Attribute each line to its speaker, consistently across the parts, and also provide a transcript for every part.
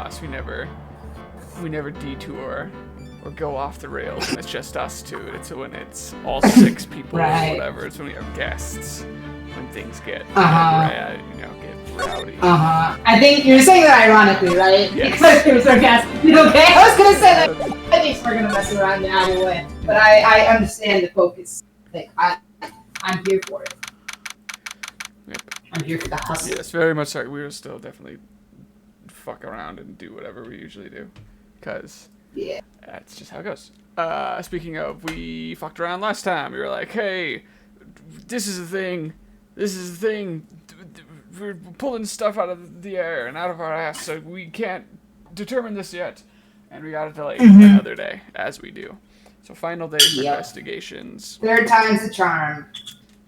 Speaker 1: us. We never detour or go off the rails, and it's just us two. It's when it's all 6 people or whatever. It's when we have guests. When things get get rowdy.
Speaker 2: I think you're saying that ironically, right?
Speaker 1: Yes.
Speaker 2: Because you're sarcastic. Okay, I was gonna say that. I think we're gonna mess around in either way, but I understand the focus. Like I'm here for it.
Speaker 1: Yep.
Speaker 2: I'm here for the hustle.
Speaker 1: Yes, very much so. We will still definitely fuck around and do whatever we usually do, because that's just how it goes. Speaking of, we fucked around last time. We were like, hey, this is the thing. We're pulling stuff out of the air and out of our ass, so we can't determine this yet. And we got it delayed another day, as we do. So final day for investigations.
Speaker 2: 3rd time's the charm.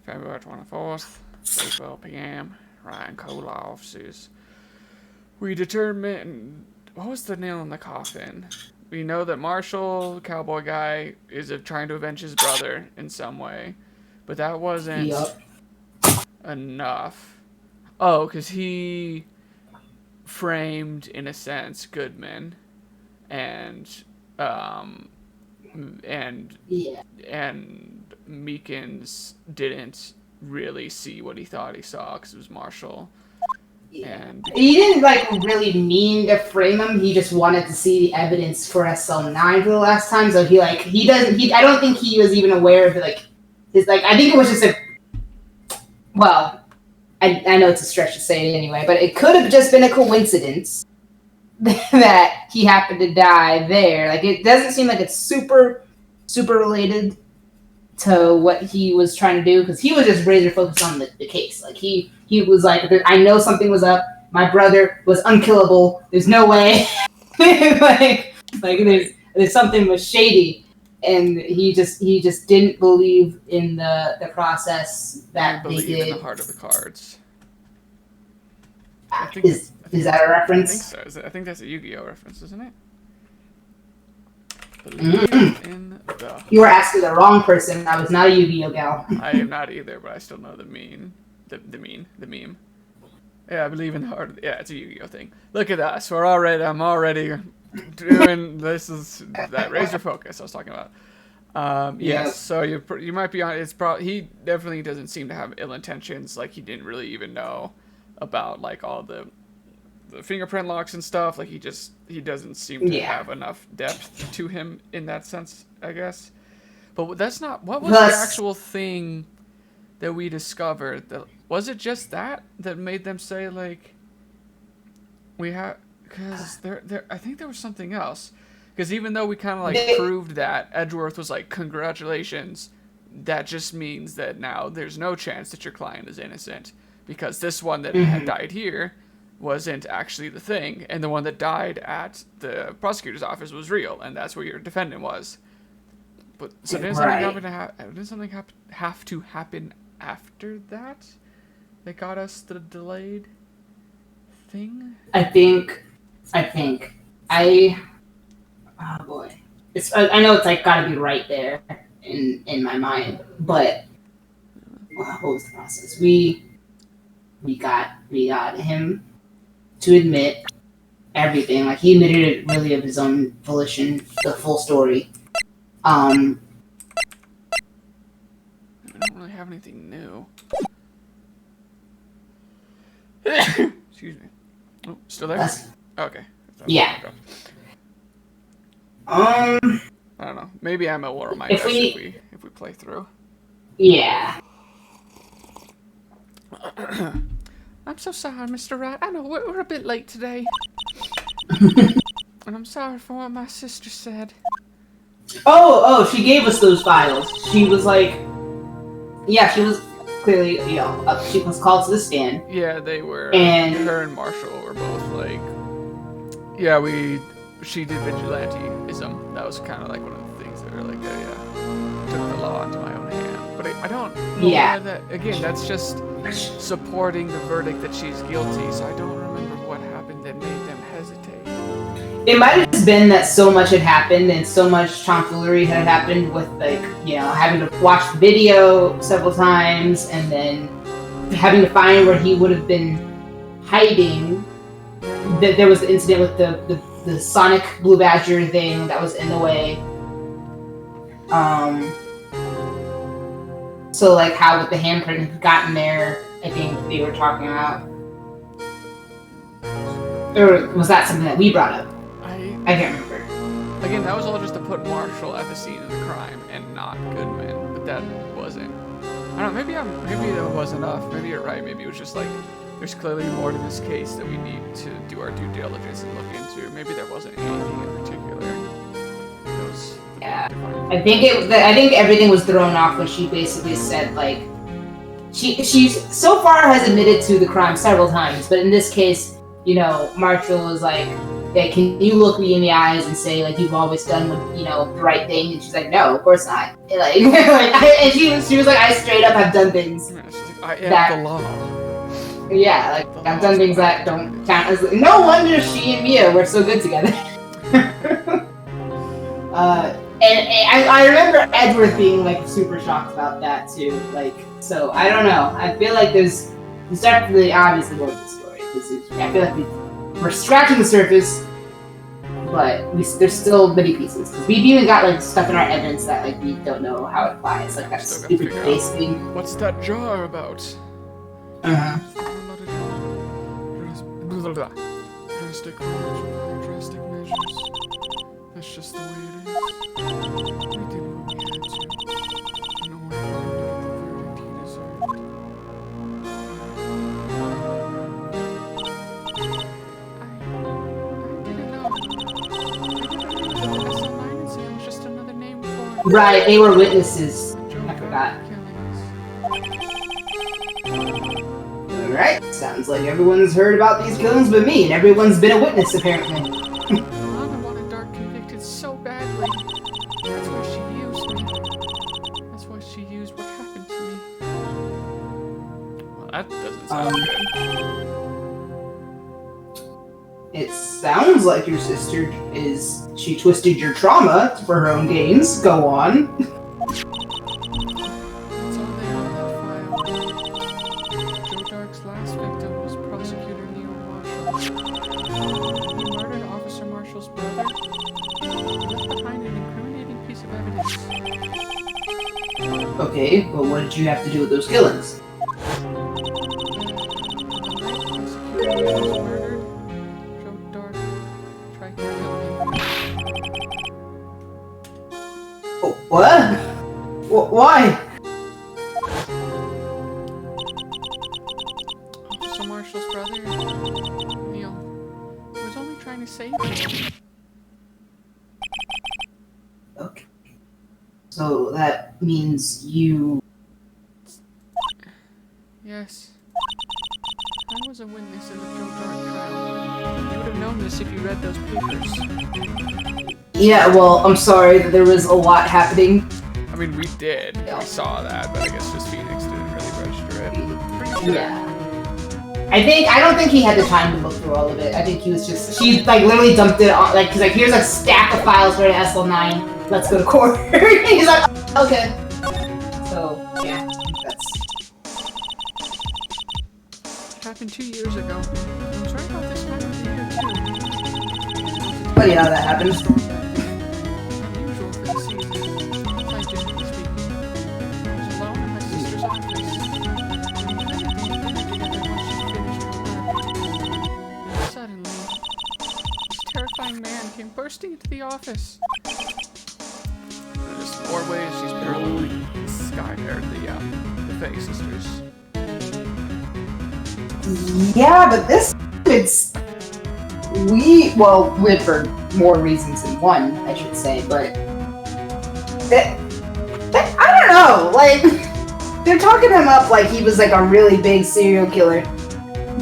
Speaker 1: February 24th, 3:12 p.m. Ryan Cole offices. We determined... What was the nail in the coffin? We know that Marshall, the cowboy guy, is trying to avenge his brother in some way. But that wasn't enough. Oh, because he framed, in a sense, Goodman. And Meekins didn't really see what he thought he saw because it was Marshall. And
Speaker 2: he didn't really mean to frame him. He just wanted to see the evidence for SL9 for the last time. So I don't think he was even aware of I think it was just I know it's a stretch to say it anyway, but it could have just been a coincidence that he happened to die there. It doesn't seem like it's super, super related to what he was trying to do, because he was just razor focused on the case. He was like, I know something was up. My brother was unkillable. There's no way. There's something was shady. And he just didn't believe in the process that they did.
Speaker 1: In the heart of the cards.
Speaker 2: Is that a reference?
Speaker 1: I think so. I think that's a Yu-Gi-Oh reference, isn't it? Believe in the...
Speaker 2: You were asking the wrong person. I was not a Yu-Gi-Oh gal.
Speaker 1: I am not either, but I still know the meme. Yeah, I believe in the heart. Yeah, it's a Yu-Gi-Oh thing. Look at us. I'm already doing this. Is that razor focus I was talking about? Yes. So you might be on. It's probably he definitely doesn't seem to have ill intentions. He didn't really even know about all the fingerprint locks and stuff. He doesn't seem to have enough depth to him in that sense, I guess. But that's not. What was the actual thing that we discovered? Was it just that made them say we have? Because I think there was something else. Because even though we kind of proved that Edgeworth was congratulations, that just means that now there's no chance that your client is innocent, because this one that had died here wasn't actually the thing, and the one that died at the prosecutor's office was real, and that's where your defendant was. But so didn't something have to happen after that got us the delayed thing?
Speaker 2: I think oh boy, I know it's gotta be right there in my mind, but what was the process? We got him to admit everything. He admitted it really of his own volition, the full story.
Speaker 1: I don't really have anything new. Excuse me. Oh, still there? Okay.
Speaker 2: Yeah.
Speaker 1: I don't know. Maybe I'm a little if we play through.
Speaker 2: Yeah.
Speaker 1: I'm so sorry, Mr. Wright. I know we're a bit late today. And I'm sorry for what my sister said.
Speaker 2: Oh, she gave us those files. She was she was clearly, she was called to the stand.
Speaker 1: Yeah, they were.
Speaker 2: And
Speaker 1: her and Marshall were both she did vigilanteism. That was kind of one of the things that were took the law into my own hand. But I don't know that, again, that's just supporting the verdict that she's guilty, so I don't remember what happened that made them hesitate.
Speaker 2: It might have just been that so much had happened and so much tomfoolery had happened with having to watch the video several times and then having to find where he would have been hiding there was the incident with the Sonic Blue Badger thing that was in the way. So like how with the handprint had gotten there, I think they were talking about. Or was that something that we brought up? I can't remember.
Speaker 1: Again, that was all just to put Marshall at the scene of the crime and not Goodman, but that wasn't. I don't know. Maybe that wasn't enough. Maybe you're right. Maybe it was just like there's clearly more to this case that we need to do our due diligence and look into. Maybe there wasn't anything in particular.
Speaker 2: Yeah, I think everything was thrown off when she basically said like she so far has admitted to the crime several times, but in this case, you know, Marshall was like, "Yeah, can you look me in the eyes and say like you've always done the right thing?" And she's like, "No, of course not." Like, and she was like, "I straight up have done things."
Speaker 1: Yeah, she's like, "I am the law."
Speaker 2: Yeah, like I've done things that don't count as. No wonder she and Mia were so good together. And I remember Edward being like super shocked about that too. Like, so I don't know. I feel like there's definitely obviously more to the story. I feel like we're scratching the surface, but there's still many pieces because we've even got like stuff in our evidence that like we don't know how it applies. Like that stupid face thing.
Speaker 1: What's that jar about? Drastic measures. That's just the way it is. We did what we had to. No one found to get the verdict he deserved. I didn't know. The SL9 incident was just another name for...
Speaker 2: Right, they were witnesses. I forgot. Alright, sounds like everyone's heard about these killings but me, and everyone's been a witness apparently.
Speaker 1: Lana wanted Dark convicted so badly. That's why she used me. That's why she used what happened to me. Well, that doesn't sound good.
Speaker 2: It sounds like your sister she twisted your trauma for her own gains. Go on.
Speaker 1: It's all there on that file. Joe Dark's last victim was Prosecutor Neil Marshall. He murdered Officer Marshall's brother. He left behind an incriminating piece of evidence.
Speaker 2: Okay, but what did you have to do with those killings?
Speaker 1: The night Prosecutor was murdered, Joe Dark tried to kill me.
Speaker 2: Oh, what? Why?
Speaker 1: Officer Marshall's brother, Neil, was only trying to save me.
Speaker 2: Okay. So that means you...
Speaker 1: Yes. I was a witness in the Joe Dark trial. You would have known this if you read those papers.
Speaker 2: Yeah, well, I'm sorry that there was a lot happening.
Speaker 1: I mean, we did. Yeah. We saw that, but I guess just Phoenix didn't really register it. Pretty sure.
Speaker 2: Yeah. I don't think he had the time to look through all of it. I think he was just, she like literally dumped it on, like, cause like here's a stack of files for an SL9. Let's go to court. He's like, okay. So yeah, that's.
Speaker 1: It happened 2 years ago. I'm sorry about this time of the year too.
Speaker 2: Funny how that happened.
Speaker 1: Unusual for the season. Hygienic speaking. I was alone in my sister's office. Suddenly, this terrifying man came bursting into the office. There's more ways she's paralleling Sky or the Fake sisters.
Speaker 2: Yeah, but this with for more reasons than one, I should say, but I don't know, like they're talking him up like he was like a really big serial killer.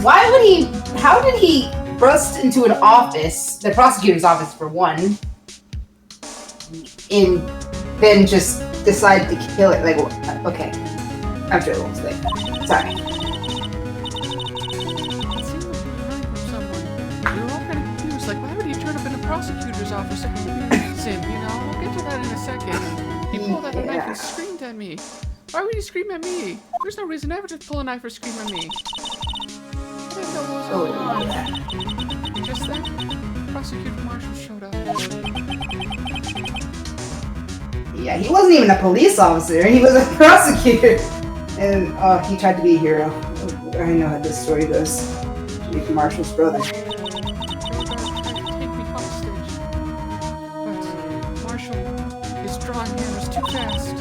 Speaker 2: How did he burst into an office, the prosecutor's office for one, and then just decide to kill it? Like, okay, I'm sure it won't stay. Sorry.
Speaker 1: It seemed like he was running from someone. We were all kind of confused, like, why would he turn up in the prosecutor's office? That could be reason, you know? We'll get to that in a second. He pulled out a knife and screamed at me. Why would he scream at me? There's no reason ever to pull a knife or scream at me. I didn't know what was going on. He just Prosecutor Marshall showed up.
Speaker 2: Yeah, he wasn't even a police officer. He was a prosecutor. And he tried to be a hero. I know how this story goes. Chief Marshall's brother.
Speaker 1: Take me hostage. But Marshall, his drawing hand was too fast.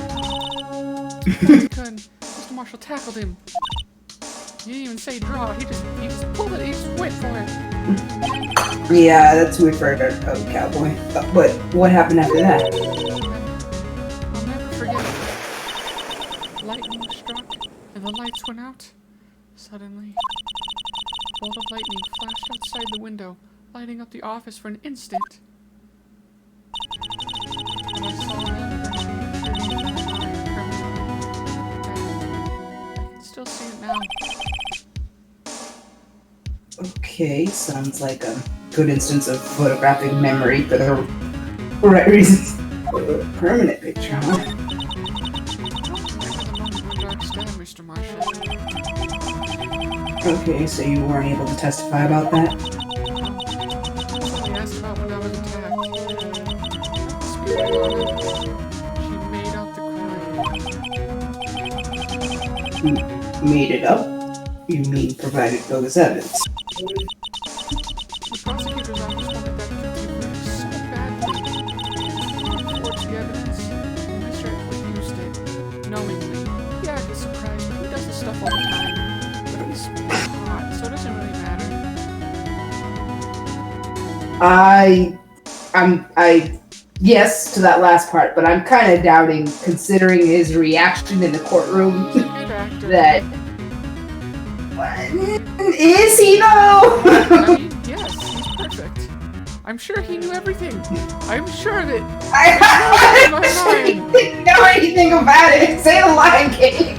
Speaker 1: Mr. Marshall tackled him. He didn't even say draw. He just pulled it. He just went for it.
Speaker 2: Yeah, that's weird for a cowboy. But what happened after that?
Speaker 1: I'll never forget it. Lightning struck, and the lights went out. Suddenly, a bolt of lightning flashed outside the window, lighting up the office for an instant. And I saw it I can still see it now.
Speaker 2: Okay, sounds like a good instance of photographic memory for the right reasons. Permanent picture, huh?
Speaker 1: Mr. Marshall.
Speaker 2: Okay, so you weren't able to testify about that?
Speaker 1: He asked about when I was attacked. She made out the crime.
Speaker 2: Made it up? You mean provided those evidence?
Speaker 1: The prosecutor's office wanted that computer so badly. Forged the evidence, and Mr. Edward used it, knowingly. Yeah, he's surprised, but he does this stuff all the time. But he's hot, so it doesn't really matter.
Speaker 2: Yes to that last part, but I'm kind of doubting, considering his reaction in the courtroom,
Speaker 1: He's a good actor.
Speaker 2: that... Is he though?
Speaker 1: I mean, yes, he's perfect. I'm sure he knew everything. I'm sure that.
Speaker 2: I'm sure he didn't know anything about it. Say the Lion King.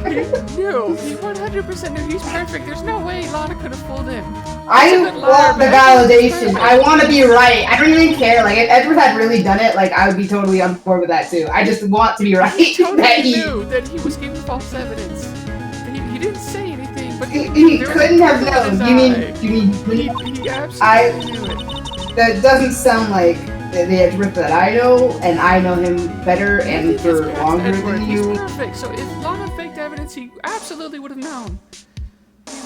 Speaker 1: He knew. He 100% knew he's perfect. There's no way Lana could have fooled him.
Speaker 2: I want the validation. I want to be right. I don't even care. Like, if Edward had really done it, like, I would be totally on board with that too. I just want to be right.
Speaker 1: He totally knew that he was giving false evidence. He didn't say anything, but
Speaker 2: he couldn't have known. You mean
Speaker 1: he absolutely knew it.
Speaker 2: That doesn't sound like the Edgeworth that I know, and I know him better and for longer than you.
Speaker 1: He's perfect. So if Lana faked evidence, he absolutely would have known.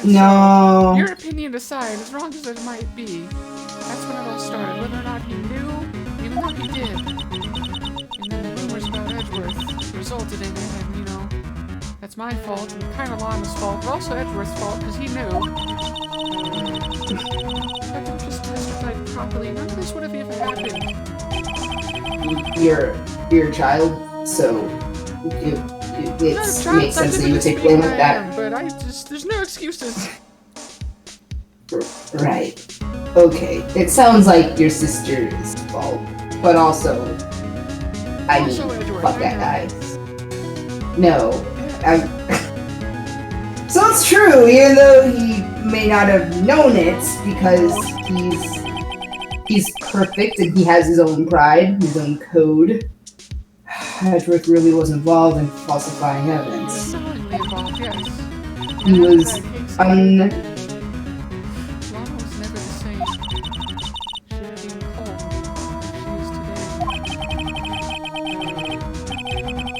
Speaker 2: No.
Speaker 1: Your opinion aside, as wrong as it might be, that's when it all started. Whether or not he knew, even though he did. And then the rumors about Edgeworth resulted in it, and you know, that's my fault, and kind of Lana's fault, but also Edgeworth's fault, because he knew. If I could have just testified properly, none of this would have even happened.
Speaker 2: You're a child, so it makes sense that you would take blame with that.
Speaker 1: But there's no excuses.
Speaker 2: Right. Okay. It sounds like your sister's fault, but also, I mean, fuck that guy. No. So it's true, even though he may not have known it, because he's perfect and he has his own pride, his own code. Edgeworth really was involved in falsifying evidence.
Speaker 1: Involved, yes.
Speaker 2: He was
Speaker 1: Lana was never the same. She had been cold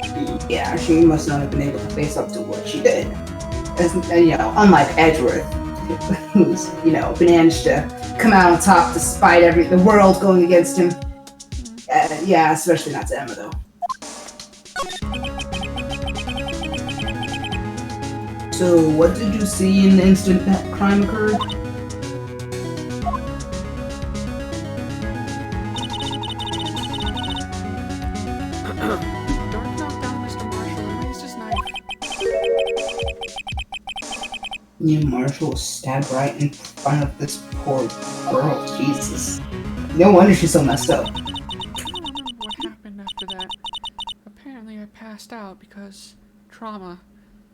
Speaker 1: she is today.
Speaker 2: Yeah, she must not have been able to face up to what she did. As, you know, unlike Edgeworth, who's, you know, managed to come out on top despite the world going against him. Yeah, especially not to Emma, though. So, what did you see in the instant that crime occurred?
Speaker 1: Dark knocked down Mr. Marshall and raised his knife.
Speaker 2: You Marshall was stabbed right in front of this poor girl. Jesus. No wonder she's so messed up.
Speaker 1: I don't know what happened after that. Apparently I passed out because trauma.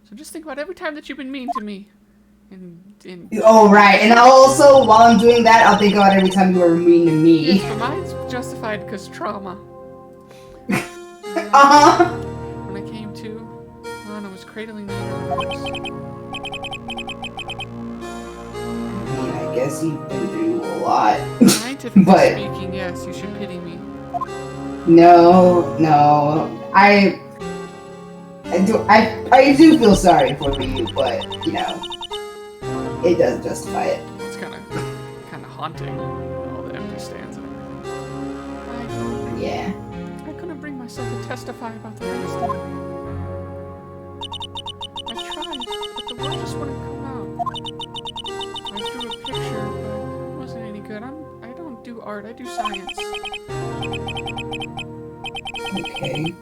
Speaker 1: So just think about every time that you've been mean to me.
Speaker 2: Oh, right. And also, while I'm doing that, I'll think about every time you were mean to me.
Speaker 1: Yes, but mine's justified because trauma.
Speaker 2: Uh-huh.
Speaker 1: When I came to, Lana was cradling me in her arms.
Speaker 2: I mean, I guess you've been through a lot.
Speaker 1: I Scientifically
Speaker 2: But
Speaker 1: speaking, yes, you should pity me.
Speaker 2: no, I do feel sorry for you, but you know, it doesn't justify it.
Speaker 1: It's kind of haunting, all the empty stands and everything.
Speaker 2: Yeah.
Speaker 1: I couldn't bring myself to testify about the incident. I tried, but the word just wouldn't come out. I drew a picture, but it wasn't any good. I don't do art, I do science.
Speaker 2: Okay.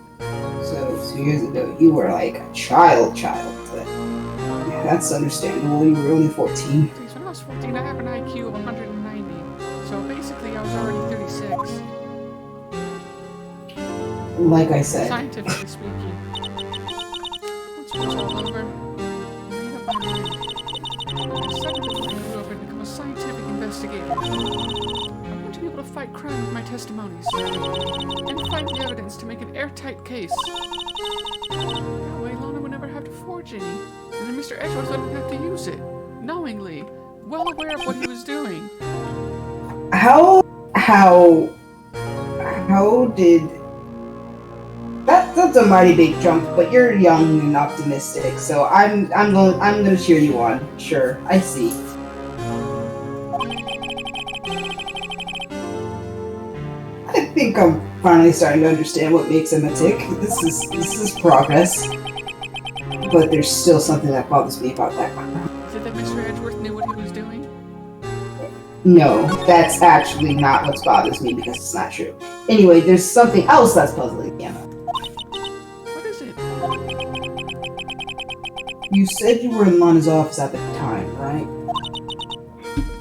Speaker 2: So 2 years ago, you were like a child, but yeah, that's understandable. You were only 14.
Speaker 1: Please, when I was 14, I have an IQ of 190. So basically, I was already 36.
Speaker 2: Like I said.
Speaker 1: Scientifically speaking. Once it was all over, I made up my mind. I decided to move over and become a scientific investigator. I want to be able to fight crime with my testimonies. And find the evidence to make an airtight case. That way, Lana would never have to forge any. And then Mr. Edgeworth wouldn't have to use it. Knowingly. Well aware of what he was doing.
Speaker 2: How did that's a mighty big jump, but you're young and optimistic, so I'm gonna cheer you on. Sure, I see. I think I'm finally starting to understand what makes him a tick. This is progress. But there's still something that bothers me about that.
Speaker 1: Is it that Mr. Edgeworth knew what he was doing?
Speaker 2: No, that's actually not what bothers me because it's not true. Anyway, there's something else that's puzzling me, Emma.
Speaker 1: What is it?
Speaker 2: You said you were in Lana's office at the time, right?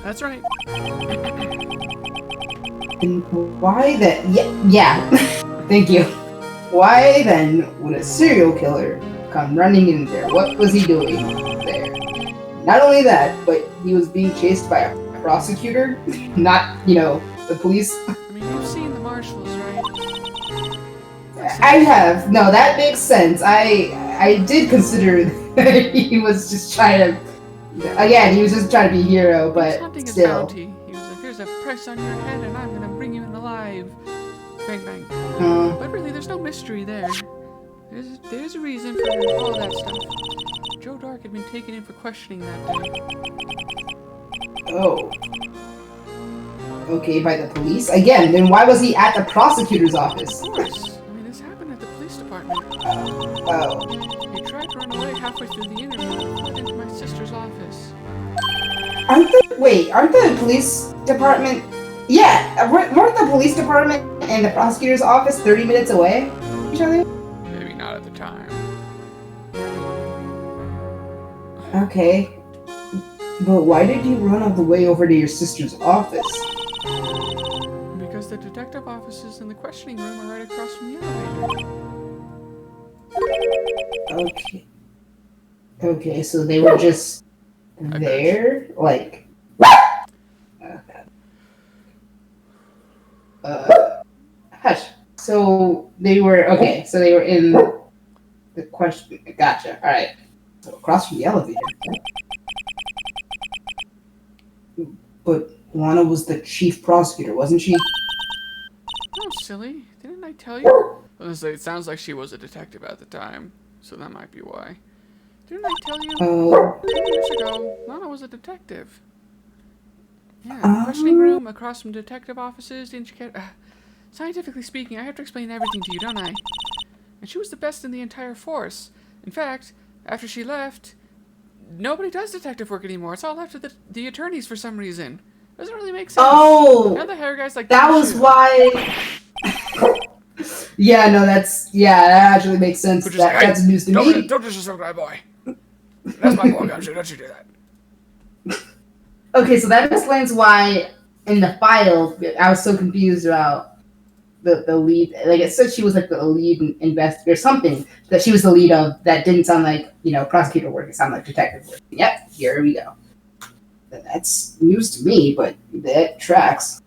Speaker 1: That's right.
Speaker 2: And why then? Yeah. Thank you. Why then would a serial killer come running in there? What was he doing there? Not only that, but he was being chased by a prosecutor, not, the police.
Speaker 1: I mean, you've seen the marshals, right?
Speaker 2: I have. No, that makes sense. I did consider that he was just trying to. Again, he was just trying to be a hero, but
Speaker 1: hunting
Speaker 2: still.
Speaker 1: His bounty. He was like, "There's a price on your head, and I'm gonna bring you in alive." Bang bang. But really, there's no mystery there. There's a reason for all that stuff. Joe Dark had been taken in for questioning that day.
Speaker 2: Oh. Okay, by the police? Again, then why was he at the prosecutor's office?
Speaker 1: Of course. I mean, this happened at the police department.
Speaker 2: Oh.
Speaker 1: He tried to run away halfway through the interview and fled into my sister's office.
Speaker 2: Aren't the police department... Yeah, weren't the police department and the prosecutor's office 30 minutes away from each other?
Speaker 1: Maybe not at the time.
Speaker 2: Okay. But why did you run all the way over to your sister's office?
Speaker 1: Because the detective offices and the questioning room are right across from the elevator.
Speaker 2: Okay, so they were just there? Like... Hush. So they were in the question. Gotcha. All right. So across from the elevator. But Lana was the chief prosecutor, wasn't she?
Speaker 1: Oh, silly. Didn't I tell you? Honestly, it sounds like she was a detective at the time, so that might be why. Didn't I tell you? 2 years ago, Lana was a detective. Yeah, questioning room across from detective offices. Didn't you get... Scientifically speaking, I have to explain everything to you, don't I? And she was the best in the entire force. In fact, after she left, nobody does detective work anymore. It's all left to the attorneys for some reason. Doesn't really make sense.
Speaker 2: Oh!
Speaker 1: Now the hair guy's like...
Speaker 2: That was why... Yeah, no, that actually makes sense. That's news to me.
Speaker 1: Don't disrespect my boy. That's my boy, don't you do that.
Speaker 2: Okay, so that explains why in the file I was so confused about the lead. Like it said she was like the lead investigator or something that she was the lead of. That didn't sound like prosecutor work. It sounded like detective work. Yep, here we go. That's news to me, but that tracks.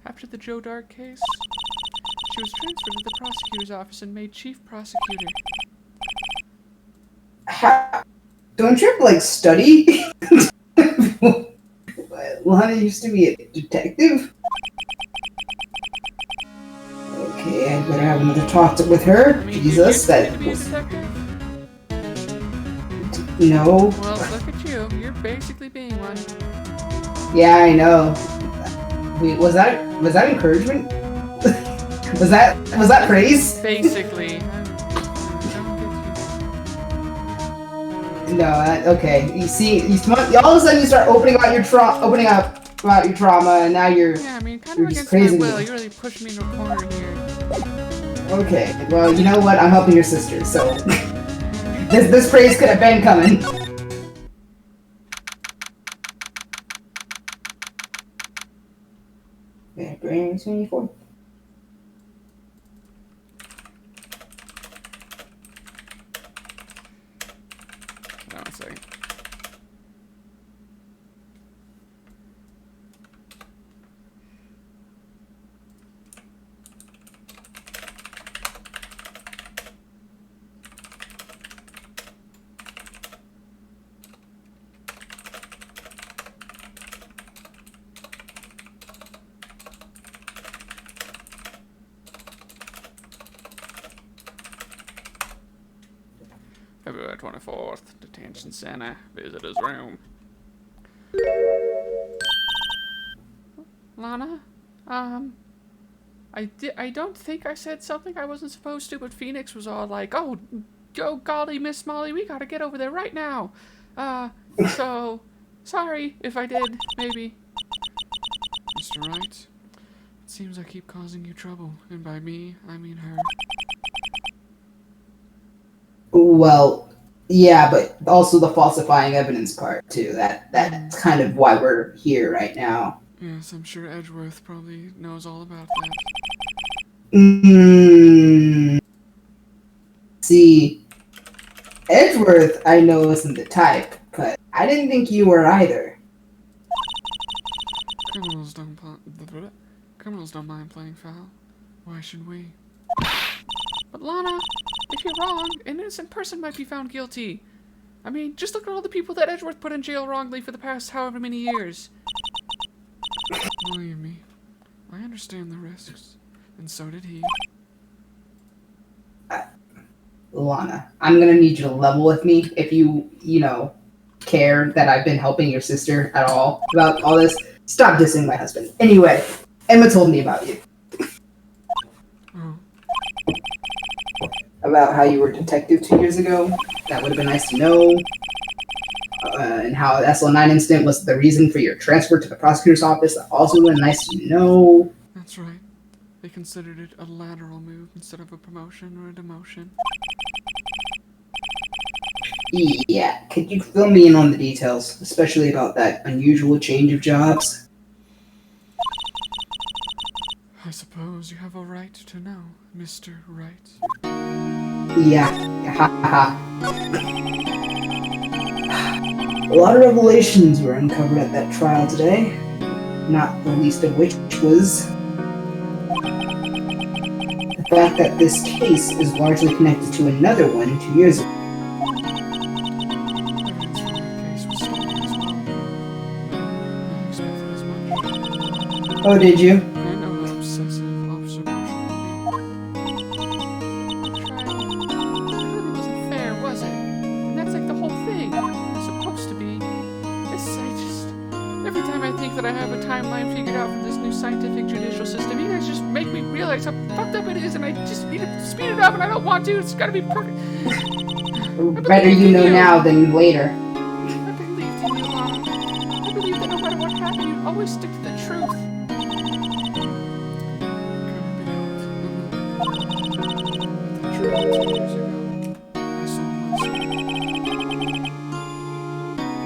Speaker 1: After the Joe Dark case, she was transferred to the prosecutor's office and made chief prosecutor. Like
Speaker 2: study? Lana used to be a detective? Okay, I better have another talk with her.
Speaker 1: I mean,
Speaker 2: Jesus,
Speaker 1: you
Speaker 2: that
Speaker 1: to be a
Speaker 2: was...
Speaker 1: detective?
Speaker 2: No.
Speaker 1: Well, look at you. You're basically being one.
Speaker 2: Yeah, I know. Wait, was that encouragement? was that praise?
Speaker 1: Basically.
Speaker 2: No, okay. You see, all of a sudden you start opening up about your trauma, and now you're
Speaker 1: Yeah, I mean, kind
Speaker 2: you're
Speaker 1: of
Speaker 2: just
Speaker 1: against my
Speaker 2: praising
Speaker 1: will.
Speaker 2: me.
Speaker 1: You really pushed me into a corner here.
Speaker 2: Okay, well, you know what? I'm helping your sister, so this praise could have been coming. Okay, bring 24.
Speaker 1: Hold on a second. February 24th, detention center, visitor's room. Lana, I don't think I said something I wasn't supposed to, but Phoenix was all like, oh golly, Miss Molly, we gotta get over there right now. So, sorry if I did, maybe. Mr. Wright, it seems I keep causing you trouble, and by me, I mean her.
Speaker 2: Well, yeah, but also the falsifying evidence part too. That's kind of why we're here right now.
Speaker 1: Yes, I'm sure Edgeworth probably knows all about that.
Speaker 2: See, Edgeworth, I know isn't the type, but I didn't think you were either.
Speaker 1: Criminals don't mind playing foul. Why should we? But Lana, if you're wrong, an innocent person might be found guilty. I mean, just look at all the people that Edgeworth put in jail wrongly for the past however many years. Believe me, I understand the risks, and so did he.
Speaker 2: Lana, I'm gonna need you to level with me if you care that I've been helping your sister at all about all this. Stop dissing my husband. Anyway, Emma told me about you.
Speaker 1: Oh.
Speaker 2: About how you were a detective 2 years ago. That would have been nice to know. And how the SL9 incident was the reason for your transfer to the prosecutor's office. That also would have been nice to know.
Speaker 1: That's right. They considered it a lateral move instead of a promotion or a demotion.
Speaker 2: Yeah, could you fill me in on the details, especially about that unusual change of jobs?
Speaker 1: I suppose you have a right to know, Mr. Wright.
Speaker 2: Yeah, haha. A lot of revelations were uncovered at that trial today, not the least of which was the fact that this case is largely connected to another one 2 years ago.
Speaker 1: Evidence from that case was stolen as well. I expected as much.
Speaker 2: Oh, did you?
Speaker 1: I know how obsessive Officer Marshall can be. Trial really wasn't fair, was it? And that's like the whole thing. It's supposed to be. Every time I think that I have a timeline figured out for this new scientific judicial system, you guys just make me realize how fucked up it is, and I just need to speed it up, and I don't want to. It's gotta be perfect.
Speaker 2: Better you know now than later.
Speaker 1: I believed in you, Lana. I believed that no matter what happened, you'd always stick to the truth.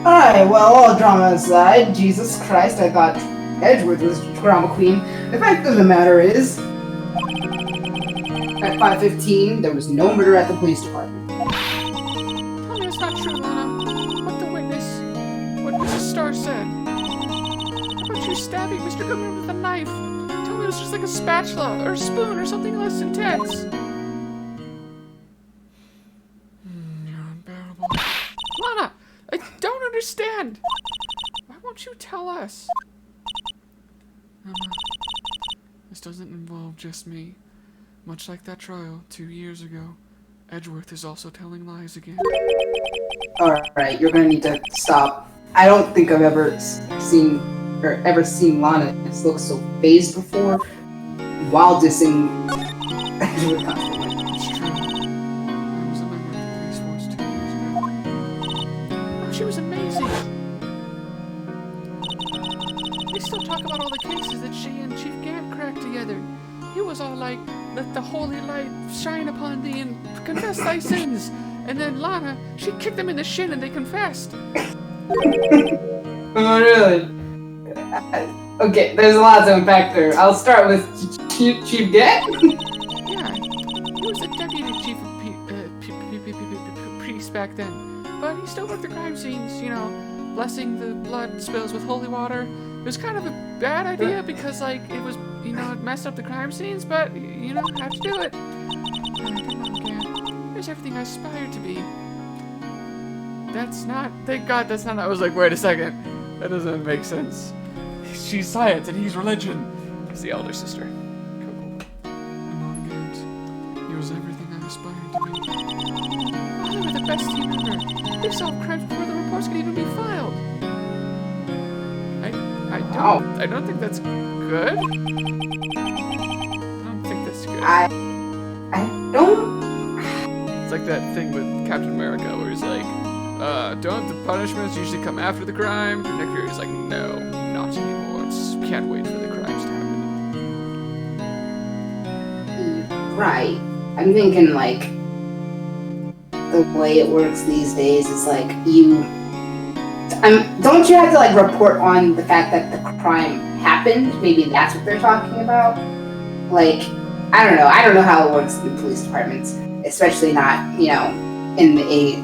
Speaker 2: Alright, well, all drama aside, Jesus Christ, I thought Edgeworth was drama queen. The fact of the matter is, at 5:15, there was no murder at the police department.
Speaker 1: Tell me it's not true, Lana. What Mrs. Starr said. How about you stabbing Mr. Goodman with a knife? Tell me it was just like a spatula, or a spoon, or something less intense. You're unbearable. Lana! I don't understand! Why won't you tell us? This doesn't involve just me. Much like that trial 2 years ago, Edgeworth is also telling lies again.
Speaker 2: Alright, you're gonna need to stop. I don't think I've ever seen Lana look so phased before while dissing Edgeworth constantly.
Speaker 1: It's true. I was a member of the police force 2 years ago. Oh, she was amazing! They still talk about all the cases that she and Chief Gant cracked together. He was all like, let the holy light shine upon thee and confess thy sins. And then Lana, she kicked them in the shin and they confessed.
Speaker 2: Oh, really? Okay, there's a lot to unpack there. I'll start with Chief Gant.
Speaker 1: Yeah, he was the deputy chief of priests back then. But he still worked the crime scenes, you know, blessing the blood spills with holy water. It was kind of a bad idea because, like, it was, you know, it messed up the crime scenes, but, you know, have to do it. Come on, Gant. There's everything I aspired to be. That's not, thank God that's not, I was like, wait a second. That doesn't make sense. She's science and he's religion. He's the elder sister. Cool. Come on, Gant. He was everything I aspired to be. Oh, they were the best team ever. They solved crimes before the reports could even be filed. I don't think that's good. I don't think that's good.
Speaker 2: I don't.
Speaker 1: It's like that thing with Captain America where he's like, don't the punishments usually come after the crime? And Nick Fury's like, no, not anymore. Can't wait for the crimes to happen.
Speaker 2: Right. I'm thinking, like, the way it works these days is like don't you have to like report on the fact that the crime happened? Maybe that's what they're talking about. Like, I don't know how it works in the police departments, especially not, you know, in a,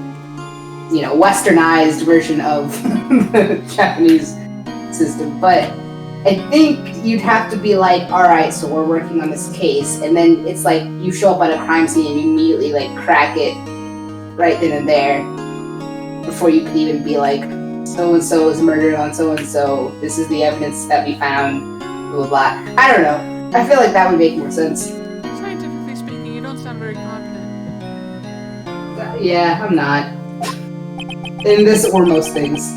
Speaker 2: you know, westernized version of the Japanese system. But I think you'd have to be like, all right, so we're working on this case, and then it's like you show up at a crime scene and you immediately like crack it right then and there before you can even be like, so-and-so was murdered on so-and-so, this is the evidence that we found, blah, blah, blah. I don't know. I feel like that would make more sense.
Speaker 1: Scientifically speaking, you don't sound very confident.
Speaker 2: Yeah, I'm not. In this or most things.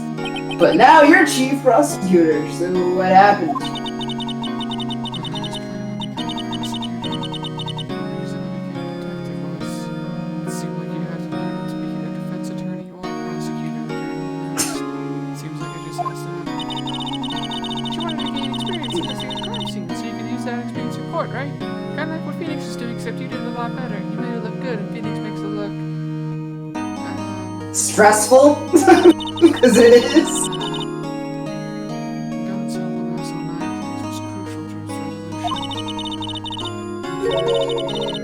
Speaker 2: But now you're chief prosecutor, so what happened? Stressful? Because it is.
Speaker 1: God's help on us on 9 case was crucial to its resolution.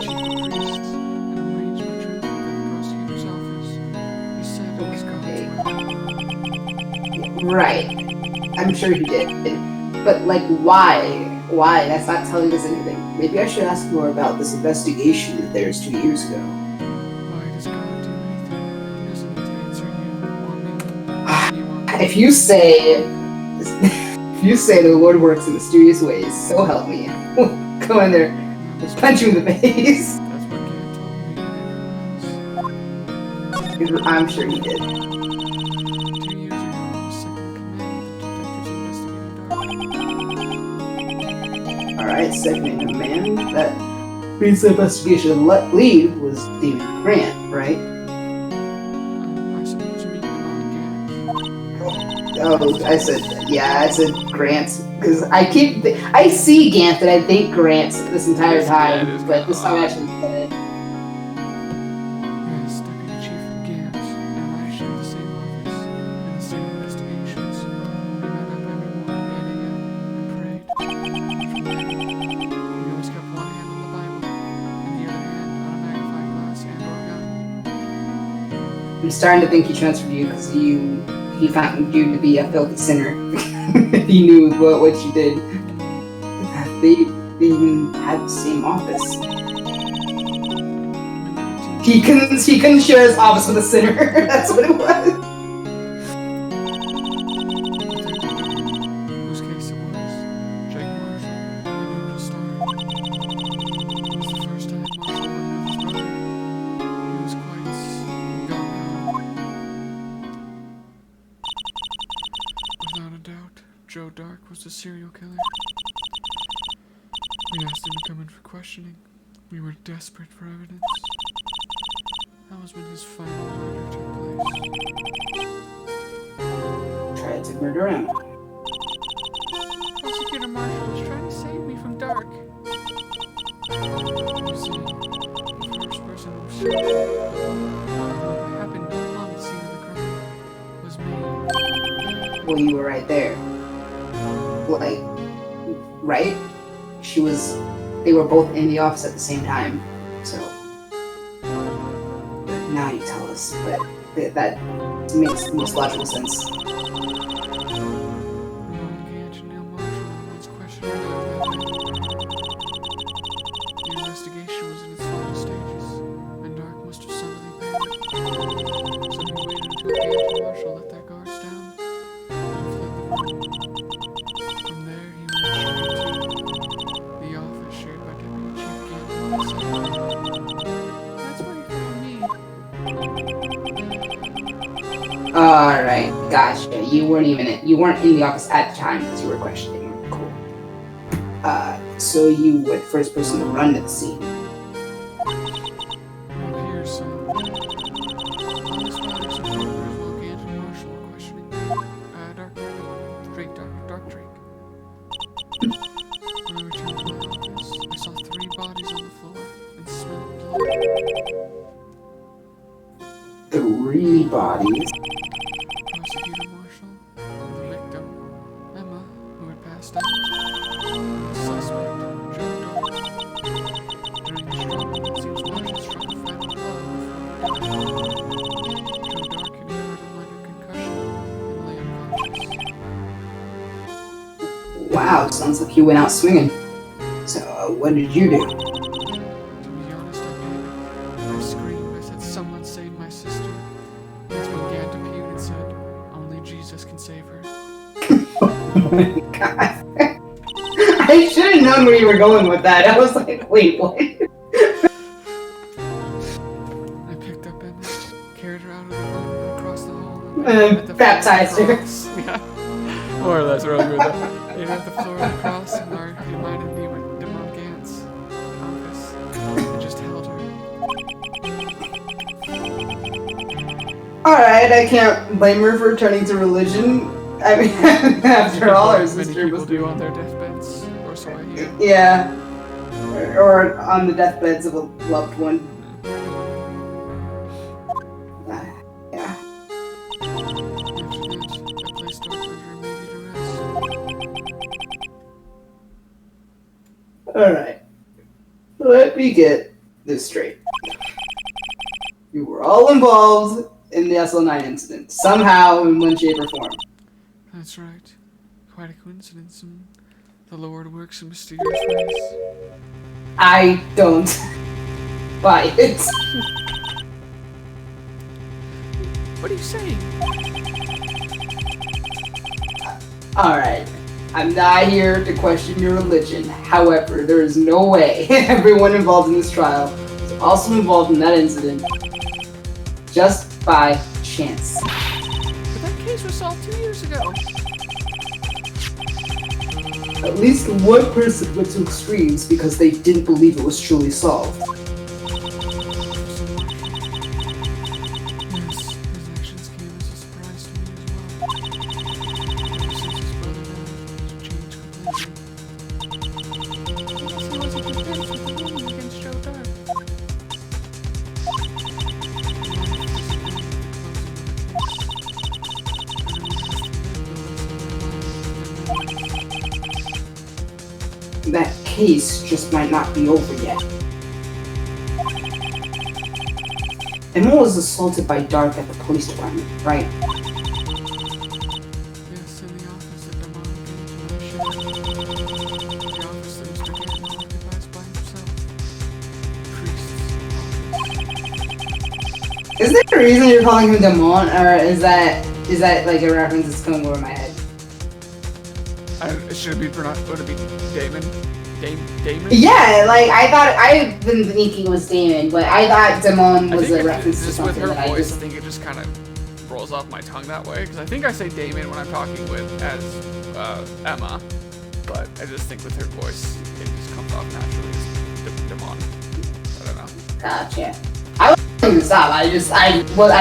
Speaker 1: Chief of priests and arranged my trip to the prosecutor's office. He said it was God's will.
Speaker 2: Right. I'm sure he did. But, like, why? Why? That's not telling us anything. Maybe I should ask more about this investigation of theirs 2 years ago. If you say the Lord works in mysterious ways, so help me. Go in there, punch you in the face.
Speaker 1: That's what Gant told me.
Speaker 2: I'm sure he did.
Speaker 1: 2 years ago, I was second in command of the detectives investigating dark.
Speaker 2: Alright, second in command. That means the investigation lead was David Grant, right?
Speaker 1: I suppose you mean Gant.
Speaker 2: Oh, I said Grant, because I see Gant and I think Grant this entire time, but this time I actually said it.
Speaker 1: Yes, Deputy Chief Gant and I share the same office and the same investigations. We met up every morning at 8 a.m. and prayed. From then, we always kept one hand on the Bible and the other hand on a magnifying glass and or gun.
Speaker 2: I'm starting to think he transferred you because he found you to be a filthy sinner. He knew what you did. They even had the same office. He couldn't share his office with a sinner. That's what it was.
Speaker 1: Whose case it was? Jake Marshall and Angel Starr. serial killer. We asked him to come in for questioning. We were desperate for evidence. That was when his final murder took place.
Speaker 2: Tried to murder him.
Speaker 1: Prosecutor Marshall was trying to save me from Dark. You see, the first person who shot what happened on the scene of the crime was me.
Speaker 2: Well, you were right there. Like, right? They were both in the office at the same time. So, now you tell us, but that makes the most logical sense.
Speaker 1: The investigation was in its final stages, and Dark must have suddenly panicked. So he waited until Gage and Marshall let their guards down and fled the room. From there, he went straight to the office shared by Deputy Chief Gale and myself. That's where he found me.
Speaker 2: Alright, gotcha. You weren't in the office at the time because you were questioning him. Cool. So you were the first person to run to the scene.
Speaker 1: It appears so. All the spotters and papers while Gant and Marshall were questioning Dark Drake. When I returned to my office, I saw 3 bodies on the floor and smelled blood.
Speaker 2: 3 bodies?
Speaker 1: Prosecutor Marshall, the victim, Emma, who had passed out, and the suspect, Joe Dark. During the struggle, it seems Marshall struck a final blow before he died. Joe Dark had suffered a minor concussion and lay unconscious.
Speaker 2: Wow, sounds like you went out swinging. So, what did you do?
Speaker 1: To be honest, I panicked. I screamed. I said, "Someone save my sister." That's when Gant appeared and said, "Only Jesus can save her."
Speaker 2: Oh my god. I should have known where you were going with that. I was like, wait, what?
Speaker 1: I picked up Emma, carried her out of the room, across the hall, and
Speaker 2: Baptized her.
Speaker 1: Yeah, more or less earlier though. They at the floor of the cross, and our reminded me when Demon Gant's office, and just held her.
Speaker 2: Alright, I can't blame her for turning to religion. I mean, after all, her
Speaker 1: Many
Speaker 2: sister
Speaker 1: people
Speaker 2: was...
Speaker 1: do on their deathbeds, or so I hear.
Speaker 2: Yeah. Or on the deathbeds of a loved one. Yeah.
Speaker 1: After that, I placed Dark under immediate arrest.
Speaker 2: Alright. Let me get this straight. You were all involved in the SL9 incident, somehow, in one shape or form.
Speaker 1: That's right. Quite a coincidence. The Lord works in mysterious ways.
Speaker 2: I don't buy it.
Speaker 1: What are you saying?
Speaker 2: Alright. I'm not here to question your religion. However, there is no way everyone involved in this trial is also involved in that incident just by chance.
Speaker 1: But that case was solved 2 years ago.
Speaker 2: At least one person went to extremes because they didn't believe it was truly solved.
Speaker 1: Yes, his actions came as a surprise to me as well. Ever since his brother died, he's changed completely. He wasn't convinced with the woman against Joe Dark.
Speaker 2: That case just might not be over yet. Emma was assaulted by Dark at the police department, right?
Speaker 1: Yes, in the office that Damon Gant and I shared. The office that Mr. Gant occupies by himself. Priest's office.
Speaker 2: Is there a reason you're calling him Damon, or is that like a reference that's coming over my head?
Speaker 1: It should be pronounced. Would it be Damon? Damon?
Speaker 2: Yeah, like I've been thinking it was Damon, but I thought Damon was a reference to
Speaker 1: just with
Speaker 2: something
Speaker 1: her
Speaker 2: that
Speaker 1: voice, I think it just kind of rolls off my tongue that way. Because I think I say Damon when I'm talking with as Emma, but I just think with her voice, it just comes off naturally as demonic. I don't know.
Speaker 2: Gotcha. I wasn't stop. I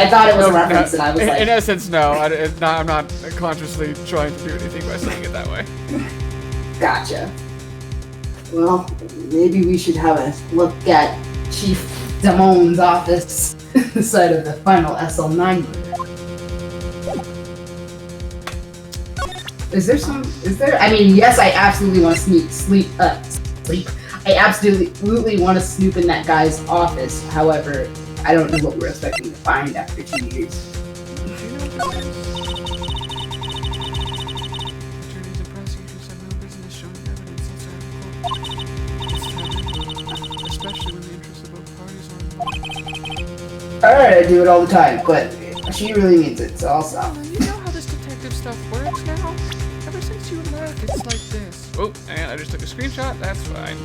Speaker 2: thought it was a reference, and I was like,
Speaker 1: in essence, no. I'm not consciously trying to do anything by saying it that way.
Speaker 2: Gotcha. Well, maybe we should have a look at Chief Damon's office side of the final SL9 murder. Is there? I mean, yes, I absolutely want to sleep. I absolutely want to snoop in that guy's office. However, I don't know what we're expecting to find after 2 years.
Speaker 1: Attorneys and prosecutors have no business showing evidence especially when the interests of both parties are involved.
Speaker 2: Alright, I do it all the time, but she really means it, so I'll stop.
Speaker 1: You know how this detective stuff works now? Ever since you left, it's like this. Oh, and I just took a screenshot. That's fine.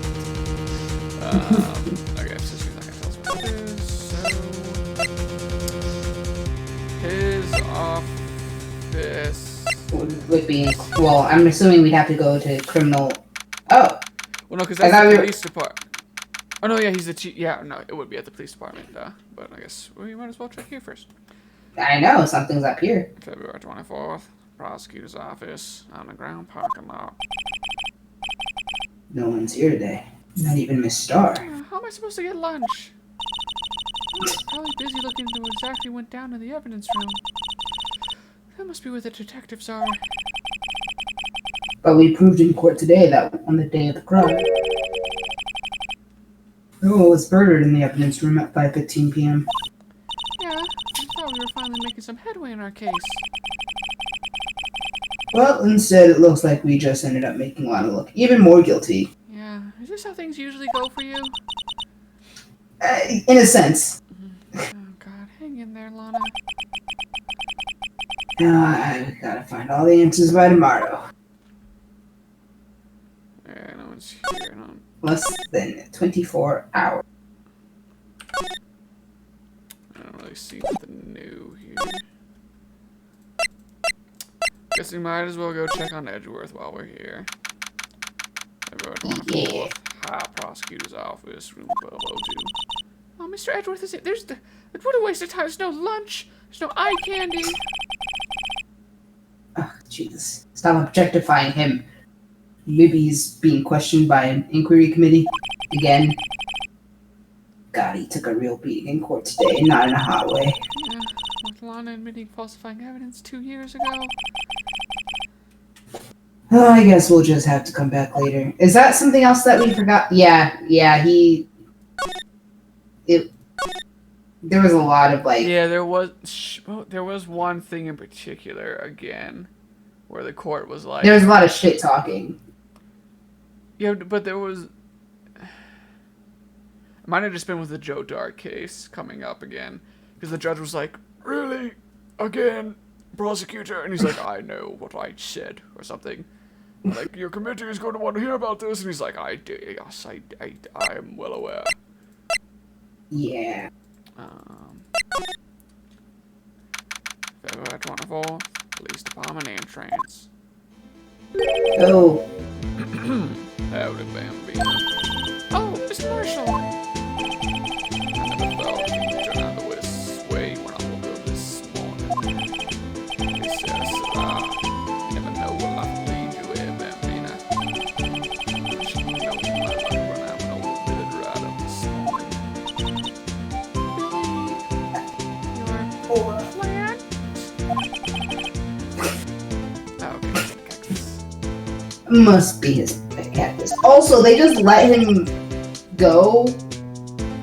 Speaker 1: Okay, so she's not gonna tell us what it is. So, his office
Speaker 2: would be, well, I'm assuming we'd have to go to criminal. Oh.
Speaker 1: Well, no, because that's the police department. Oh no, yeah, he's the chief. Yeah, no, it would be at the police department. But I guess we might as well check here first.
Speaker 2: I know something's up here.
Speaker 1: February 24th, prosecutor's office, underground parking lot.
Speaker 2: No one's here today. Not even Miss Starr.
Speaker 1: How am I supposed to get lunch? I'm probably busy looking into what exactly went down in the evidence room. That must be where the detectives are.
Speaker 2: But we proved in court today that on the day of the crime, Noah was murdered in the evidence room at 5:15 p.m.
Speaker 1: Yeah, I thought we were finally making some headway in our case.
Speaker 2: Well, instead it looks like we just ended up making Lana look even more guilty.
Speaker 1: Yeah, is this how things usually go for you?
Speaker 2: In a sense.
Speaker 1: Oh god, hang in there, Lana.
Speaker 2: I gotta find all the answers by tomorrow.
Speaker 1: Yeah, no one's here, no.
Speaker 2: Less than 24 hours.
Speaker 1: I don't really see nothing new here. Guess we might as well go check on Edgeworth while we're here. February 24th, High Prosecutor's Office, room 1202. Oh, Mr. Edgeworth is it? What a waste of time. There's no lunch. There's no eye candy.
Speaker 2: Oh, Jesus. Stop objectifying him. Maybe he's being questioned by an inquiry committee again. God, he took a real beating in court today, not in a hot way.
Speaker 1: Yeah, with Lana admitting falsifying evidence 2 years ago.
Speaker 2: Oh, I guess we'll just have to come back later. Is that something else that we forgot? Yeah, there was a lot of like...
Speaker 1: Yeah, there was one thing in particular, again, where the court was like...
Speaker 2: There was a lot of shit talking.
Speaker 1: Yeah, but there was... It might have just been with the Joe Dart case coming up again. Because the judge was like, really? Again? Prosecutor? And he's like, I know what I said, or something. Like, your committee is going to want to hear about this. And he's like, I am well aware.
Speaker 2: Yeah.
Speaker 1: February 24th, Police Department entrance.
Speaker 2: Oh.
Speaker 1: Howdy, Bambino. Oh, Mr. Marshall! I never thought you'd turn out this way when I woke up this morning. He says, you never know what life will lead you here, Bambino. You should know my life when I'm an old Billy Rider this morning. Billy, your plant? Okay, cactus.
Speaker 2: Must be his cactus. Also, they just let him go,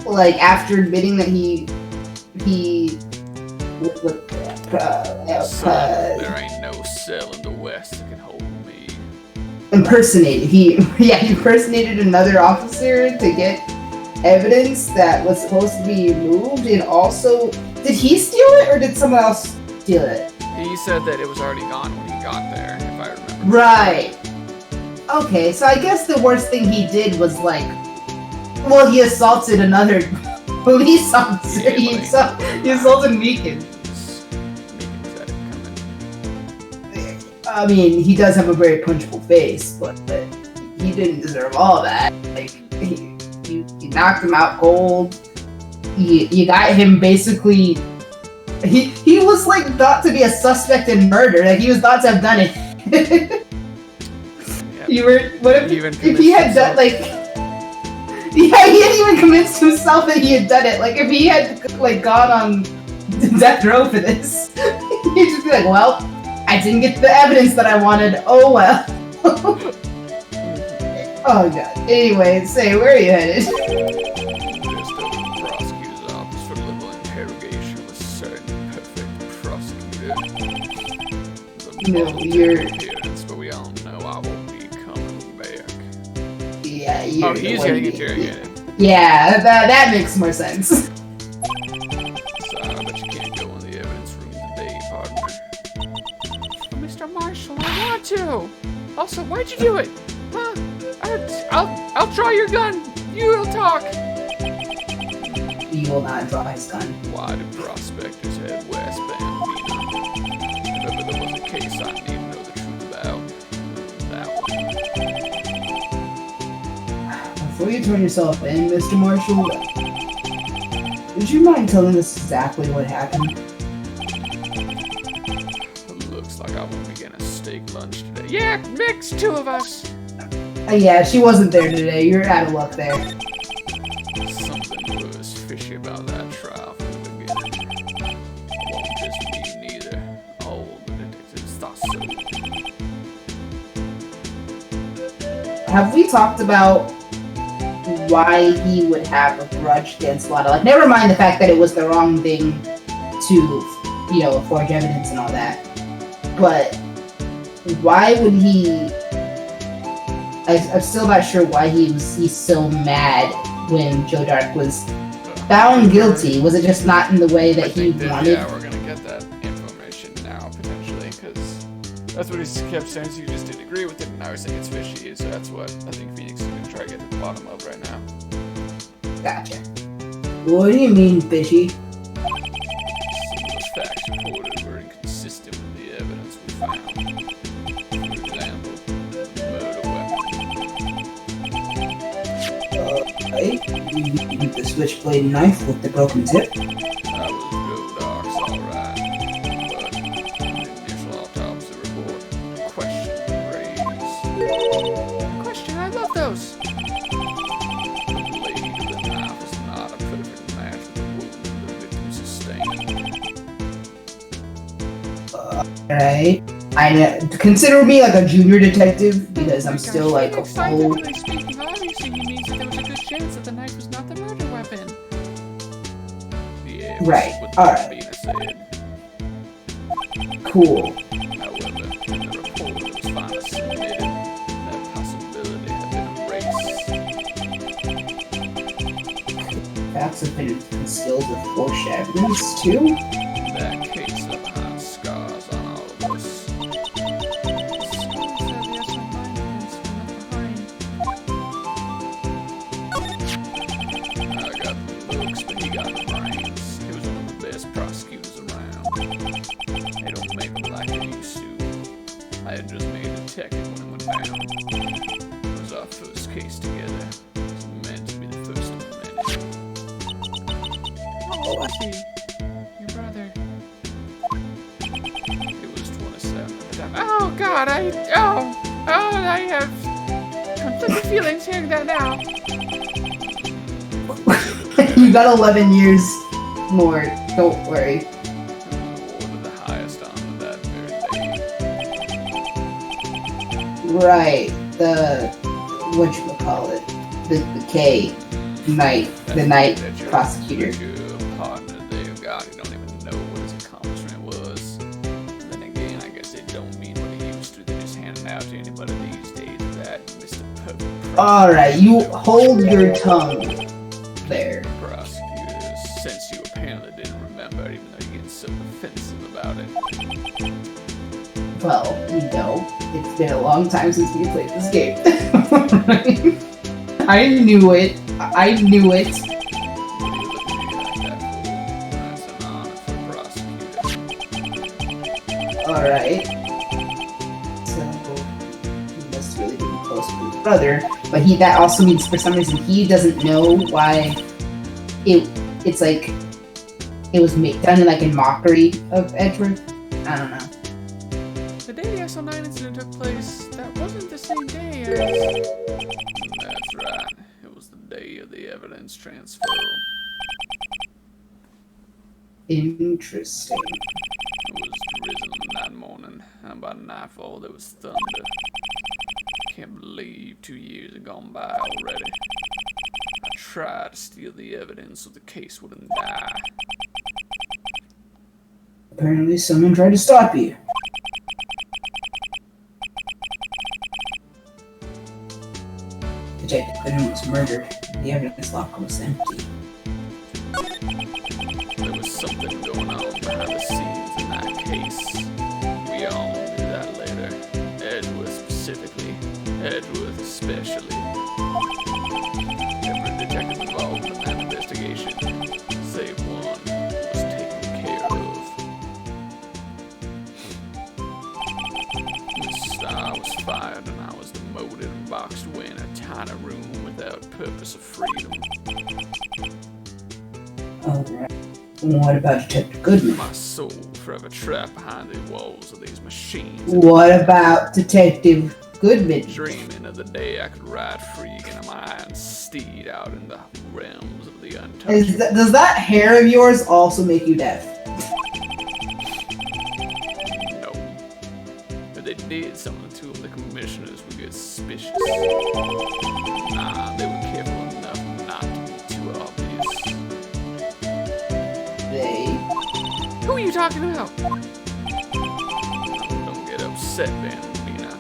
Speaker 2: like, after admitting that he
Speaker 1: there ain't no cell in the West that can hold me.
Speaker 2: Impersonated. He impersonated another officer to get evidence that was supposed to be moved, and also, did he steal it or did someone else steal it?
Speaker 1: He said that it was already gone when he got there, if I remember.
Speaker 2: Right. Okay, so I guess the worst thing he did was like, well, he assaulted another police officer.
Speaker 1: Yeah,
Speaker 2: he assaulted Meekin. I mean, he does have a very punchable face, but he didn't deserve all that. Like, you knocked him out cold. You got him basically. He was like thought to be a suspect in murder. Like, he was thought to have done it.
Speaker 1: Yeah.
Speaker 2: You were. What if he had done like? Yeah, he hadn't even convinced himself that he had done it. Like, if he had like gone on death row for this, he'd just be like, "Well, I didn't get the evidence that I wanted. Oh well." Oh god. Anyway, say, where are you headed?
Speaker 1: Just over to the prosecutor's office for a little interrogation with a certain perfect prosecutor.
Speaker 2: No, you're.
Speaker 1: Appearance, but we all know I won't be coming back.
Speaker 2: Yeah, you're.
Speaker 1: Oh, he's getting interrogated.
Speaker 2: Yeah, that makes more sense.
Speaker 1: So I bet you can't go in the evidence room today, partner. Mr. Marshall, I want to. Also, why'd you do it? Huh? I'll draw your gun. You'll talk.
Speaker 2: You will not draw his gun.
Speaker 1: Why do prospectors head westbound, Vina? If ever there was a case I need to know the truth about, that one.
Speaker 2: Before you turn yourself in, Mr. Marshall, would you mind telling us exactly what happened?
Speaker 1: Looks like I won't be getting a steak lunch today. Yeah, mix two of us.
Speaker 2: Yeah, she wasn't there today. You're out of luck there.
Speaker 1: Something was fishy about that trial from the beginning. It won't just be neither. All the detectives thought so.
Speaker 2: Have we talked about why he would have a grudge against Lana? Like, never mind the fact that it was the wrong thing to, forge evidence and all that. But why would he? I'm still not sure why he's so mad when Joe Dark was found guilty. Was it just not in the way that he wanted?
Speaker 1: Yeah, we're gonna get that information now, potentially, because that's what he kept saying, so you just didn't agree with it, and now he's saying it's fishy, so that's what I think Phoenix is gonna try to get to the bottom of right now.
Speaker 2: Gotcha. What do you mean, fishy?
Speaker 1: Some of the facts reported were inconsistent with the evidence we found. For example, the murder weapon.
Speaker 2: Right? The switchblade knife with the broken tip?
Speaker 1: That was Joe Dark's alright, but in the initial autopsy report, question raised. Question, I love those! The blade of the knife is not a perfect match with the wound the victim sustained.
Speaker 2: Alright. Consider me like a junior detective because I'm still like a full.
Speaker 1: Speaking, obviously he means that there was a good chance that the knife was not the murder weapon. Yeah,
Speaker 2: right. Alright. Cool.
Speaker 1: However, in the report that was finally submitted, that possibility had been erased.
Speaker 2: Facts have been concealed with forged evidence too?
Speaker 1: That case of behind scars on all of us. I got the looks, but he got the brains. He was one of the best prosecutors around. They don't make them like they used to. I had just made a detective when it went down. It was our first case together. It was meant to be the first of many. How old was he? Your brother. It was 27 at the time. Oh God, I have conflicted feelings hearing that now.
Speaker 2: You got 11 years more. Don't worry.
Speaker 1: Awarded the highest honor that very day.
Speaker 2: Right. The whatchamacallit. The K. The night prosecutor.
Speaker 1: Your partner they've got, you don't even know what his accomplishment was. Then again, I guess they don't mean what they used to. They just hand it out to anybody these days. That Mr. Perfect.
Speaker 2: Alright, you hold your tongue there.
Speaker 1: Prosecutors, since you apparently didn't remember, even though you're getting so defensive about it.
Speaker 2: Well, it's been a long time since we played this game. I knew it. Alright. brother, but that also means for some reason he doesn't know why it's like it was done in mockery of Edgeworth. I don't know.
Speaker 1: The day the SL9 incident took place, that wasn't the same day as... That's right. It was the day of the evidence transfer.
Speaker 2: Interesting.
Speaker 1: It was drizzling that morning, and by nightfall there was thunder. Can't believe 2 years had gone by already. I tried to steal the evidence so the case wouldn't die.
Speaker 2: Apparently someone tried to stop you. Detective Goodman was murdered. The evidence locker was empty.
Speaker 1: There was something going on behind the scenes in that case. We all knew that later. Edgeworth specifically. Edgeworth especially. Every detective involved in that investigation, save one, was taken care of. Miss Starr was fired and I was demoted and boxed away in a tiny room without purpose of freedom.
Speaker 2: Alright. What about Detective Goodman?
Speaker 1: My soul forever trapped behind the walls of these machines.
Speaker 2: What about Detective Goodman?
Speaker 1: Dreaming of the day I could ride free in my iron steed out in the realms of the untouched.
Speaker 2: Does that hair of yours also make you deaf?
Speaker 1: No. If they did, some of the two of the commissioners would get suspicious. Nah, they were careful enough not to be too obvious.
Speaker 2: They?
Speaker 1: Who are you talking about? Don't get upset, Bambina.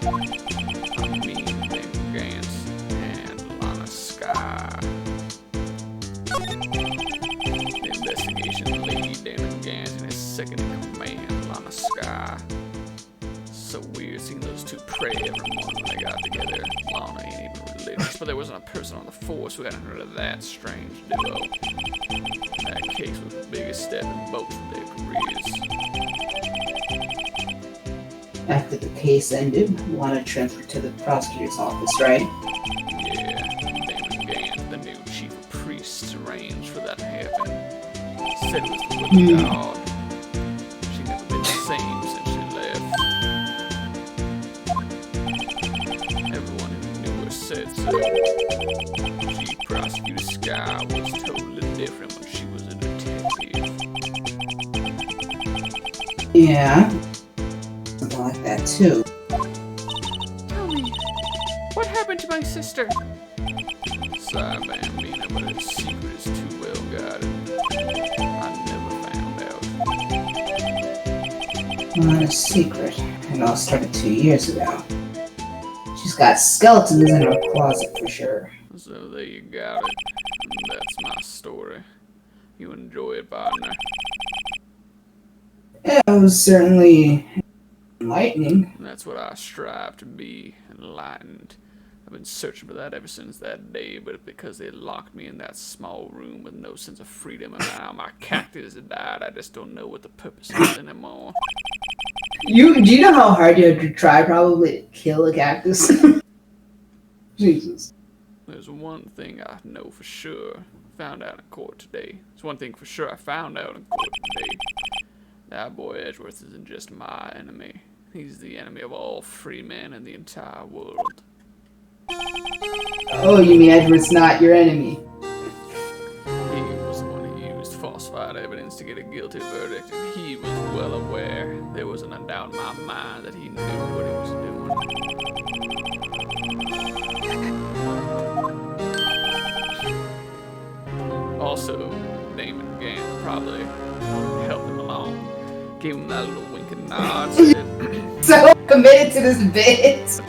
Speaker 1: I mean Damon Gantz and Lana Sky. The investigation lead, Damon Gantz, and his second in command, Lana Sky. So weird seeing those two pray every morning when they got together. Lana ain't even religious, but there wasn't a person on the force who hadn't heard of that strange duo. That case was the biggest step in both of their careers.
Speaker 2: After the case ended, Lana transferred to the prosecutor's office, right?
Speaker 1: Yeah, Damon Gant, the new chief of priests, arranged for that to happen. Said it was the will of God. She'd never been the same since she left. Everyone who knew her said so. Chief Prosecutor Sky was totally different when she was a detective.
Speaker 2: Yeah. Something like that, too.
Speaker 1: Tell me, what happened to my sister? Sorry, Bambina, but her secret is too well guarded. I never found out.
Speaker 2: Not a secret. It all started 2 years ago. She's got skeletons in her closet for sure.
Speaker 1: So there you got it. And that's my story. You enjoy it, partner?
Speaker 2: Yeah, it was certainly enlightening.
Speaker 1: And that's what I strive to be, enlightened. I've been searching for that ever since that day, but because they locked me in that small room with no sense of freedom, and now my cactus has died, I just don't know what the purpose is anymore.
Speaker 2: Do you know how hard you have to try probably to kill a cactus? Jesus.
Speaker 1: There's one thing I know for sure. Found out in court today. There's one thing for sure I found out in court today. That boy Edgeworth isn't just my enemy. He's the enemy of all free men in the entire world.
Speaker 2: Oh, you mean Edward's not your enemy?
Speaker 1: He was the one who used falsified evidence to get a guilty verdict, and he was well aware. There wasn't a doubt in my mind that he knew what he was doing. Also, Damon Gant probably helped him along. Gave him that little wink and nod.
Speaker 2: So committed to this bit.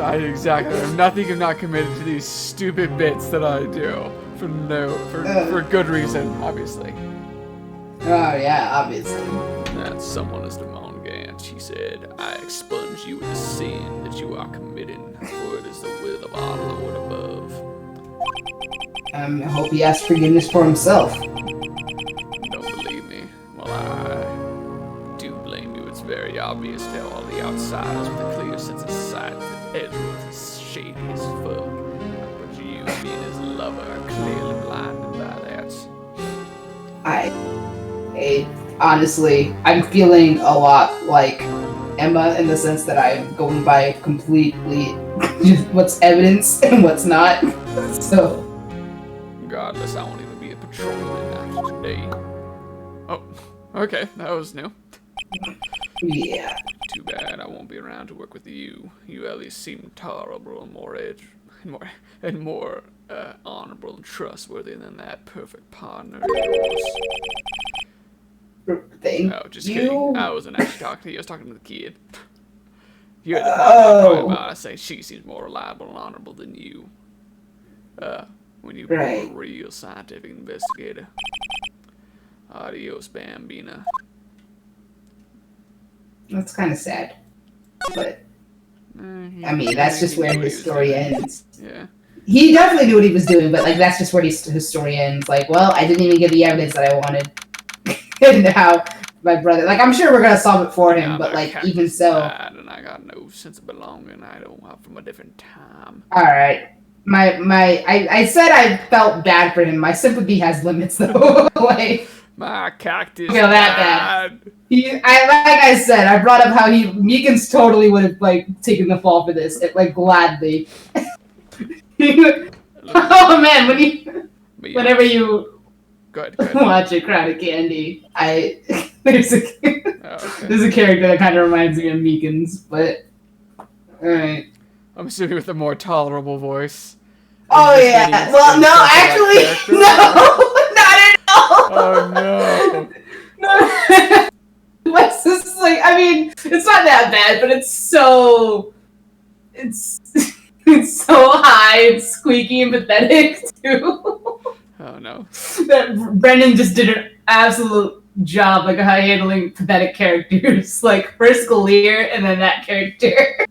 Speaker 1: Exactly. I'm nothing if not committed to these stupid bits that I do for good reason, obviously.
Speaker 2: Oh yeah, obviously.
Speaker 1: That someone is Damon Gant. She said, "I expunge you with the sin that you are committing, for it is the will of our Lord above."
Speaker 2: I hope he asks forgiveness for himself.
Speaker 1: Don't believe me? Well, I do blame you. It's very obvious to all the outsiders with a clear sense of sight that Edgeworth is shaping as fuck. But you, being his lover, are clearly blinded by that.
Speaker 2: Honestly, I'm feeling a lot like Emma in the sense that I'm going by completely just what's evidence and what's not. So,
Speaker 1: Regardless, I won't even be a patrolman after today. Oh, okay, that was new.
Speaker 2: yeah.
Speaker 1: Too bad I won't be around to work with you. You at least seem tolerable and more honorable and trustworthy than that perfect partner of yours.
Speaker 2: Thank
Speaker 1: Oh, just
Speaker 2: you.
Speaker 1: kidding. I wasn't actually talking to you. I was talking to the kid. You're the partner I'm talking about. I say she seems more reliable and honorable than you. When you were a real scientific investigator. Adios, Bambina.
Speaker 2: That's kind of sad. But,
Speaker 1: I
Speaker 2: mean, that's just where his story ends.
Speaker 1: Yeah.
Speaker 2: He definitely knew what he was doing, but, like, that's just where his story ends. Like, well, I didn't even get the evidence that I wanted. And now, my brother... Like, I'm sure we're gonna solve it for him, but, like, even so...
Speaker 1: And I got no sense of belonging. I don't have from a different time.
Speaker 2: Alright. I said I felt bad for him. My sympathy has limits, though. Like...
Speaker 1: My cactus
Speaker 2: feel that bad. Like I said, I brought up how Meekins totally would have like taken the fall for this, like gladly. Oh man, whenever you watch A Crown of Candy, there's a character that kind of reminds me of Meekins, but alright.
Speaker 1: I'm assuming with a more tolerable voice.
Speaker 2: Oh yeah. Well, no, actually, no.
Speaker 1: Oh no!
Speaker 2: No. What's this like? I mean, it's not that bad, but it's so high and squeaky and pathetic too.
Speaker 1: Oh no!
Speaker 2: That Brendan just did an absolute job, like handling pathetic characters, like first Gallier and then that character.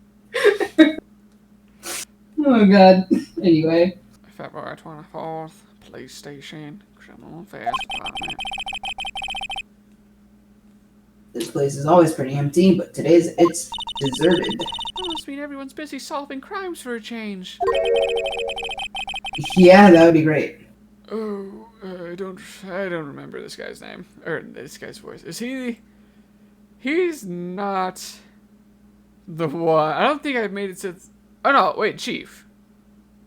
Speaker 2: Oh god. Anyway.
Speaker 1: February 24th, PlayStation. Criminal Affairs Department.
Speaker 2: This place is always pretty empty, but today's it's deserted.
Speaker 1: That must mean everyone's busy solving crimes for a change.
Speaker 2: Yeah, that would be great.
Speaker 1: Oh, I don't remember this guy's name or this guy's voice. Is he? He's not the one. I don't think I've made it since. Oh no, wait, Chief.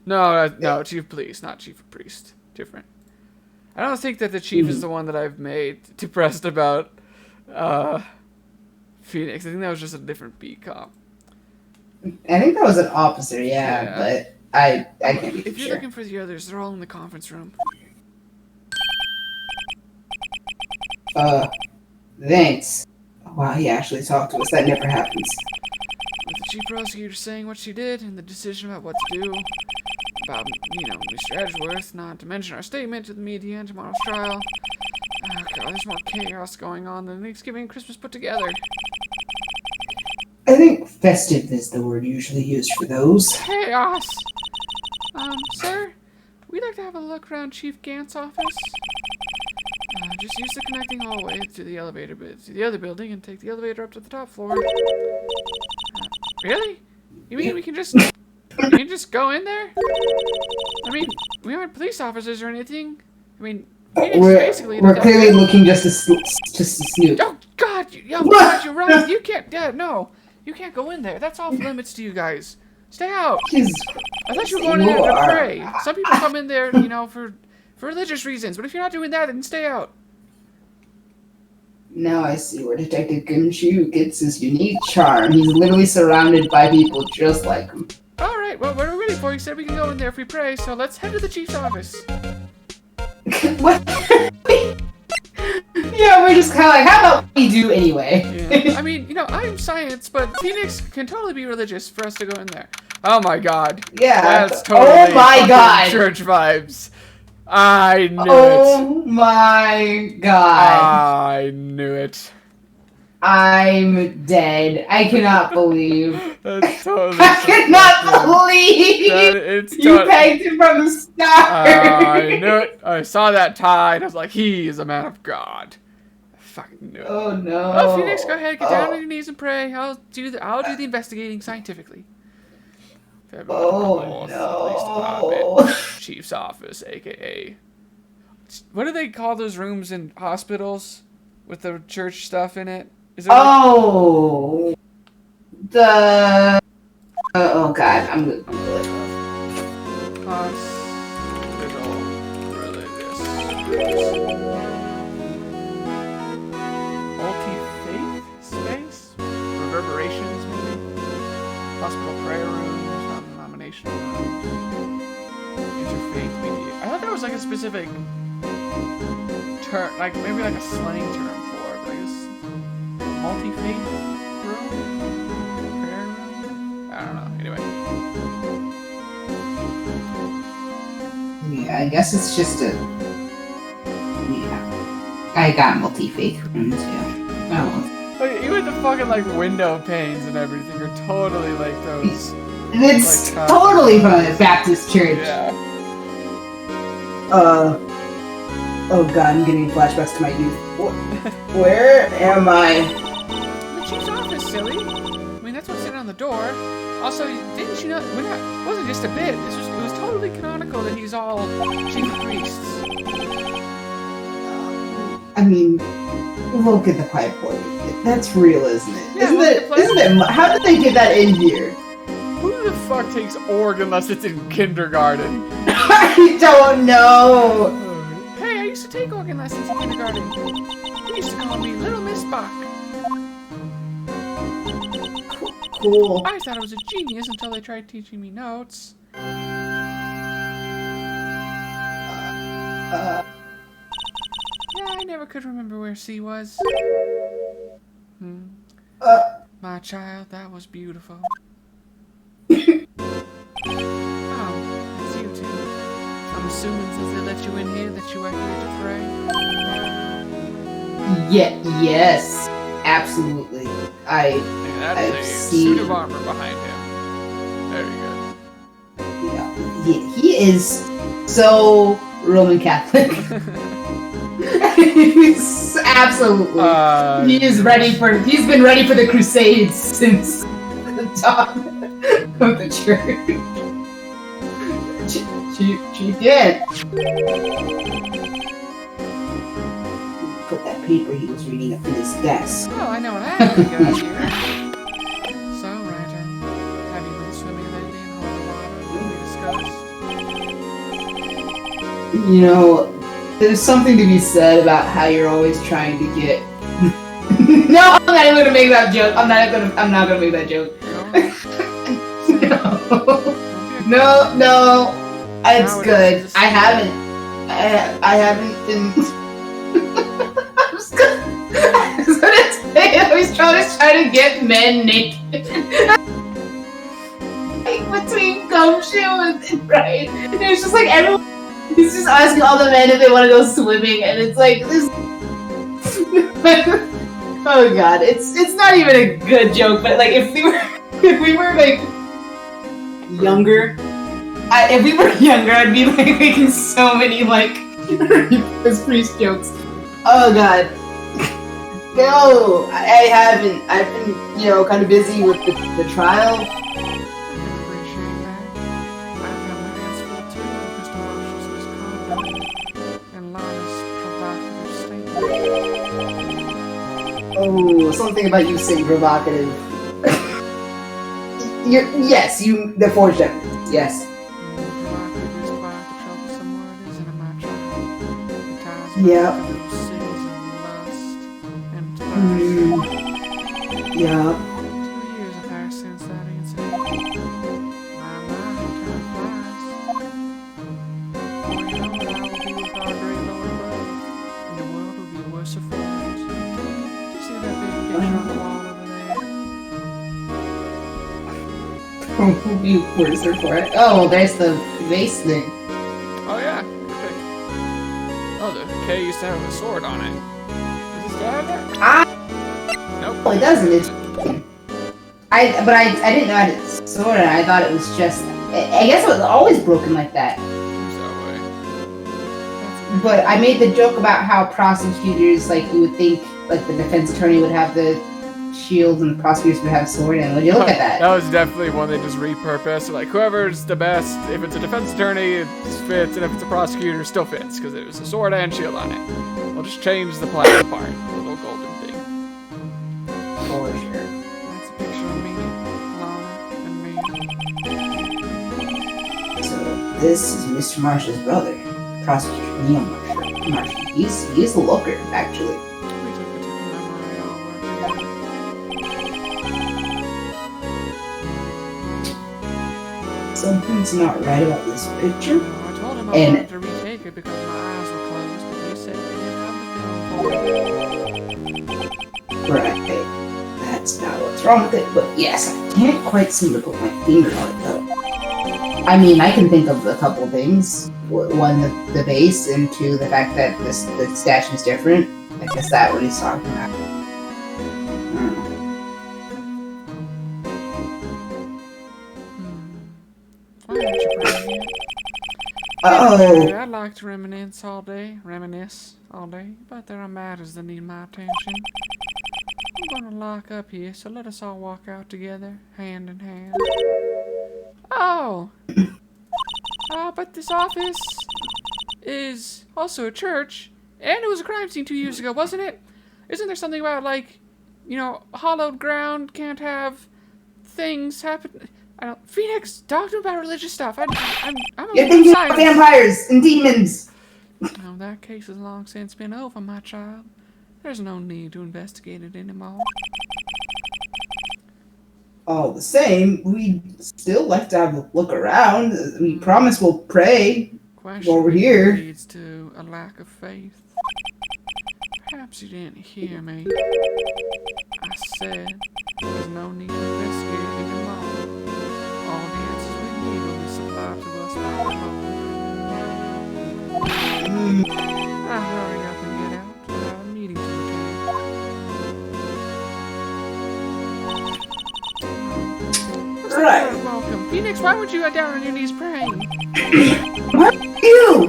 Speaker 1: No, Chief of Police, not Chief of Priest. Different. I don't think that the Chief is the one that I've made depressed about Phoenix. I think that was just a different beat cop.
Speaker 2: I think that was an officer, yeah. But I can't be
Speaker 1: If you're looking for the others, they're all in the conference room.
Speaker 2: Thanks. Wow, he actually talked to us. That never happens.
Speaker 1: With the chief prosecutor saying what she did and the decision about what to do about, Mr. Edgeworth, not to mention our statement to the media and tomorrow's trial. Oh god, there's more chaos going on than Thanksgiving and Christmas put together.
Speaker 2: I think festive is the word usually used for those.
Speaker 1: Chaos! Sir, we'd like to have a look around Chief Gant's office. Just use the connecting hallway to the elevator to the other building and take the elevator up to the top floor. Really? You mean we can just go in there? I mean, we aren't police officers or anything. I mean,
Speaker 2: we're clearly looking just to snoop.
Speaker 1: Oh God! God, you're right. You can't. No, you can't go in there. That's off limits to you guys. Stay out. I thought you were going in there to pray. Some people come in there, for religious reasons. But if you're not doing that, then stay out.
Speaker 2: Now I see where Detective Gumshoe gets his unique charm. He's literally surrounded by people just like him.
Speaker 1: Alright, well, what are we waiting for? You said we can go in there if we pray, so let's head to the chief's office.
Speaker 2: What? Yeah, we're just kind of like, how about we do anyway?
Speaker 1: Yeah. I mean, I'm science, but Phoenix can totally be religious for us to go in there. Oh my god.
Speaker 2: Yeah.
Speaker 1: That's totally
Speaker 2: god.
Speaker 1: church vibes. I knew it.
Speaker 2: Oh my god.
Speaker 1: I knew it.
Speaker 2: I'm dead. I cannot believe.
Speaker 1: That's totally
Speaker 2: I cannot believe you pegged him from the start.
Speaker 1: I knew it. I saw that tie, and I was like, he is a man of God. I fucking knew it.
Speaker 2: Oh no.
Speaker 1: Oh, Phoenix, go ahead, get down on your knees and pray. I'll do the investigating scientifically.
Speaker 2: Oh
Speaker 1: no! Police Department, Chief's office, aka. What do they call those rooms in hospitals with the church stuff in it? Is it
Speaker 2: oh god, I'm good.
Speaker 1: Hospital religious. Multi-faith space? Reverberations, maybe? Hospital prayer rooms, non-denominational rooms. Interfaith media. I thought there was like a specific term, like maybe like a slang term for it, but I guess multi-faith room? Prayer room? I don't know. Anyway.
Speaker 2: Yeah, I guess it's just a... Yeah. I got multi-faith room, too. Oh.
Speaker 1: Like, even the fucking, like, window panes and everything are totally, like, those...
Speaker 2: It's
Speaker 1: like,
Speaker 2: totally from a Baptist church.
Speaker 1: Yeah.
Speaker 2: Oh god, I'm getting flashbacks to my youth. Where am I?
Speaker 1: The chief's office, silly. I mean, that's what's sitting on the door. Also, didn't you know... It wasn't just a bit. It was totally canonical that he's all chief priests.
Speaker 2: I mean, look at the pipeline. That's real, isn't it?
Speaker 1: Yeah,
Speaker 2: isn't it? How did they get that in here?
Speaker 1: Who the fuck takes org unless it's in kindergarten?
Speaker 2: I don't know.
Speaker 1: Hey, I used to take organ lessons in kindergarten. They used to call me Little Miss Bach.
Speaker 2: Cool.
Speaker 1: I thought I was a genius until they tried teaching me notes. Yeah, I never could remember where C was. My child, that was beautiful. Oh, it's you two. I'm assuming since they let you in here that you are here to pray.
Speaker 2: Yes, absolutely.
Speaker 1: And that's
Speaker 2: I've
Speaker 1: a
Speaker 2: seen...
Speaker 1: suit of armor behind him. Very good.
Speaker 2: Yeah, he is so Roman Catholic. He's absolutely. He's been ready for the Crusades since the dawn of the church. She did. Put that paper he was reading up in his desk.
Speaker 1: Oh, I know what I have to go here. So, Ryder, have you been swimming lately in holy water? We discussed.
Speaker 2: You know, there's something to be said about how you're always trying to get. No, I'm not even gonna make that joke. I'm not gonna make that joke. No. It's good. I haven't been. I'm just gonna say I was trying to get men naked. Like between Gumshoe and right. And it's just like everyone. He's just asking all the men if they want to go swimming, and it's like this. Oh god, it's not even a good joke, but like if we were like younger, I'd be like making so many like Reaper's priest jokes. Oh god, no, I haven't. I've been kind of busy with the trial. Oh, something about you saying provocative. The forged evidence, yes. Yeah. Yeah.
Speaker 1: 2 years have passed since that incident. My, how time flies. You know what I will be with our great Lord above, and the world will be worse for it. You see that big picture on the wall over there?
Speaker 2: Will be worse for it. Oh, there's the vase thing.
Speaker 1: Oh yeah. Oh, the K used to have a sword on it. Does it still have that? Nope.
Speaker 2: Oh, it doesn't. It's. I didn't know it had a sword. I thought it was just. I guess it was always broken like that. But I made the joke about how prosecutors, like, you would think, like, the defense attorney would have the shield and the prosecutors would have a sword. And would you look at that?
Speaker 1: That was definitely one they just repurposed. Like, whoever's the best, if it's a defense attorney, it fits, and if it's a prosecutor, it still fits, because it was a sword and shield on it. We'll just change the platinum part, the little golden thing.
Speaker 2: For sure.
Speaker 1: That's a picture of me, Lana, and me.
Speaker 2: So, this is Mr. Marshall's brother, Prosecutor Neil Marshall. He's a looker, actually. Something's not right about this picture.
Speaker 1: I told him I wanted to retake it because my eyes were closed, but he said they didn't have the film for it.
Speaker 2: Right. That's not what's wrong with it, but yes, I can't quite seem to put my finger on it, though. I mean, I can think of a couple things. One, the base, and two, the fact that the statue is different. I guess that's what he's talking about.
Speaker 1: Oh. I'd like to reminisce all day, but there are matters that need my attention. I'm gonna lock up here, so let us all walk out together, hand in hand. Oh! But this office is also a church, and it was a crime scene 2 years ago, wasn't it? Isn't there something about, like, you know, hallowed ground can't have things happen? I don't. Phoenix, talk to him about religious stuff. I'm
Speaker 2: You're thinking about vampires and demons.
Speaker 1: No, that case has long since been over, my child. There's no need to investigate it anymore.
Speaker 2: All the same, we still like to have a look around. We promise we'll pray while we're here.
Speaker 1: Leads to a lack of faith. Perhaps you didn't hear me. I said there's no need to investigate it anymore. All the answers we need will be supplied to us by the Lord. Now hurry up and get out. We have a meeting to attend.
Speaker 2: Right.
Speaker 1: Welcome. Phoenix, why would you go down on your knees praying?
Speaker 2: What? You!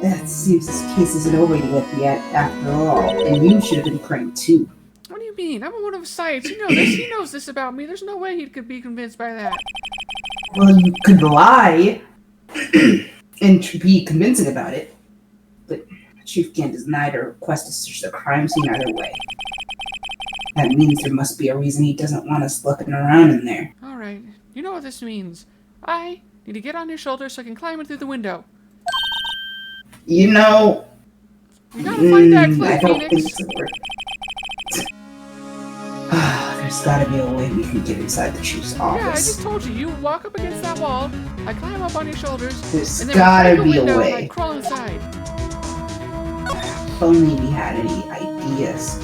Speaker 2: It seems this case isn't over yet after all, and you should have been praying too.
Speaker 1: What do you mean? I'm one of sites. You know this. He knows this about me. There's no way he could be convinced by that.
Speaker 2: Well, you could lie and be convincing about it, but Chief can't deny or request to search the crime scene either way. That means there must be a reason he doesn't want us looking around in there.
Speaker 1: Alright, you know what this means. I need to get on your shoulder so I can climb in through the window.
Speaker 2: You know...
Speaker 1: You gotta find that cliff,
Speaker 2: I don't
Speaker 1: Phoenix.
Speaker 2: think so. There's gotta be a way we can get inside the Chief's office.
Speaker 1: Yeah, I just told you. You walk up against that wall, I climb up on your shoulders,
Speaker 2: There's
Speaker 1: and then
Speaker 2: gotta
Speaker 1: we break
Speaker 2: be a
Speaker 1: window
Speaker 2: way.
Speaker 1: and I crawl inside.
Speaker 2: If only we had any ideas.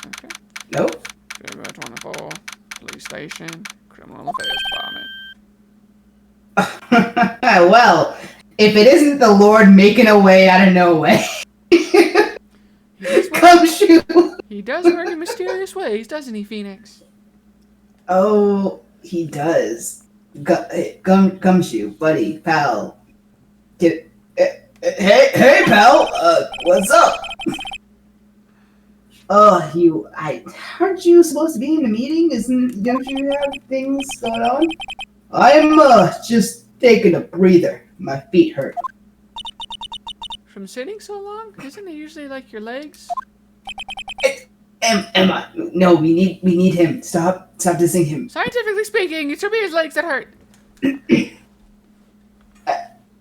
Speaker 1: Okay.
Speaker 2: Nope.
Speaker 1: February 24, police station, criminal affairs department.
Speaker 2: Well, if it isn't the Lord making a way out of no way. Come shoot!
Speaker 1: He does work in mysterious ways, doesn't he, Phoenix?
Speaker 2: Oh, he does. Gumshoe, buddy, pal. Hey, pal. What's up? Aren't you supposed to be in the meeting? Don't you have things going on? I'm just taking a breather. My feet hurt.
Speaker 1: From sitting so long? Isn't it usually like your legs?
Speaker 2: Emma, no, we need him. Stop dissing him.
Speaker 1: Scientifically speaking, it should be his legs that hurt.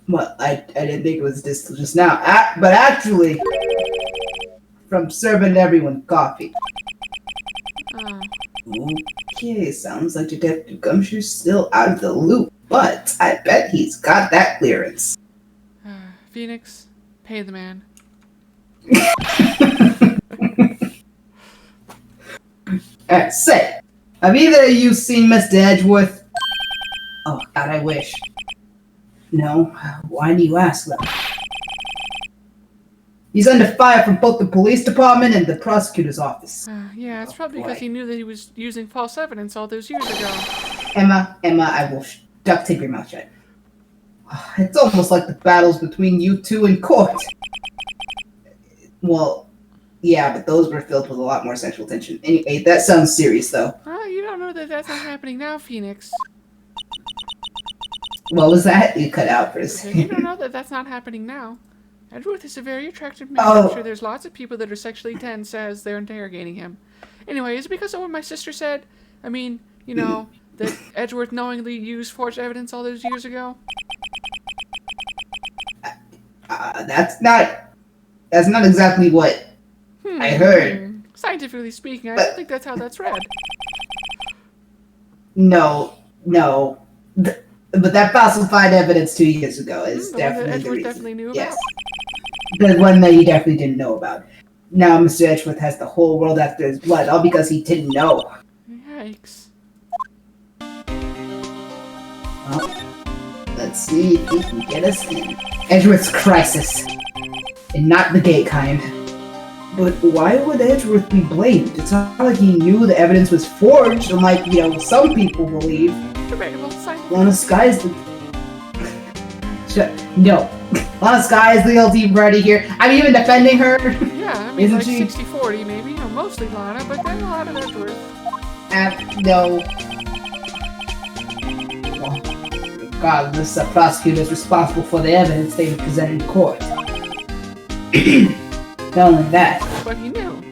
Speaker 2: Well, I didn't think it was just now. But actually, from serving everyone coffee.
Speaker 1: Oh.
Speaker 2: Okay, sounds like Detective Gumshoe's still out of the loop, but I bet he's got that clearance.
Speaker 1: Phoenix, pay the man.
Speaker 2: Say, have either of you seen Mr. Edgeworth? Oh, God, I wish. No? Why do you ask that? He's under fire from both the police department and the prosecutor's office.
Speaker 1: Yeah, it's probably because he knew that he was using false evidence all those years ago.
Speaker 2: Emma, I will duct tape your mouth shut. It's almost like the battles between you two in court. Well, yeah, but those were filled with a lot more sexual tension. Anyway, that sounds serious, though.
Speaker 1: You don't know that that's not happening now, Phoenix.
Speaker 2: What was that? You cut out for a
Speaker 1: You
Speaker 2: second.
Speaker 1: don't know that that's not happening now. Edgeworth is a very attractive man. I'm sure there's lots of people that are sexually tense as they're interrogating him. Anyway, is it because of what my sister said? I mean, you know, that Edgeworth knowingly used forged evidence all those years ago?
Speaker 2: That's not exactly what I heard.
Speaker 1: Scientifically speaking, I don't think that's how that's read.
Speaker 2: No. But that falsified evidence 2 years ago is definitely the
Speaker 1: Edgeworth
Speaker 2: reason.
Speaker 1: definitely knew
Speaker 2: Yes.
Speaker 1: about.
Speaker 2: The one that he definitely didn't know about. Now Mr. Edgeworth has the whole world after his blood, all because he didn't know.
Speaker 1: Yikes.
Speaker 2: Well, let's see if he can get us in. Edgeworth's crisis. And not the gay kind. But why would Edgeworth be blamed? It's not like he knew the evidence was forged, unlike, some people believe.
Speaker 1: Debatable. Scientific.
Speaker 2: Lana Sky is the... No. Lana Sky is the guilty party here. I'm even defending her.
Speaker 1: Yeah, I mean,
Speaker 2: Isn't
Speaker 1: like
Speaker 2: she?
Speaker 1: 60-40 maybe. Mostly Lana, but then a lot of Edgeworth.
Speaker 2: No. Well, regardless, the prosecutor is responsible for the evidence they presented in court. Not only that.
Speaker 1: But he knew.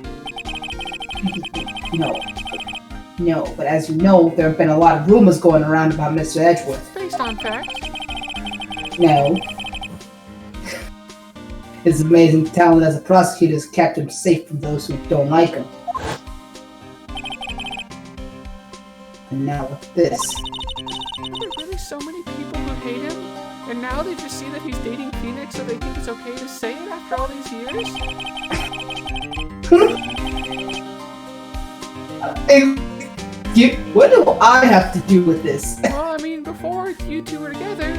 Speaker 2: No, but as you know, there have been a lot of rumors going around about Mr. Edgeworth.
Speaker 1: Based on facts.
Speaker 2: No. His amazing talent as a prosecutor has kept him safe from those who don't like him. And now with this.
Speaker 1: Are there really so many people who hate him? And now they just see that he's dating Phoenix, so they think it's okay to say it after all these years?
Speaker 2: What do I have to do with this?
Speaker 1: Well, I mean, before you two were together,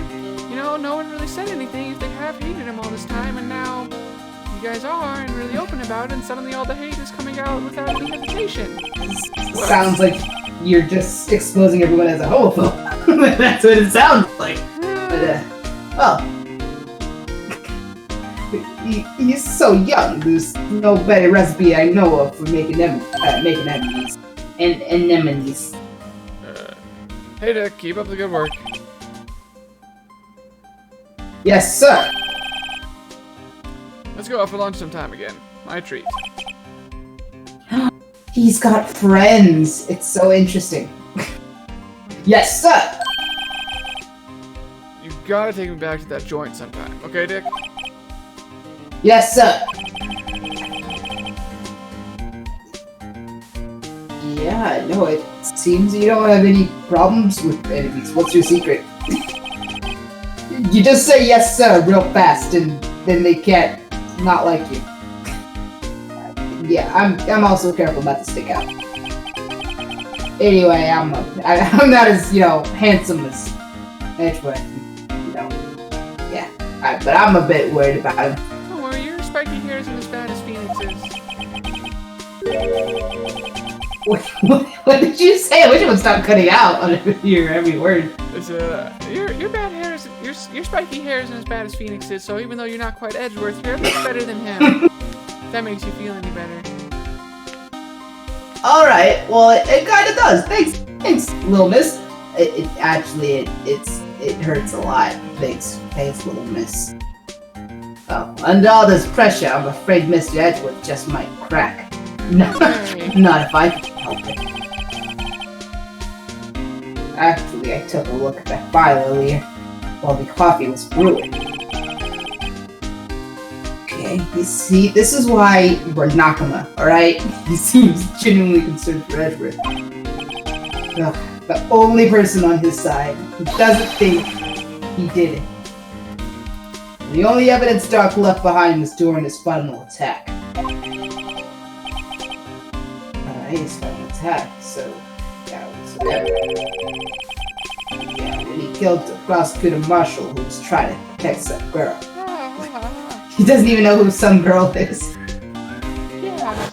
Speaker 1: no one really said anything if they have hated him all this time, and now you guys are and really open about it, and suddenly all the hate is coming out without any hesitation.
Speaker 2: Sounds like you're just exposing everyone as a homophobe. That's what it sounds like. But, he's so young. There's no better recipe I know of for making enemies. And anemones.
Speaker 1: Hey, Dick, keep up the good work.
Speaker 2: Yes, sir.
Speaker 1: Let's go out for lunch sometime again. My treat.
Speaker 2: He's got friends. It's so interesting. Yes, sir.
Speaker 1: You gotta take me back to that joint sometime, okay, Dick?
Speaker 2: Yes, sir. Yeah, no, it seems you don't have any problems with enemies. What's your secret? You just say yes, sir, real fast, and then they can't not like you. Yeah, I'm also careful not to stick out. Anyway, I'm not as handsome as Edgeworth. Yeah, but I'm a bit worried about him.
Speaker 1: Don't worry, your spiky hair isn't as bad as Phoenix's.
Speaker 2: What did you say? I wish it would stop cutting out on your every word.
Speaker 1: It's your bad hair is your spiky hair isn't as bad as Phoenix's. So even though you're not quite Edgeworth, you're a bit better than him. If that makes you feel any better.
Speaker 2: All right. Well, it kind of does. Thanks, little miss. It hurts a lot. Thanks, little miss. Oh, under all this pressure, I'm afraid Mr. Edgeworth just might crack. Not if I can help it. Actually, I took a look at that file earlier while the coffee was brewing. Okay, you see, this is why we're Nakama, alright? He seems genuinely concerned for Edgeworth. Ugh, the only person on his side who doesn't think he did it. The only evidence Dark left behind was during his final attack. His final attack, so that was when he killed the prosecutor marshal who was trying to protect some girl. He doesn't even know who some girl is.
Speaker 1: Yeah.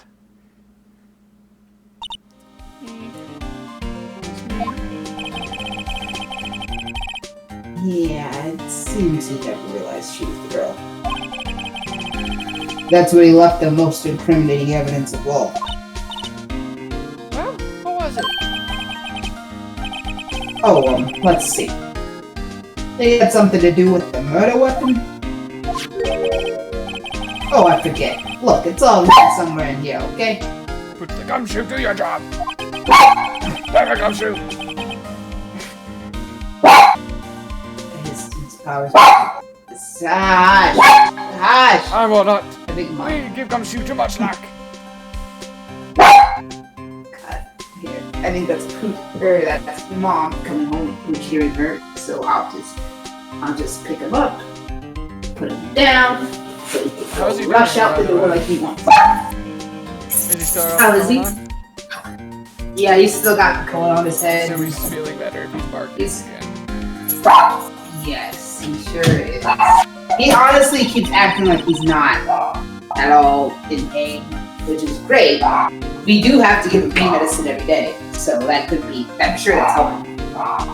Speaker 2: Yeah, it seems he never realized she was the girl. That's where he left the most incriminating evidence of all.
Speaker 1: Well, what was it?
Speaker 2: Oh, let's see. It had something to do with the murder weapon? Oh, I forget. Look, it's all written somewhere in here, okay?
Speaker 1: Put the gumshoe, do your job! Have a gumshoe!
Speaker 2: His powers. Hush! Hush!
Speaker 1: I will not.
Speaker 2: I think
Speaker 1: We
Speaker 2: Mom.
Speaker 1: give gumshoe too much slack.
Speaker 2: Here. I think that's Pooch. That's Mom coming home with Pooch hearing her. So I'll just pick him up, put him down, so he
Speaker 1: How's he
Speaker 2: can rush
Speaker 1: doing,
Speaker 2: out the
Speaker 1: by the
Speaker 2: door
Speaker 1: way?
Speaker 2: like he wants.
Speaker 1: Is he still
Speaker 2: How is he?
Speaker 1: on?
Speaker 2: Yeah, he's still got the cone on his head.
Speaker 1: So he's feeling better if he's barking
Speaker 2: He's-
Speaker 1: again.
Speaker 2: Yes, he sure is. He honestly keeps acting like he's not at all in pain, which is great. We do have to give him pain medicine every day, so that could be, I'm sure that's helping.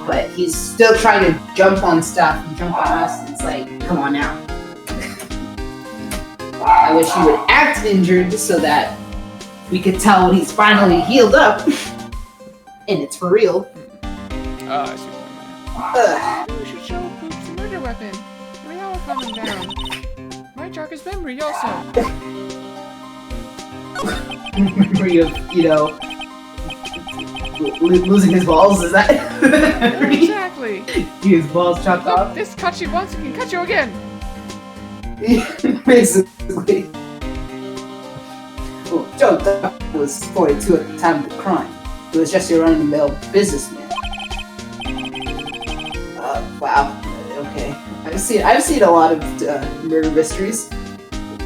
Speaker 2: But he's still trying to jump on stuff and jump on us, and it's like, come on now. I wish he would act injured so that we could tell when he's finally healed up. And it's for real.
Speaker 1: Oh, I see what
Speaker 2: Ugh.
Speaker 1: you mean. We should show Pooch the murder weapon. We all are coming down. My jog his memory also.
Speaker 2: Memory of, losing his balls, is that?
Speaker 1: Exactly.
Speaker 2: His balls chopped
Speaker 1: Look,
Speaker 2: off?
Speaker 1: this cut you once, it can cut you again.
Speaker 2: Basically. Well, Joe Duck was 42 at the time of the crime. He was just your run-of-the-mill businessman. Wow. Okay. I've seen a lot of murder mysteries.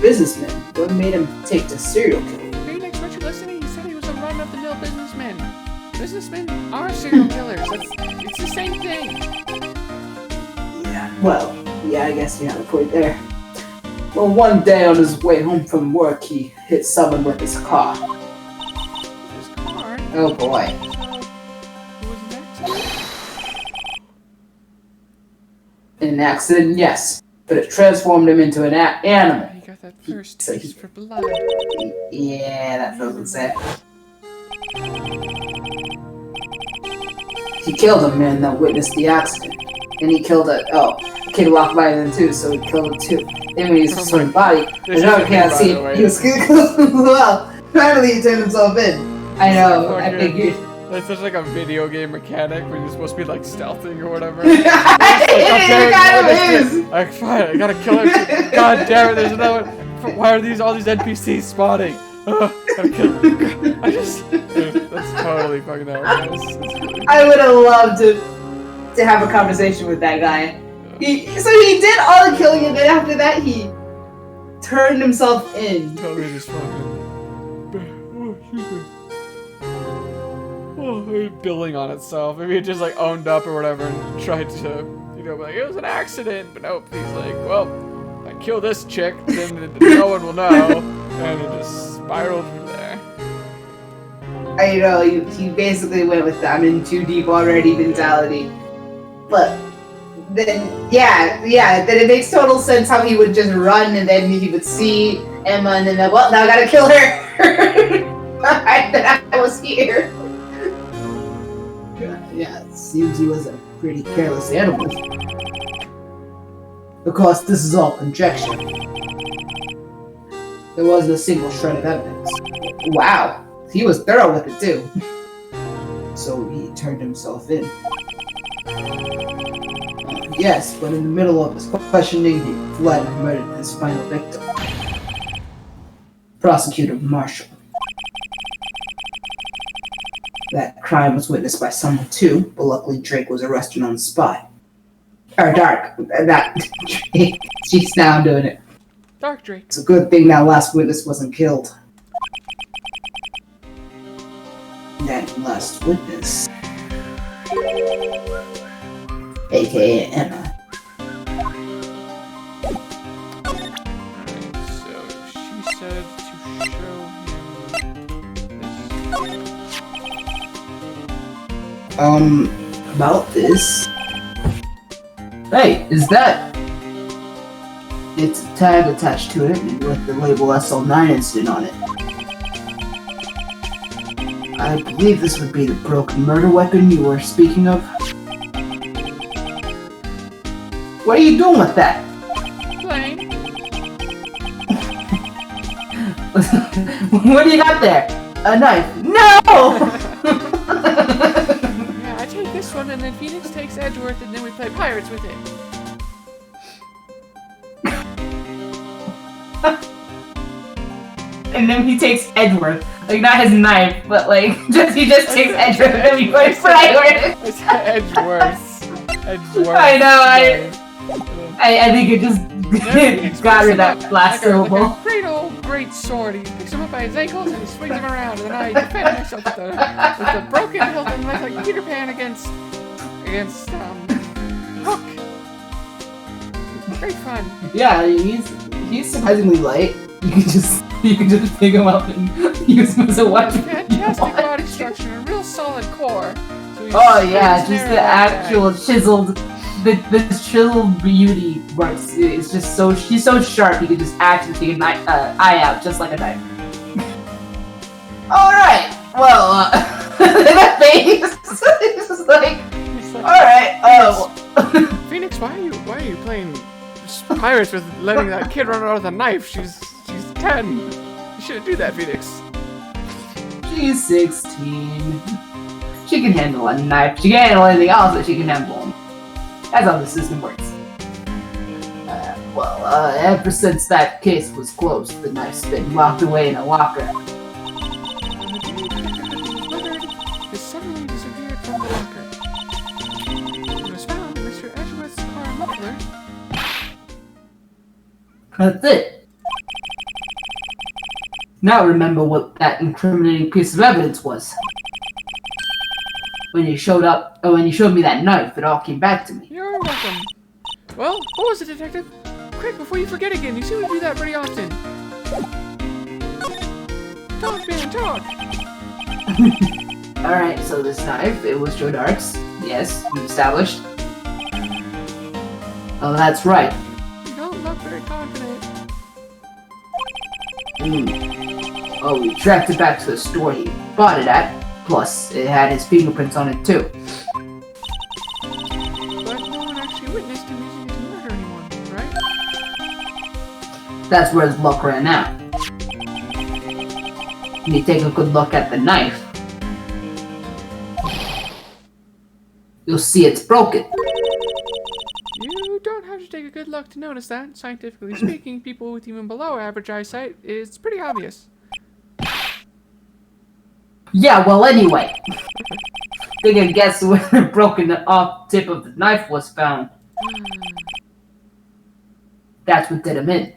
Speaker 2: Businessmen. What made him take to serial killing?
Speaker 1: Phoenix, weren't you listening? He said he was a run-of-the-mill businessman. Businessmen are serial killers. It's the same thing.
Speaker 2: Yeah. Well, yeah, I guess you have a point there. Well, one day on his way home from work, he hit someone with his car.
Speaker 1: His car.
Speaker 2: Oh boy.
Speaker 1: So, it was an accident.
Speaker 2: An accident, yes, but it transformed him into an animal.
Speaker 1: He got that first
Speaker 2: So he-
Speaker 1: taste for blood.
Speaker 2: Yeah, that doesn't say. He killed a man that witnessed the accident. And he killed a kid walked by then too, so he killed him too. Then when he was his body,
Speaker 1: This
Speaker 2: another
Speaker 1: is a
Speaker 2: can't
Speaker 1: by
Speaker 2: see
Speaker 1: the way.
Speaker 2: he was killed as well. Finally he turned himself in. I know, I
Speaker 1: Fucking-
Speaker 2: figured.
Speaker 1: It's such like a video game mechanic where you're supposed to be like stealthing or whatever.
Speaker 2: It kind of is!
Speaker 1: Like, fine, I gotta kill her. God damn it, there's another one. Why are all these NPCs spawning? Gotta kill dude, that's totally fucking outrageous.
Speaker 2: I would have loved to have a conversation with that guy. So he did all the killing, and then after that he turned himself in.
Speaker 1: Totally just fucking. Billing on itself. Maybe it just like owned up or whatever and tried to, be like, it was an accident. But nope, he's like, well, if I kill this chick, then no one will know. And it just spiraled from there.
Speaker 2: I know, he basically went with the I'm in too deep already mentality. But then, then it makes total sense how he would just run and then he would see Emma and then, well, now I gotta kill her. I was here. Yeah, it seems he was a pretty careless animal. Of course, this is all conjecture. There wasn't a single shred of evidence. Wow. He was thorough with it too. So he turned himself in. Yes, but in the middle of his questioning, he fled and murdered his final victim. Prosecutor Marshall. That crime was witnessed by someone too, but luckily Drake was arrested on the spot. Or Dark. Not Drake. She's now doing it.
Speaker 1: Dark Drake.
Speaker 2: It's a good thing that last witness wasn't killed. That last witness, aka Emma.
Speaker 1: Alright, so she said to show him this.
Speaker 2: About this. Hey, is that? It's a tag attached to it with the label SL9 incident on it. I believe this would be the broken murder weapon you were speaking of. What are you doing with that?
Speaker 1: Playing.
Speaker 2: What do you got there? A knife? No!
Speaker 1: Yeah, I take this one, and then Phoenix takes Edgeworth, and then we play pirates with it.
Speaker 2: And then he takes Edgeworth. Like, not his knife, but like, he just takes Edgeworth and then we play pirates.
Speaker 1: It's Edgeworth. Edgeworth.
Speaker 2: I know, I think it just got her that last syllable.
Speaker 1: Like a great old great sword. He picks him up by his ankles and he swings him around, and then I defend myself with the broken hilt and like Peter Pan against Hook. Great fun.
Speaker 2: Yeah, he's surprisingly light. You can just pick him up and use him as a weapon.
Speaker 1: Fantastic body structure and a real solid core. So
Speaker 2: oh yeah, just the actual chiseled. The chiseled beauty works. It's just so she's so sharp. You can just actually take an eye out just like a knife. All right. Well, that face is just like. All right. Oh.
Speaker 1: Phoenix, why are you playing pirates with letting that kid run out with a knife? She's 10. You shouldn't do that, Phoenix.
Speaker 2: She's 16. She can handle a knife. She can't handle anything else, but she can handle them. That's how the system works. Ever since that case was closed, the knife's been locked away in a locker.
Speaker 1: It suddenly disappeared from the locker. It was found in Mr. Edgeworth's car muffler.
Speaker 2: That's it. Now remember what that incriminating piece of evidence was. When you showed me that knife, it all came back to me.
Speaker 1: You're welcome. Well, what was it, Detective? Quick, before you forget again, you seem to do that pretty often. Talk, man, talk!
Speaker 2: Alright, so this knife, it was Joe Dark's. Yes, we established. Oh, that's right.
Speaker 1: You don't look very confident.
Speaker 2: Oh, we tracked it back to the store he bought it at. Plus, it had his fingerprints on it too.
Speaker 1: But no one actually witnessed him using it to murder anyone, right?
Speaker 2: That's where his luck ran out. When you take a good look at the knife, you'll see it's broken.
Speaker 1: You don't have to take a good look to notice that. Scientifically speaking, people with even below average eyesight, it's pretty obvious.
Speaker 2: Yeah, well, anyway. Think I guess where the broken off tip of the knife was found. That's what did him in.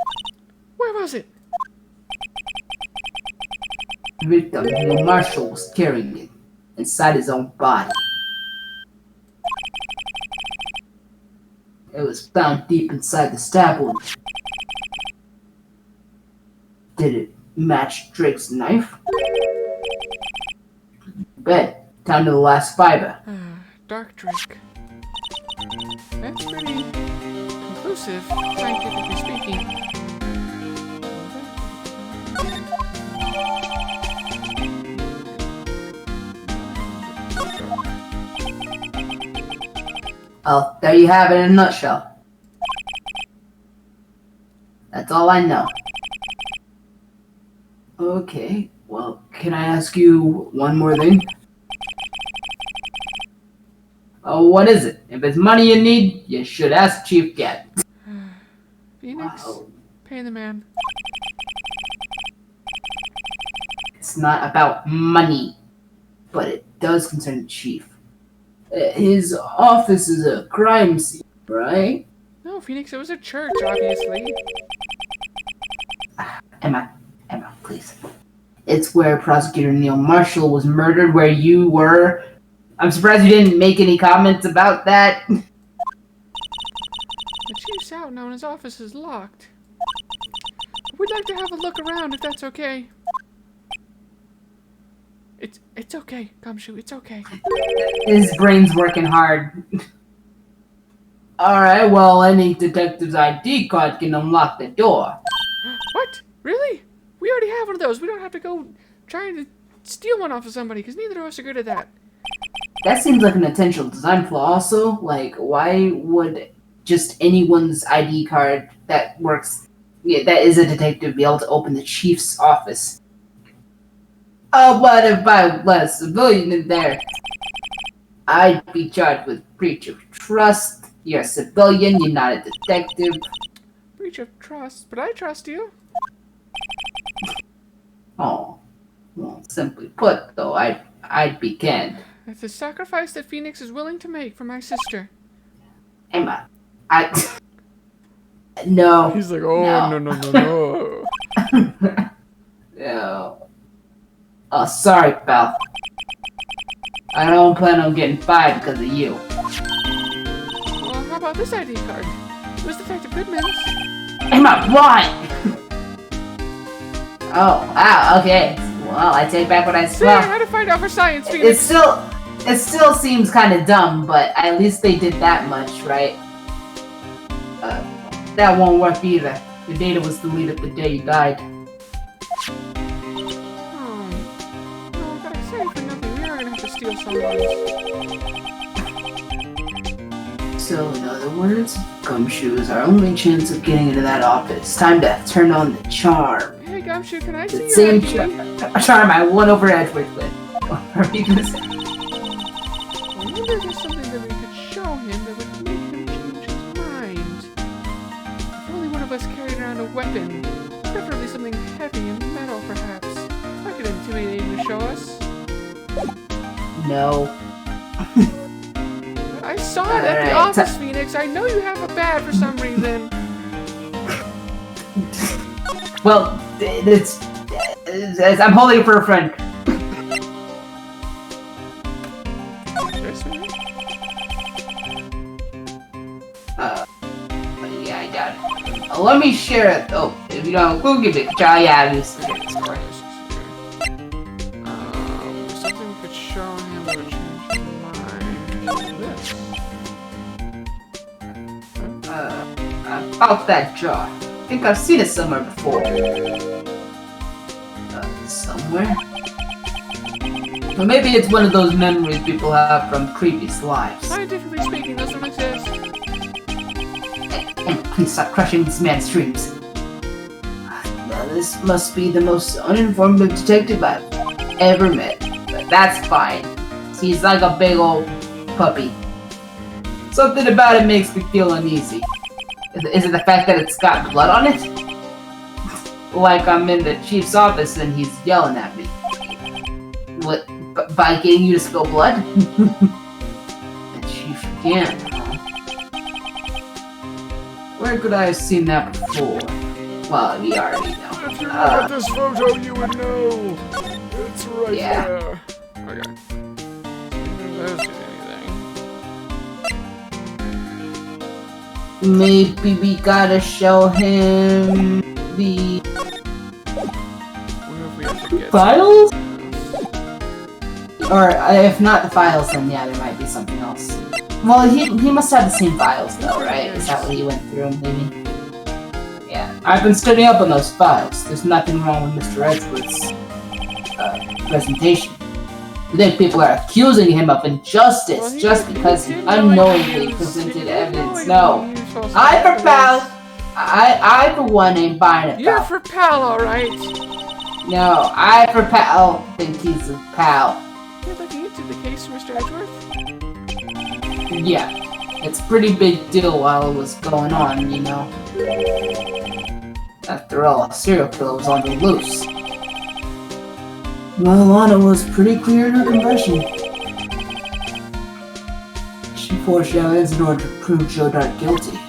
Speaker 1: Where was it?
Speaker 2: The victim, Neil Marshall, was carrying it inside his own body. It was found deep inside the stab wound. Did it match Drake's knife? Bet. Down to the last fiber.
Speaker 1: Dark Drake. That's pretty conclusive, scientifically speaking.
Speaker 2: Well, there you have it in a nutshell. That's all I know. Okay, well, can I ask you one more thing? Oh, what is it? If it's money you need, you should ask Chief Gad.
Speaker 1: Phoenix,
Speaker 2: Wow.
Speaker 1: pay the man.
Speaker 2: It's not about money, but it does concern the Chief. His office is a crime scene, right?
Speaker 1: No, Phoenix, it was a church, obviously.
Speaker 2: Emma, please. It's where Prosecutor Neil Marshall was murdered, where you were. I'm surprised you didn't make any comments about that.
Speaker 1: The Chief's out now and his office is locked. We'd like to have a look around if that's okay. It's okay, Gumshoe, it's okay.
Speaker 2: His brain's working hard. Alright, well, any detective's ID card can unlock the door.
Speaker 1: What? Really? We already have one of those. We don't have to go trying to steal one off of somebody, because neither of us are good at that.
Speaker 2: That seems like an intentional design flaw also. Like, why would just anyone's ID card that works, that is a detective, be able to open the chief's office? Oh, but if I let a civilian in there, I'd be charged with breach of trust. You're a civilian, you're not a detective.
Speaker 1: Breach of trust, but I trust you.
Speaker 2: Oh, well, simply put, though, I'd be canned.
Speaker 1: It's a sacrifice that Phoenix is willing to make for my sister.
Speaker 2: Emma, no.
Speaker 1: He's like, oh, no.
Speaker 2: No. Oh, sorry, pal. I don't plan on getting fired because of you.
Speaker 1: Well, how about this ID card? It was Detective Goodman's.
Speaker 2: Emma, what? Oh, wow, okay. Well, I take back what I said.
Speaker 1: I had to find out for science, Phoenix.
Speaker 2: It still seems kind of dumb, but at least they did that much, right? That won't work either. The data was deleted the day you died.
Speaker 1: Oh, no, I got excited for nothing. We are gonna have to steal someone's.
Speaker 2: So, in other words, Gumshoe, our only chance of getting into that office. Time to turn on the charm.
Speaker 1: Hey, Gumshoe, can I see
Speaker 2: The
Speaker 1: your
Speaker 2: same
Speaker 1: ID?
Speaker 2: charm I won over Edgeworth with. Are you gonna say?
Speaker 1: I wonder if there's something that we could show him that would make him change his mind. If only one of us carried around a weapon, preferably something heavy and metal, perhaps. That could intimidate him to show us.
Speaker 2: No.
Speaker 1: I saw it at the office, Phoenix. I know you have a bad for some reason.
Speaker 2: Well, I'm holding it for a friend. Yeah, I got it. Let me share it. Oh, if you don't, we'll give it a try. Yeah,
Speaker 1: something we could show him that would change his mind. This.
Speaker 2: About that jar. I think I've seen it somewhere before. Somewhere? Well, maybe it's one of those memories people have from previous lives.
Speaker 1: Scientifically speaking, those don't exist.
Speaker 2: And please stop crushing this man's dreams. This must be the most uninformative detective I've ever met. But that's fine. He's like a big old puppy. Something about it makes me feel uneasy. Is it the fact that it's got blood on it? Like I'm in the chief's office and he's yelling at me. What? By getting you to spill blood? The chief again, huh? Where could I have seen that before? Well, we already know.
Speaker 1: If you look at this photo, you would know. It's right there. Okay. Those do anything.
Speaker 2: Maybe we gotta show him the
Speaker 1: What if we have to get
Speaker 2: files? Or if not the files, then yeah, there might be something else. Well, he must have the same files though, right? Is that what he went through, maybe? Yeah, I've been studying up on those files. There's nothing wrong with Mr. Edgeworth's presentation. I think people are accusing him of injustice just because he unknowingly presented evidence. No, I for pal. I for one ain't buying it.
Speaker 1: You're for pal, alright.
Speaker 2: No, I for pal think he's a pal.
Speaker 1: You're looking into the case, Mr. Edgeworth?
Speaker 2: Yeah, it's a pretty big deal while it was going on, you know. After all, a serial killer was on the loose. Well, Lana was pretty clear in her confession. She forged evidence in order to prove Joe Dart guilty.
Speaker 1: Yeah,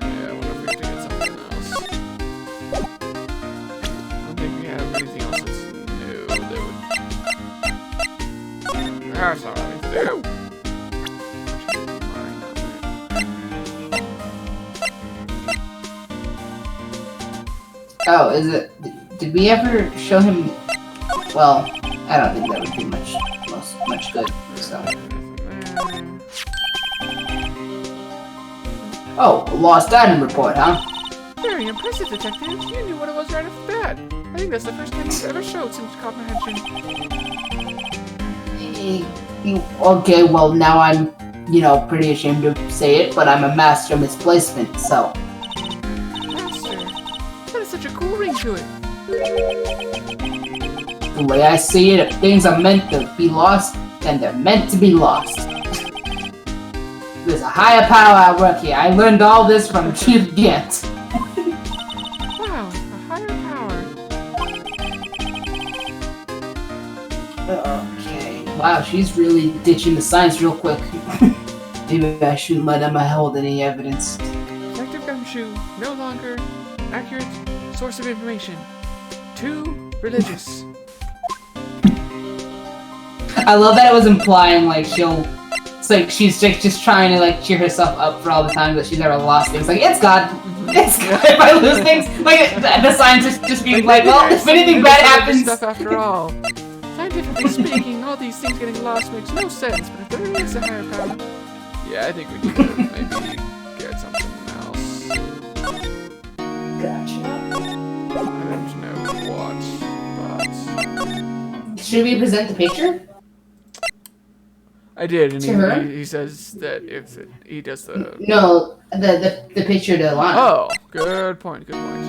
Speaker 1: I wonder if we have to get something else. I don't think we have anything else that's new that would... That's not what I mean to do.
Speaker 2: Oh, is it... Did we ever show him... Well, I don't think that would do much good, so... Oh, a lost item report, huh?
Speaker 1: Very impressive, Detective. You knew what it was right off the bat. I think that's the first time you've ever showed some comprehension.
Speaker 2: Okay, well, now I'm, pretty ashamed to say it, but I'm a master of misplacement, so.
Speaker 1: Master? That is such a cool ring to it.
Speaker 2: The way I see it, if things are meant to be lost, then they're meant to be lost. There's a higher power at work here. I learned all this from Chief Gant.
Speaker 1: Wow, a higher power.
Speaker 2: Okay. Wow, she's really ditching the science real quick. Maybe I shouldn't let Emma hold any evidence.
Speaker 1: Detective Gumshoe, no longer accurate source of information. Too religious.
Speaker 2: I love that it was implying like it's like she's just trying to like cheer herself up for all the times that she's ever lost things. Like, it's God. It's God if I lose things. Like, the scientist just being like, well, if anything bad happens.
Speaker 1: Stuff after all. Scientifically speaking, all these things getting lost makes no sense, but if there is a higher power. Yeah, I think we need to maybe get something else.
Speaker 2: Gotcha.
Speaker 1: I don't know what, but.
Speaker 2: Should we present the picture?
Speaker 1: I did, and
Speaker 2: To her?
Speaker 1: he says that if he does the...
Speaker 2: No, the picture to Lana.
Speaker 1: Oh, good point, good point.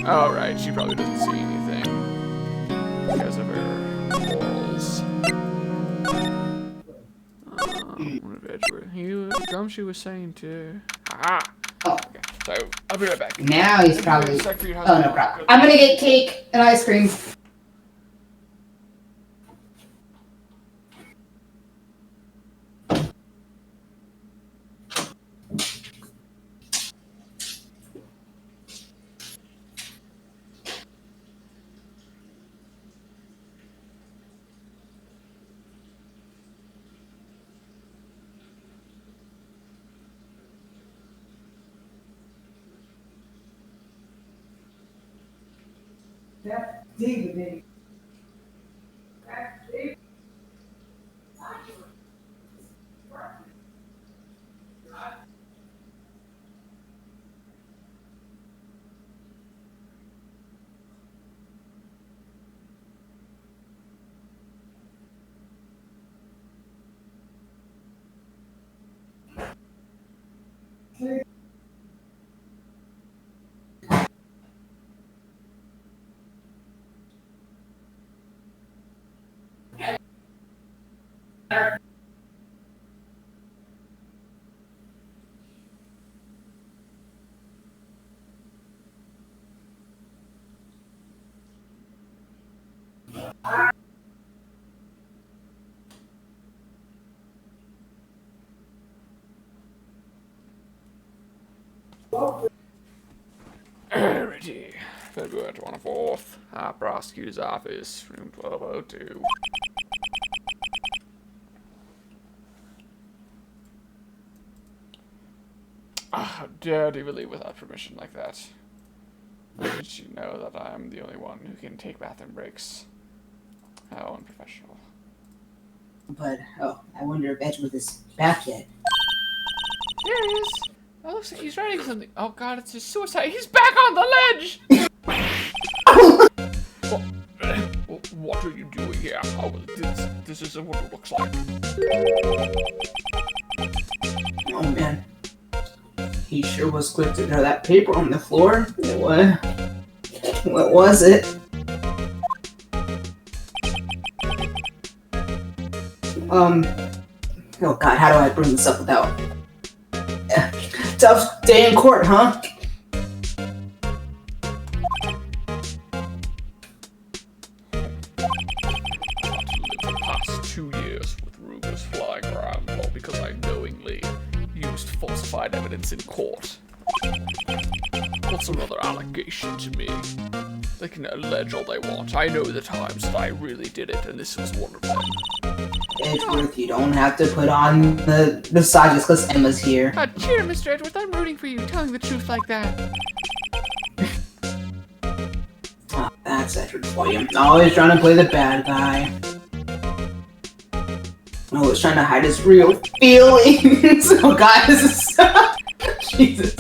Speaker 1: Oh, right, she probably doesn't see anything because of her walls. What did Gumshoe was saying to... Ah!
Speaker 2: Oh.
Speaker 1: Okay, so, I'll be right back.
Speaker 2: Now he's probably...
Speaker 1: Check for your
Speaker 2: Oh, no problem. I'm gonna get cake and ice cream.
Speaker 1: Alrighty. February 24th. Prosecutor's office, room 1202. How dare you leave without permission like that? Did she know that I'm the only one who can take bathroom breaks? How unprofessional.
Speaker 2: But, I wonder if Edgeworth is back yet.
Speaker 1: Here he is. It looks like he's writing something. Oh god, it's his suicide. He's back on the ledge! What are you doing here? Oh, this isn't what it looks like.
Speaker 2: Oh man. He sure was quick to throw that paper on the floor. What was it? Oh god, how do I bring this up without... Tough day in court, huh?
Speaker 1: The past 2 years with rumors flying around, all because I knowingly used falsified evidence in court. What's another allegation to me? They can allege all they want. I know the times that I really did it, and this was one of them.
Speaker 2: Edgeworth, you don't have to put on the massages because Emma's here.
Speaker 1: Cheer, Mr. Edgeworth, I'm rooting for you, telling the truth like that.
Speaker 2: Oh, that's Edgeworth for you. Always trying to play the bad guy. Oh, he's trying to hide his real feelings. Oh, guys. Jesus.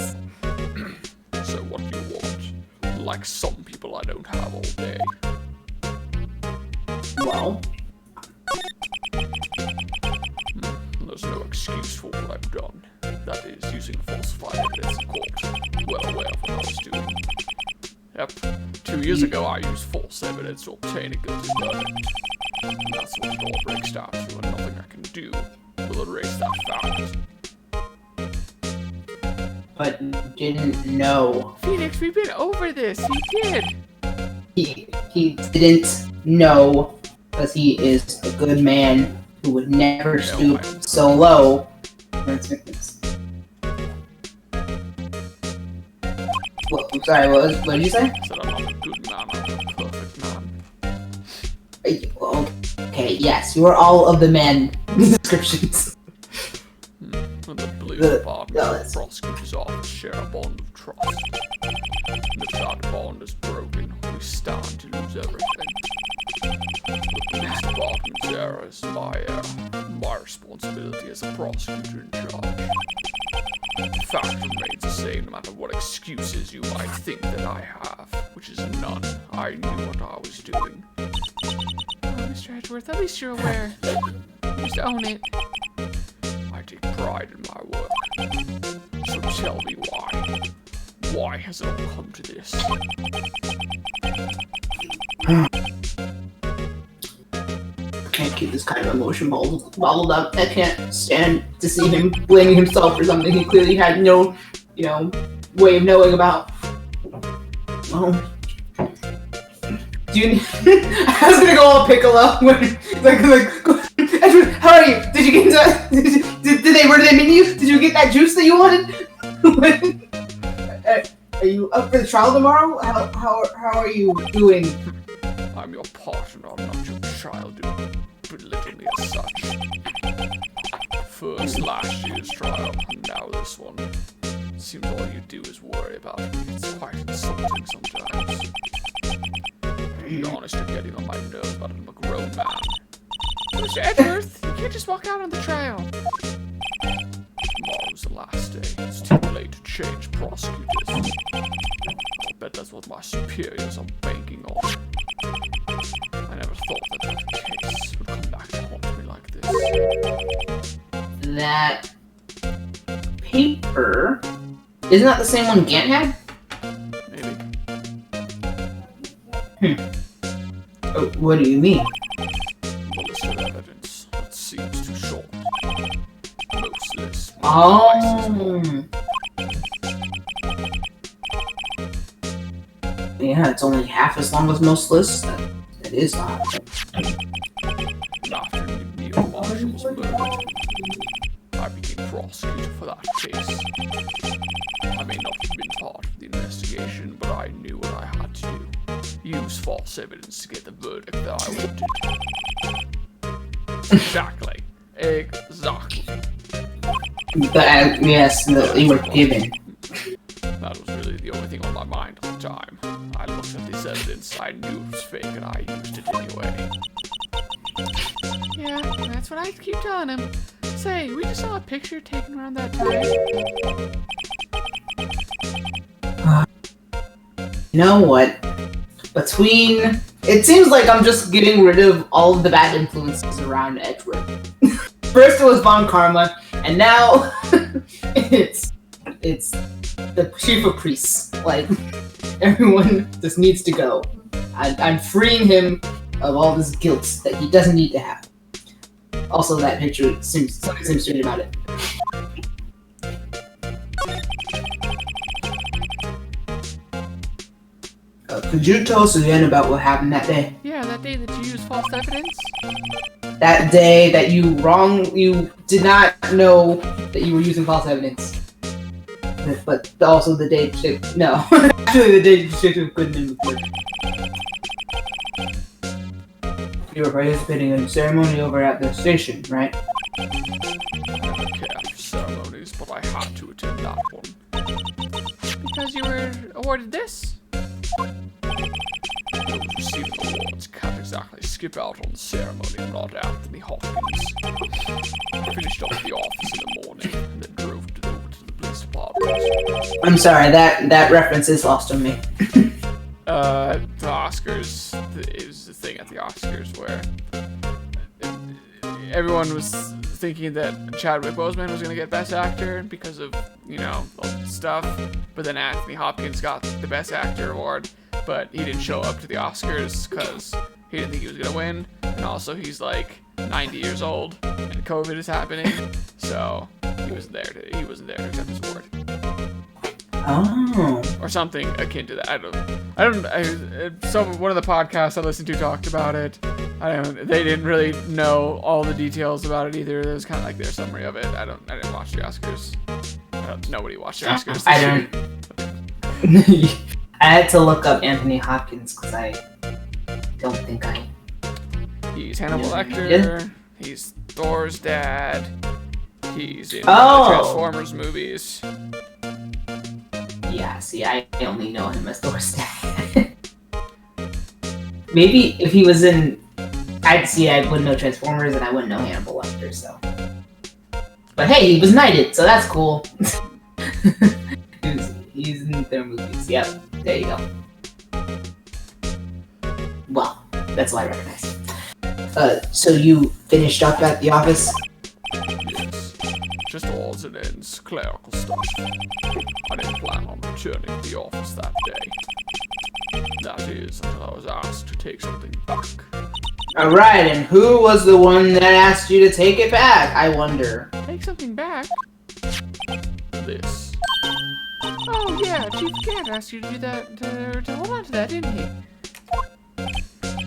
Speaker 1: So what do you want? Like some people I don't have all day.
Speaker 2: Well,
Speaker 1: There's no excuse for what I've done. That is, using falsified evidence in court. Well aware of what I was doing. Yep. 2 years ago, I used false evidence to obtain a guilty verdict. And that's what it all breaks down to, and nothing I can do will erase that fact.
Speaker 2: but didn't know.
Speaker 1: Phoenix, we've been over this. He did.
Speaker 2: He didn't know because he is a good man who would never stoop so low. Well, I'm sorry, what did you say?
Speaker 1: I said I'm not a good man, I'm a perfect man.
Speaker 2: Well, okay, yes, you are all of the men descriptions.
Speaker 1: And the police department and the prosecutor's office share a bond of trust. And if that bond is broken, we stand to lose everything. The police department's error is my responsibility as a prosecutor in charge. The fact remains the same no matter what excuses you might think that I have, which is none. I knew what I was doing. Oh, Mr. Edgeworth, at least you're aware. Just own it. I take pride in my work. So tell me why. Why has it all come to this?
Speaker 2: Can't keep this kind of emotion bottled up. I can't stand to see him blaming himself for something he clearly had no, way of knowing about. Well, I was gonna go all Piccolo when, Edward, how are you? Did you get into, where did they meet you? Did you get that juice that you wanted? Are you up for the trial tomorrow? How are you doing?
Speaker 1: I'm your partner, I'm not your child. You belittle me as such. First last year's trial, and now this one. Seems all you do is worry about me. It's quite insulting sometimes. To be honest, you're getting on my nerves, but I'm a grown man. Mr. Edgeworth, you can't just walk out on the trial. Tomorrow's the last day. It's too late to change prosecutors. I bet that's what my superiors are banking on. I never thought that case would come back to haunt me like this.
Speaker 2: That paper, isn't that the same one Gant had?
Speaker 1: Maybe.
Speaker 2: Oh, what do you mean?
Speaker 1: The list of evidence. It seems too short. Most lists.
Speaker 2: Oh. Yeah, it's only half as long as most lists. It is not.
Speaker 1: After Neil Marshall was murdered, I became prosecutor for that case. I may not have been part of the investigation, but I knew what I had to do. Use false evidence to get the verdict that I wanted. Exactly.
Speaker 2: Yes, you were given.
Speaker 1: That was really the only thing on my mind at the time. I looked at this evidence, I knew it was fake, and I used it anyway. Yeah, that's what I keep telling him. Say, we just saw a picture taken around that time.
Speaker 2: You know what? It seems like I'm just getting rid of all of the bad influences around Edgeworth. First it was Von Karma, and now it's the chief of priests. Like, everyone just needs to go. I'm freeing him of all this guilt that he doesn't need to have. Also, that picture seems strange about it. Could you tell us again about what happened that day?
Speaker 1: Yeah, that day that you used false evidence?
Speaker 2: That day that you did not know that you were using false evidence. But also the day actually the day you couldn't even record. You were participating in a ceremony over at the station, right?
Speaker 1: I never cared for ceremonies, but I had to attend that one. Because you were awarded this? Those receiving awards can't exactly skip out on the ceremony of Lord Anthony Hopkins. I finished up at the office in the morning and then drove to the police department.
Speaker 2: I'm sorry, that reference is lost on me.
Speaker 1: The Oscars, it was the thing at the Oscars where everyone was thinking that Chadwick Boseman was going to get Best Actor because of, all the stuff, but then Anthony Hopkins got the Best Actor award, but he didn't show up to the Oscars because he didn't think he was going to win, and also he's like 90 years old, and COVID is happening, so he wasn't there to accept his award.
Speaker 2: Oh.
Speaker 1: Or something akin to that. One of the podcasts I listened to talked about it. They didn't really know all the details about it either. It was kind of like their summary of it. I didn't watch the Oscars. Nobody watched the Oscars.
Speaker 2: I had to look up Anthony Hopkins because I don't think I.
Speaker 1: He's Hannibal Lecter. He's Thor's dad. He's in the Transformers movies.
Speaker 2: Yeah, see, I only know him as Thor's dad. Maybe if he was in... I wouldn't know Transformers and I wouldn't know Hannibal Lecter, so... But hey, he was knighted, so that's cool. He's in their movies. Yep, there you go. Well, that's all I recognize. So you finished up at the office?
Speaker 1: Yes. Just odds and ends, clerical stuff. I didn't plan on returning to the office that day. That is, until I was asked to take something back.
Speaker 2: Alright, and who was the one that asked you to take it back, I wonder?
Speaker 1: Take something back? This. Oh yeah, Chief Gant asked you to do that, to hold on to that, didn't he?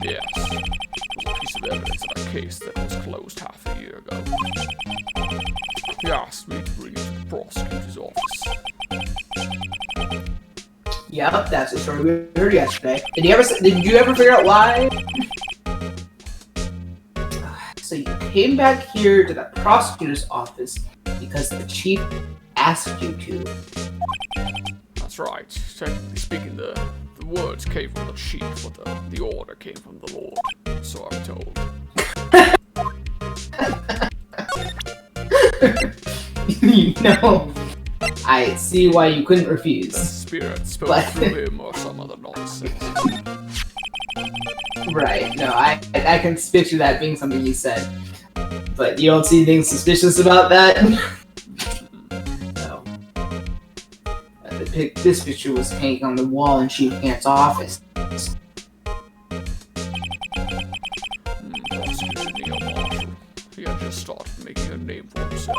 Speaker 1: Yes. It was a piece of evidence in a case that was closed half a year ago. He asked me to bring it to the prosecutor's office.
Speaker 2: Yep, that's the story we heard yesterday. Did you ever figure out why? So you came back here to the prosecutor's office because the chief asked you to.
Speaker 1: That's right. Technically speaking, the words came from the chief, but the order came from the Lord. So I'm told.
Speaker 2: I see why you couldn't refuse.
Speaker 1: The spirit spoke through him or some other nonsense.
Speaker 2: Right, no, I can picture that being something you said. But you don't see anything suspicious about that? No. This picture was hanging on the wall in Chief Gant's office.
Speaker 1: Prosecutor Neil Marshall. He had just started making a name for himself.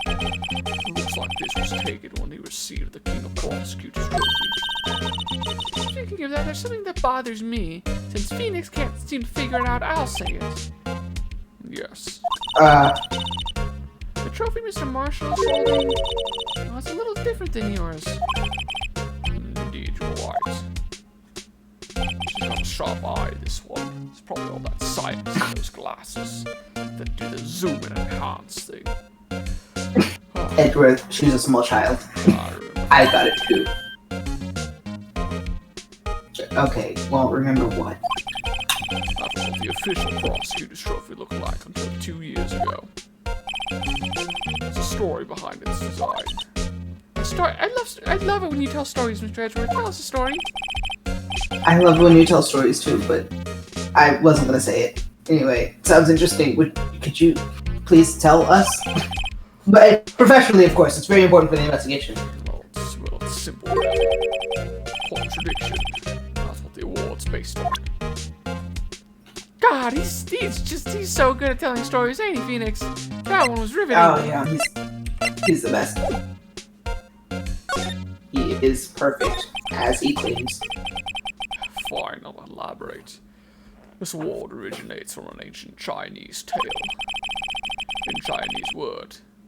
Speaker 1: Looks like this was taken when he received the King of Prosecutors trophy. Speaking of that, there's something that bothers me. Since Phoenix can't seem to figure it out, I'll say it. Yes. The trophy Mr. Marshall is holding, well, it's a little different than yours. Indeed, you're right. She's got a sharp eye, this one. It's probably all that science in those glasses that do the zoom and enhance thing.
Speaker 2: Edward, she's a small child. I got it too. Okay, well, remember what?
Speaker 1: That's what the official prosecutor's trophy looked like until 2 years ago. There's a story behind its design. A story? I love it when you tell stories, Mr. Edgeworth. Tell us a story.
Speaker 2: I love when you tell stories too, but I wasn't gonna say it. Anyway, sounds interesting. Could you please tell us? But professionally, of course. It's very important for the investigation.
Speaker 1: Well, it's simple. Contradiction. That's what the award's based on. God, he's so good at telling stories, ain't he, Phoenix? That one was riveting.
Speaker 2: Oh yeah, he's the best. He is perfect, as he claims.
Speaker 1: Fine, I'll elaborate. This award originates from an ancient Chinese tale.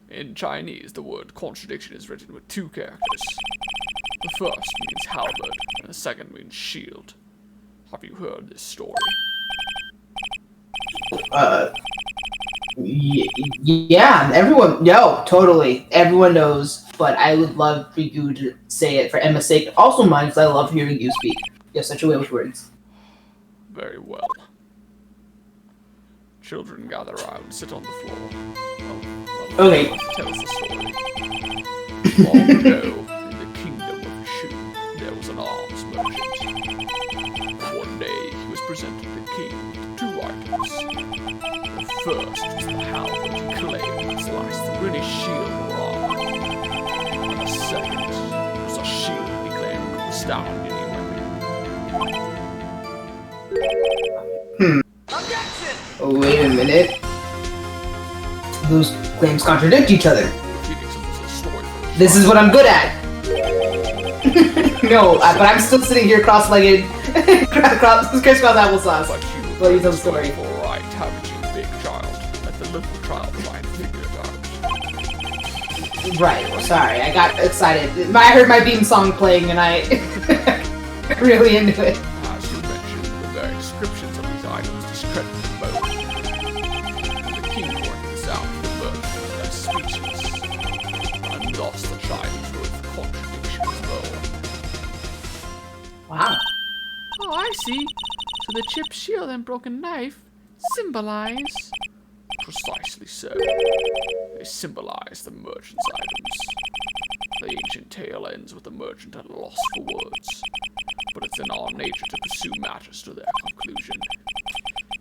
Speaker 1: In Chinese, the word contradiction is written with 2 characters. The first means halberd, and the second means shield. Have you heard this story?
Speaker 2: Yeah, totally. Everyone knows, but I would love for you to say it for Emma's sake. Also mine, because I love hearing you speak. You have such a way with words.
Speaker 1: Very well. Children gather around and sit on the floor.
Speaker 2: Okay.
Speaker 1: Tell us the story. Long ago, in the kingdom of Shu, there was an arms merchant. One day, he was presented the king with 2 items. The first was the halberd clay that sliced through any shield or armor. And the second was a shield he claimed could withstand any weapon.
Speaker 2: Wait a minute. Those claims contradict each other. This is what I'm good at. No, but I'm still sitting here cross-legged, crisscross applesauce. Well, you tell the story.
Speaker 1: Alright, haven't you, big child? Let the little child try and figure it out.
Speaker 2: Right, sorry, I got excited. I heard my theme song playing and I really into it.
Speaker 1: As you mentioned, the very descriptions of these items discredit them both. The king pointed this out, the merchant was left speechless. And thus the child was of contradiction as well.
Speaker 2: Wow.
Speaker 1: Oh, I see. So the chipped shield and broken knife symbolize... Precisely so. They symbolize the merchant's items. The ancient tale ends with the merchant at a loss for words. But it's in our nature to pursue matters to their conclusion,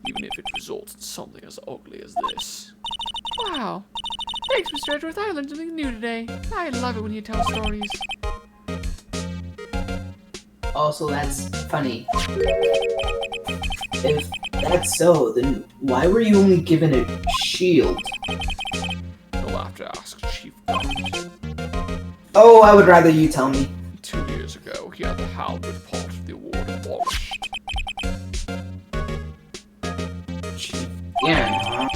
Speaker 1: even if it results in something as ugly as this. Wow. Thanks, Mr. Edgeworth. I learned something new today. I love it when you tell stories.
Speaker 2: Also, that's funny. If that's so, then why were you only given a shield?
Speaker 1: You'll have to ask Chief Gaunt.
Speaker 2: Oh, I would rather you tell me.
Speaker 1: 2 years ago, he had the halberd part of the award abolished.
Speaker 2: Chief Gaunt,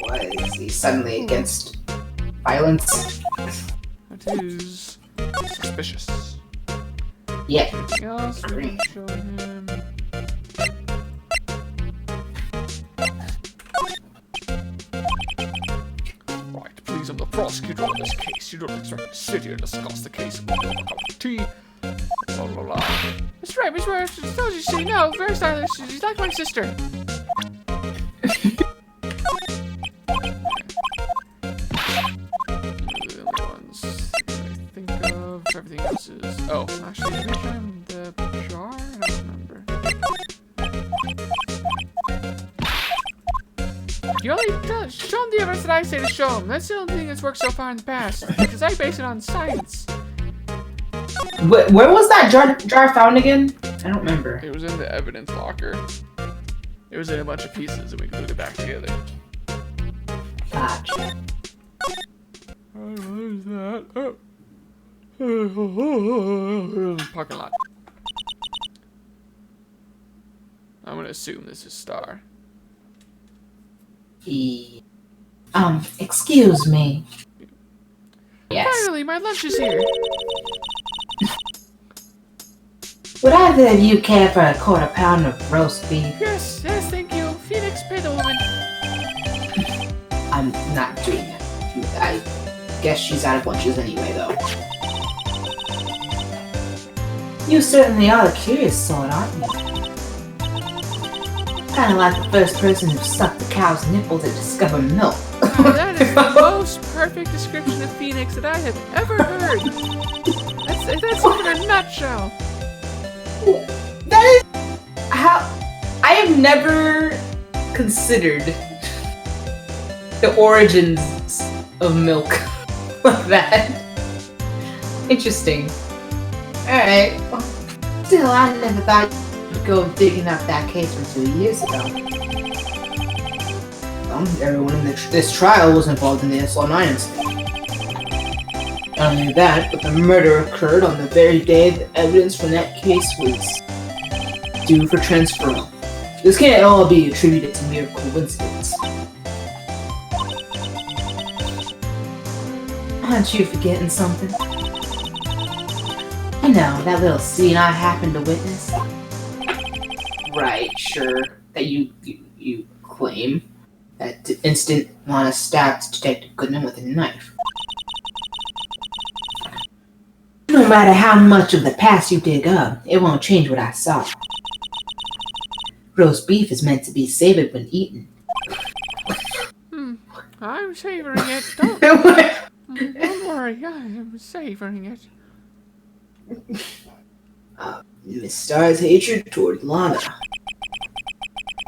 Speaker 2: why is he suddenly against violence?
Speaker 1: That is suspicious.
Speaker 2: Yeah.
Speaker 1: Anything else we can show him? Right, please, I'm the prosecutor on this case. You don't expect me to sit here and discuss the case with a cup of tea. Blah, blah, blah. That's right, Miss Ware. She told you to say no. Very stylish. She's like my sister. The only ones I think of. Everything else is... Oh, actually, did we show him the jar? I don't remember. You only show him the evidence that I say to show him. That's the only thing that's worked so far in the past. Because I base it on science.
Speaker 2: Where was that jar found again? I don't remember.
Speaker 1: It was in the evidence locker. It was in a bunch of pieces and we glued it back together.
Speaker 2: Gotcha.
Speaker 1: What is that? Parking lot. I'm gonna assume this is Star.
Speaker 2: Excuse me. Yes.
Speaker 1: Finally, my lunch is here.
Speaker 2: Would either of you care for a quarter pound of roast beef?
Speaker 1: Yes, thank you. Phoenix, pay the woman.
Speaker 2: I'm not doing it. I guess she's out of lunches anyway, though. You certainly are a curious sort, aren't you? Kind of like the first person who sucked the cow's nipple to discover milk.
Speaker 1: That is the most perfect description of Phoenix that I have ever heard. That's in a nutshell.
Speaker 2: That is how I have never considered the origins of milk like that. Interesting. Alright. Still, I never thought you'd go digging up that case from 2 years ago. Everyone in this trial was involved in the SL9 incident. Not only that, but the murder occurred on the very day the evidence from that case was due for transfer. This can't all be attributed to mere coincidence. Aren't you forgetting something? I know, that little scene I happened to witness. Right, sure. That you claim. That instant Lana stabbed Detective Goodman with a knife. No matter how much of the past you dig up, it won't change what I saw. Roast beef is meant to be savored when eaten.
Speaker 1: I'm savoring it. Don't worry, I'm savoring it.
Speaker 2: Miss Star's hatred toward Lana.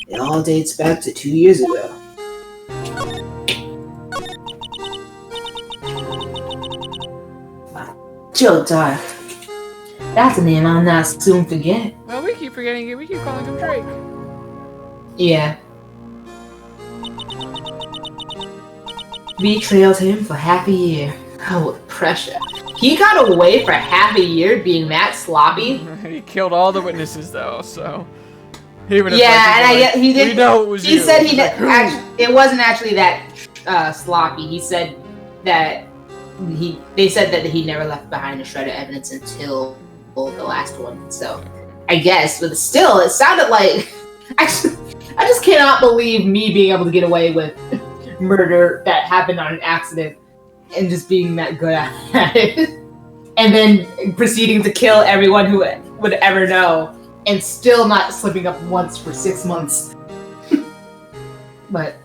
Speaker 2: It all dates back to 2 years ago. Joe Dark. That's a name I'll not soon forget.
Speaker 1: Well, we keep forgetting it. We keep calling him Drake.
Speaker 2: Yeah. We trailed him for half a year. Oh, pressure. He got away for half a year being that sloppy.
Speaker 1: He killed all the witnesses, though, so he would have.
Speaker 2: Yeah, and he did.
Speaker 1: We know it was
Speaker 2: he
Speaker 1: you.
Speaker 2: said it wasn't actually that sloppy. He said that they said that he never left behind a shred of evidence until the last one. So I guess, but still, it sounded like I just cannot believe me being able to get away with murder that happened on an accident and just being that good at it, and then proceeding to kill everyone who would ever know, and still not slipping up once for 6 months. But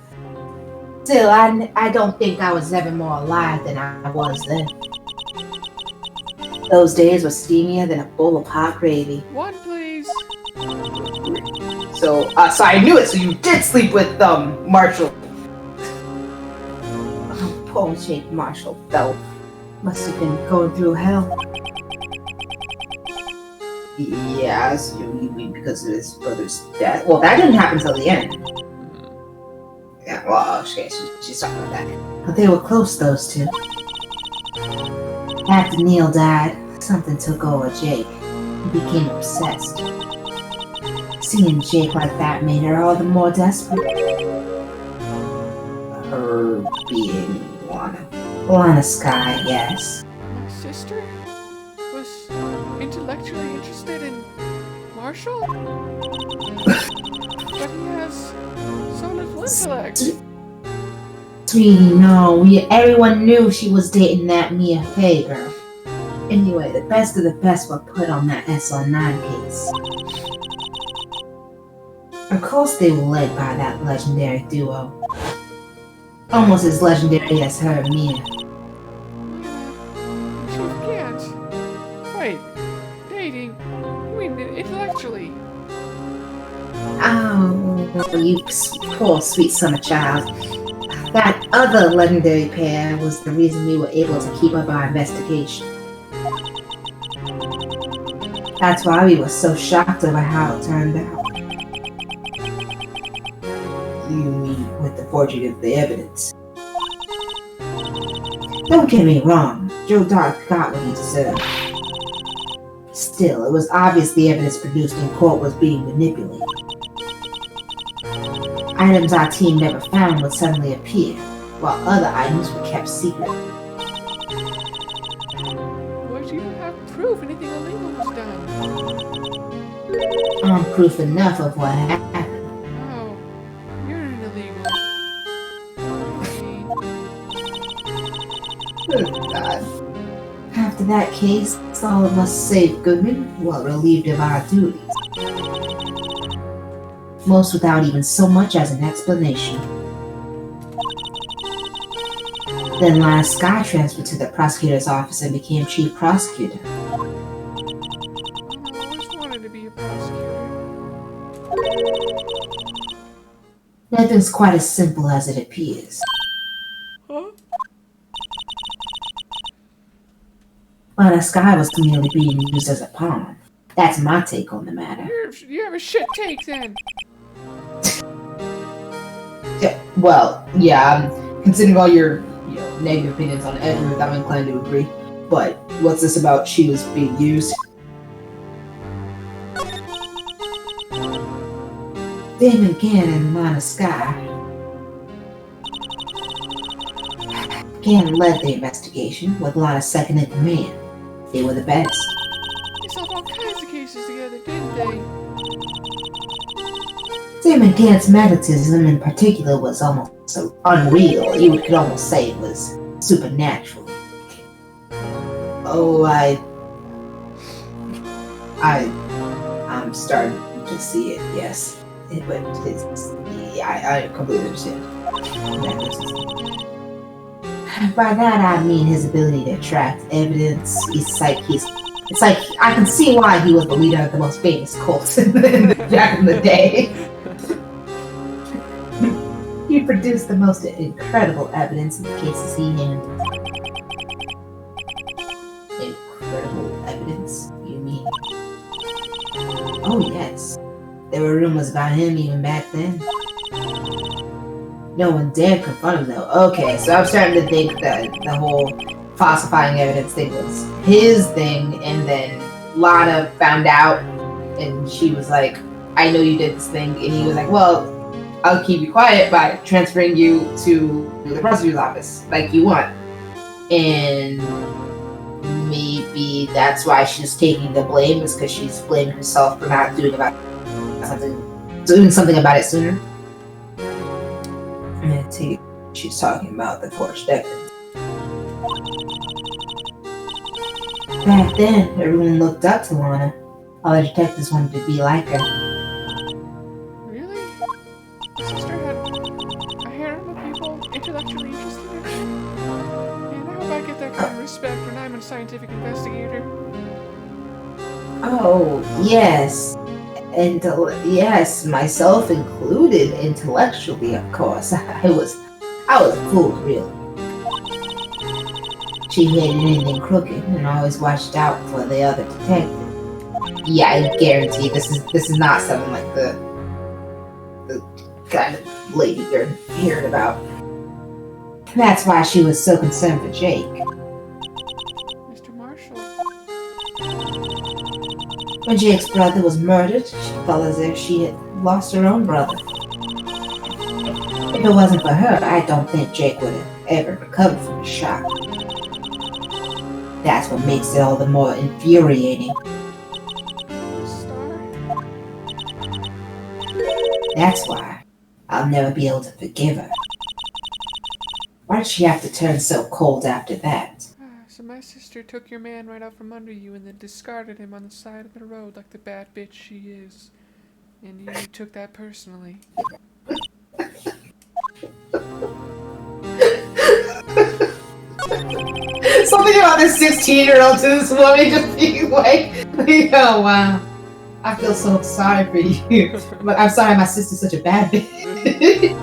Speaker 2: still, I don't think I was ever more alive than I was then. Those days were steamier than a bowl of hot gravy.
Speaker 1: One, please.
Speaker 2: So I knew it. So you did sleep with Marshall. Pole-shaped Marshall felt must have been going through hell. Yes, because of his brother's death. Well, that didn't happen till the end. Yeah, well, okay, she's talking about that. But they were close, those two. After Neil died, something took over Jake. He became obsessed. Seeing Jake like that made her all the more desperate. Her being Lana Skye, yes.
Speaker 1: My sister was intellectually interested in Marshall? But he has so little intellect.
Speaker 2: Sweetie, no. Everyone knew she was dating that Mia Fey girl. Anyway, the best of the best were put on that SR9 case. Of course they were led by that legendary duo. Almost as legendary as her and Mia.
Speaker 1: She can't. Wait, dating? You mean intellectually?
Speaker 2: Oh, you poor sweet summer child. That other legendary pair was the reason we were able to keep up our investigation. That's why we were so shocked over how it turned out. You mean with the forging of the evidence? Don't get me wrong, Joe Dark got what he deserved. Still, it was obvious the evidence produced in court was being manipulated. Items our team never found would suddenly appear, while other items were kept secret.
Speaker 1: But you don't have proof anything illegal was done.
Speaker 2: Proof enough of what happened.
Speaker 1: Oh, you're an illegal.
Speaker 2: Oh, God. After that case, all of us save Goodman were relieved of our duties. Most without even so much as an explanation. Then Lana Skye transferred to the prosecutor's office and became chief prosecutor.
Speaker 1: I always wanted to be a prosecutor.
Speaker 2: Nothing's quite as simple as it appears.
Speaker 1: Huh?
Speaker 2: Lana Skye was merely being used as a pawn. That's my take on the matter.
Speaker 1: You have a shit take then.
Speaker 2: Considering all your negative opinions on Edward, I'm inclined to agree. But what's this about she was being used? Damon Gann and Lana Skye. Gann led the investigation, with Lana second in command. They were the best.
Speaker 1: They solved all kinds of cases together, didn't they?
Speaker 2: Damon Gann's magnetism in particular was almost so unreal, you could almost say it was supernatural. Oh, I'm starting to see it, yes. I completely understand. By that I mean his ability to attract evidence. It's like I can see why he was the leader of the most famous cult back in the day. He produced the most incredible evidence in the cases he handled. Incredible evidence, you mean? Oh yes. There were rumors about him even back then. No one dared confront him though. Okay, so I'm starting to think that the whole falsifying evidence thing was his thing, and then Lana found out, and she was like, I know you did this thing, and he was like, well, I'll keep you quiet by transferring you to the prosecutor's office, like you want. And maybe that's why she's taking the blame, is because she's blaming herself for not doing something about it sooner. I'm gonna take. She's talking about the forged evidence. Back then, everyone looked up to Lana. All the detectives wanted to be like her.
Speaker 1: Really? My sister had a harem of people intellectually interested in her. And I hope I get that kind of respect when I'm a scientific investigator.
Speaker 2: Oh, yes. And yes, myself included, intellectually, of course. I was fooled, really. She hated anything crooked and always watched out for the other detective. Yeah, I guarantee this is not something like the kind of lady you're hearing about. That's why she was so concerned for Jake.
Speaker 1: Mr. Marshall.
Speaker 2: When Jake's brother was murdered, she felt as if she had lost her own brother. If it wasn't for her, I don't think Jake would have ever recovered from the shock. That's what makes it all the more infuriating.
Speaker 1: Star?
Speaker 2: That's why I'll never be able to forgive her. Why did she have to turn so cold after that?
Speaker 1: So my sister took your man right out from under you and then discarded him on the side of the road like the bad bitch she is. And you took that personally.
Speaker 2: Something about this 16-year-old to this woman just being like, oh wow. I feel so sorry for you. But I'm sorry my sister's such a bad bitch.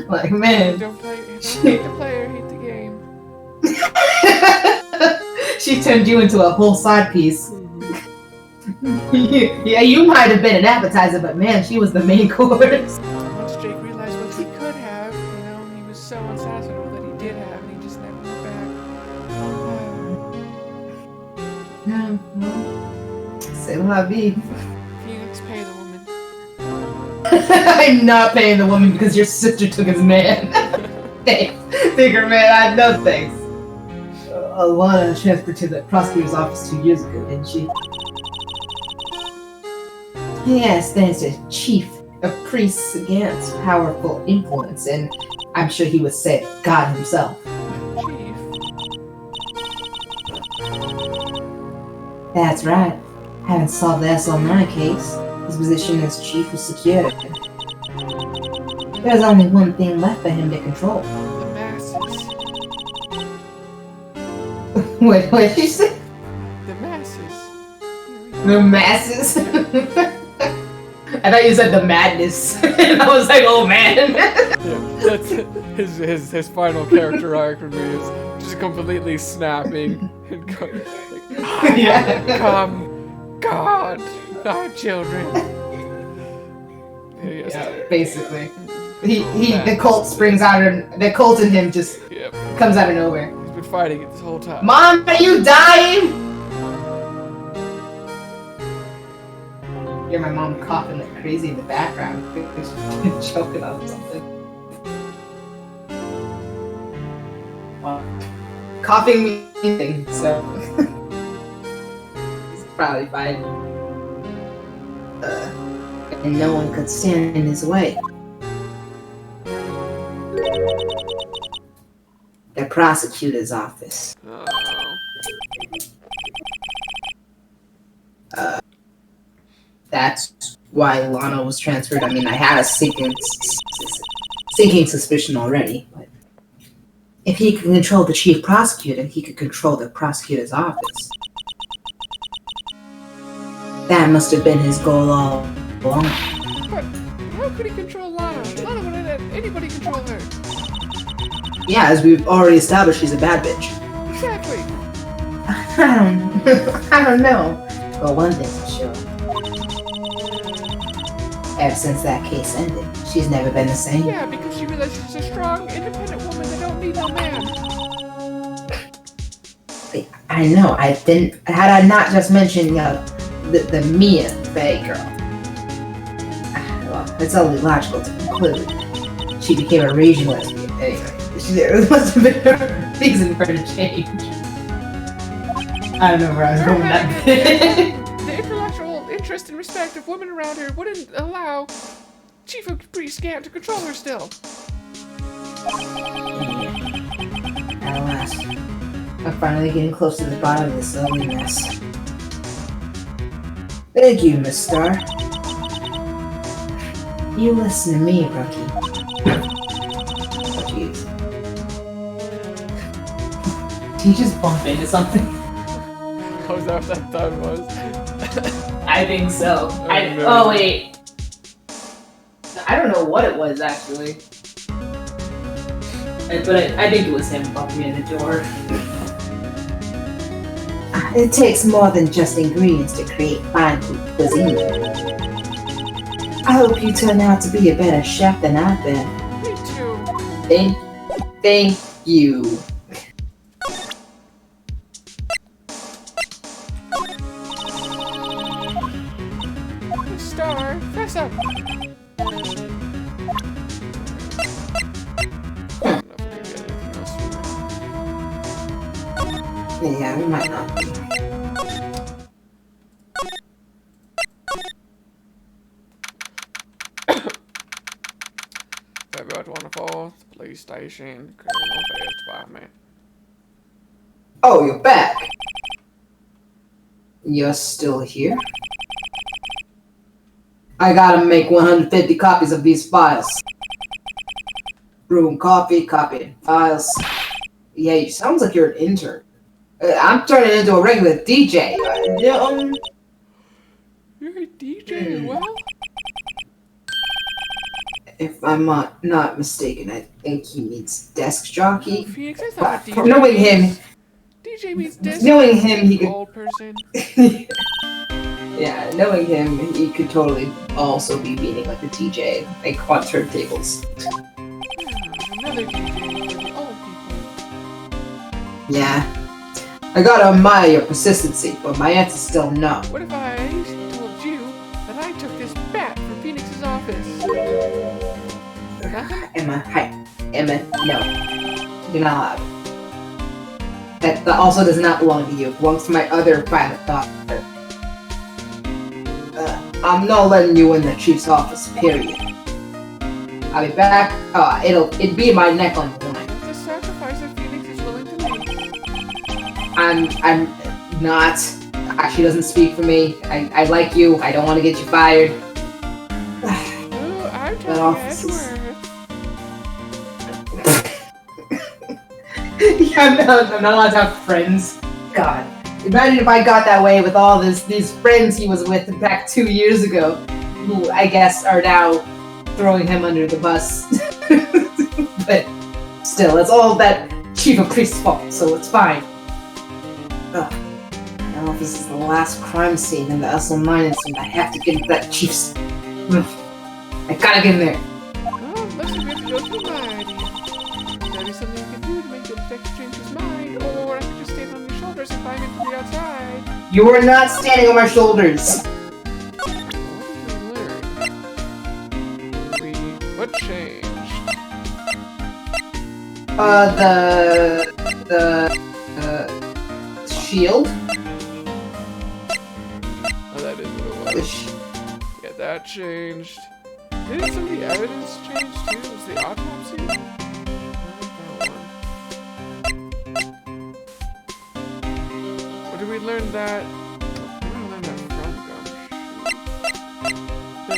Speaker 2: Like, man.
Speaker 1: Don't hate the player, hate the game.
Speaker 2: She turned you into a whole side piece. Yeah, you might have been an appetizer, but man, she was the main course.
Speaker 1: Once Jake realized what he could have, he was so unsatisfied with what he did have, and he just never went back.
Speaker 2: No. C'est la vie.
Speaker 1: Phoenix, pay the woman.
Speaker 2: I'm not paying the woman because your sister took his man. Thanks. Take her man, no thanks. Alana transferred to the prosecutor's office 2 years ago, didn't she? Yes, thanks to Chief, a priest against powerful influence, and I'm sure he would say God himself.
Speaker 1: Chief.
Speaker 2: That's right. Haven't solved the SL9 case. His position as chief was secured. There's only one thing left for him to control.
Speaker 1: The masses.
Speaker 2: What did you say?
Speaker 1: The masses.
Speaker 2: The masses? I thought you said the madness. And I was like, oh man.
Speaker 1: Yeah, that's his final character arc for me is just completely snapping and come, God, our children.
Speaker 2: Yeah, basically. The cult springs out, and the cult in him just comes out of nowhere.
Speaker 1: He's been fighting it this whole time.
Speaker 2: Mom, are you dying? Hear my mom coughing like crazy in the background. I think she's been choking on something. Well, coughing means so he's probably fine. And no one could stand in his way. The prosecutor's office. That's why Lana was transferred. I mean, I had a sinking suspicion already, but if he could control the chief prosecutor, he could control the prosecutor's office. That must have been his goal all along.
Speaker 1: But how could he control Lana? Lana wouldn't let anybody control her.
Speaker 2: Yeah, as we've already established, she's a bad bitch.
Speaker 1: Exactly.
Speaker 2: I don't know. But one thing's for sure. Ever since that case ended, she's never been the same.
Speaker 1: Yeah, because she realized she's a strong, independent woman that don't need no man.
Speaker 2: I know. I didn't. Had I not just mentioned the Mia Faye girl, well, it's only logical to conclude she became a raging lesbian. Anyway, there must have been a reason for her to change. I don't know where I was going with that.
Speaker 1: The intellectual interest and respect of women around her wouldn't allow Chief of Priest Scant to control her still.
Speaker 2: At last, I'm finally getting close to the bottom of this ugly mess. Thank you, Miss Star. You listen to me, Rookie. Oh, jeez. Did you just bump into something?
Speaker 1: Was that what that thud was?
Speaker 2: I think so.
Speaker 1: no.
Speaker 2: Oh, wait. I don't know what it was, actually. But I think it was him bumping in the door. It takes more than just ingredients to create fine cuisine. I hope you turn out to be a better chef than I've been.
Speaker 1: Me too.
Speaker 2: Thank you.
Speaker 1: Star, fess up. I don't know if we're gonna get anything else from
Speaker 2: Yeah, we might not be.
Speaker 1: February 24th, police station, criminal affairs department.
Speaker 2: Oh, you're back. You're still here? I gotta make 150 copies of these files. Brewing coffee, copying files. Yeah, you sounds like you're an intern. I'm turning into a regular DJ.
Speaker 1: You're a DJ as well?
Speaker 2: If I'm not mistaken, I think he means desk jockey.
Speaker 1: Oh, Phoenix, I thought DJ
Speaker 2: Knowing him,
Speaker 1: DJ means desk
Speaker 2: knowing him, he could.
Speaker 1: old person.
Speaker 2: Yeah, knowing him, he could totally also be meaning like a DJ, like on turntables.
Speaker 1: Another DJ for the old people.
Speaker 2: Yeah. I gotta admire your persistency, but my answer's still no.
Speaker 1: What if I told you that I took this bat from Phoenix's office? Nothing?
Speaker 2: Emma, no. You're not allowed. That also does not belong to you. It belongs to my other private daughter. I'm not letting you in the chief's office, period. I'll be back. It'd be my neck on the line.
Speaker 1: That's the sacrifice that Phoenix is willing to make.
Speaker 2: I'm not. She doesn't speak for me. I like you. I don't want to get you fired.
Speaker 1: Oh, I'm
Speaker 2: That
Speaker 1: telling
Speaker 2: office is-
Speaker 1: Edward.
Speaker 2: Yeah, I'm not allowed to have friends. God. Imagine if I got that way with all these friends he was with back 2 years ago, who I guess are now throwing him under the bus. But still, it's all that Chief of Priest's fault, so it's fine. Ugh. Now this is the last crime scene in the Essel Mine incident. I have to get into that Chief's... Ugh. I gotta get in there.
Speaker 1: Oh, looks like we have to go through my idea. Maybe something you can do to make the detective change his mind, or I could just stand on your shoulders and climb in from the outside.
Speaker 2: You are not standing on my shoulders.
Speaker 1: What did we learn? What changed?
Speaker 2: The shield?
Speaker 1: Oh, that is what it was. Yeah, that changed. Didn't some of the evidence change too? Was the autopsy? I think that one. Or did we learn that? Where did we learn that from, Gumshoe?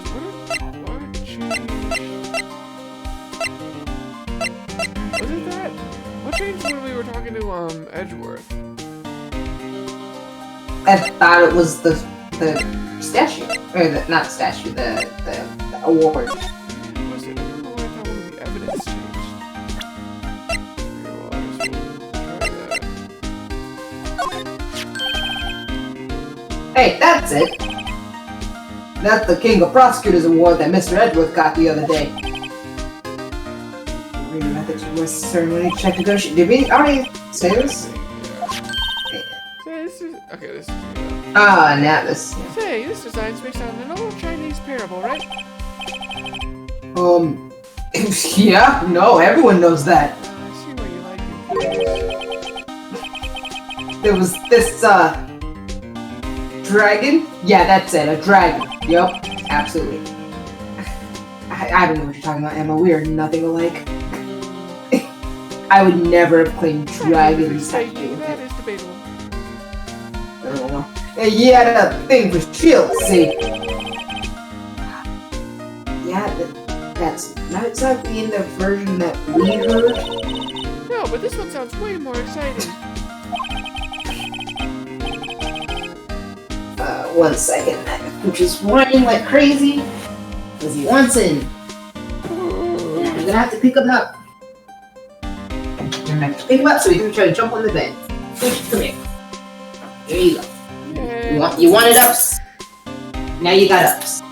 Speaker 1: Edgeworth?
Speaker 2: I thought it was the statue, or not the statue, the award.
Speaker 1: Was it? I don't know why I thought one of the evidence changed. Okay, well, I guess we'll try that.
Speaker 2: Hey, that's it. That's the King of Prosecutors Award that Mr. Edgeworth got the other day. Read the method to West ceremony check negotiation. Did we already say this?
Speaker 1: Okay, this is
Speaker 2: Ah, now this.
Speaker 1: Say, this design's based on an old Chinese parable, right?
Speaker 2: Yeah, no, everyone knows that.
Speaker 1: I see where you like it.
Speaker 2: There was this, dragon? Yeah, that's it, a dragon. Yup, absolutely. I don't know what you're talking about, Emma. We are nothing alike. I would never have claimed dragons.
Speaker 1: That is debatable.
Speaker 2: I don't know. He had a thing for shields, see? Yeah, that's not exactly in the version that we heard.
Speaker 1: No, but this one sounds way more exciting.
Speaker 2: 1 second. Which is whining like crazy. Because he wants in. You're gonna have to pick him up. You're gonna have to pick him up so he can try to jump on the bed. Come here. There you go. You wanted ups. Now you got ups.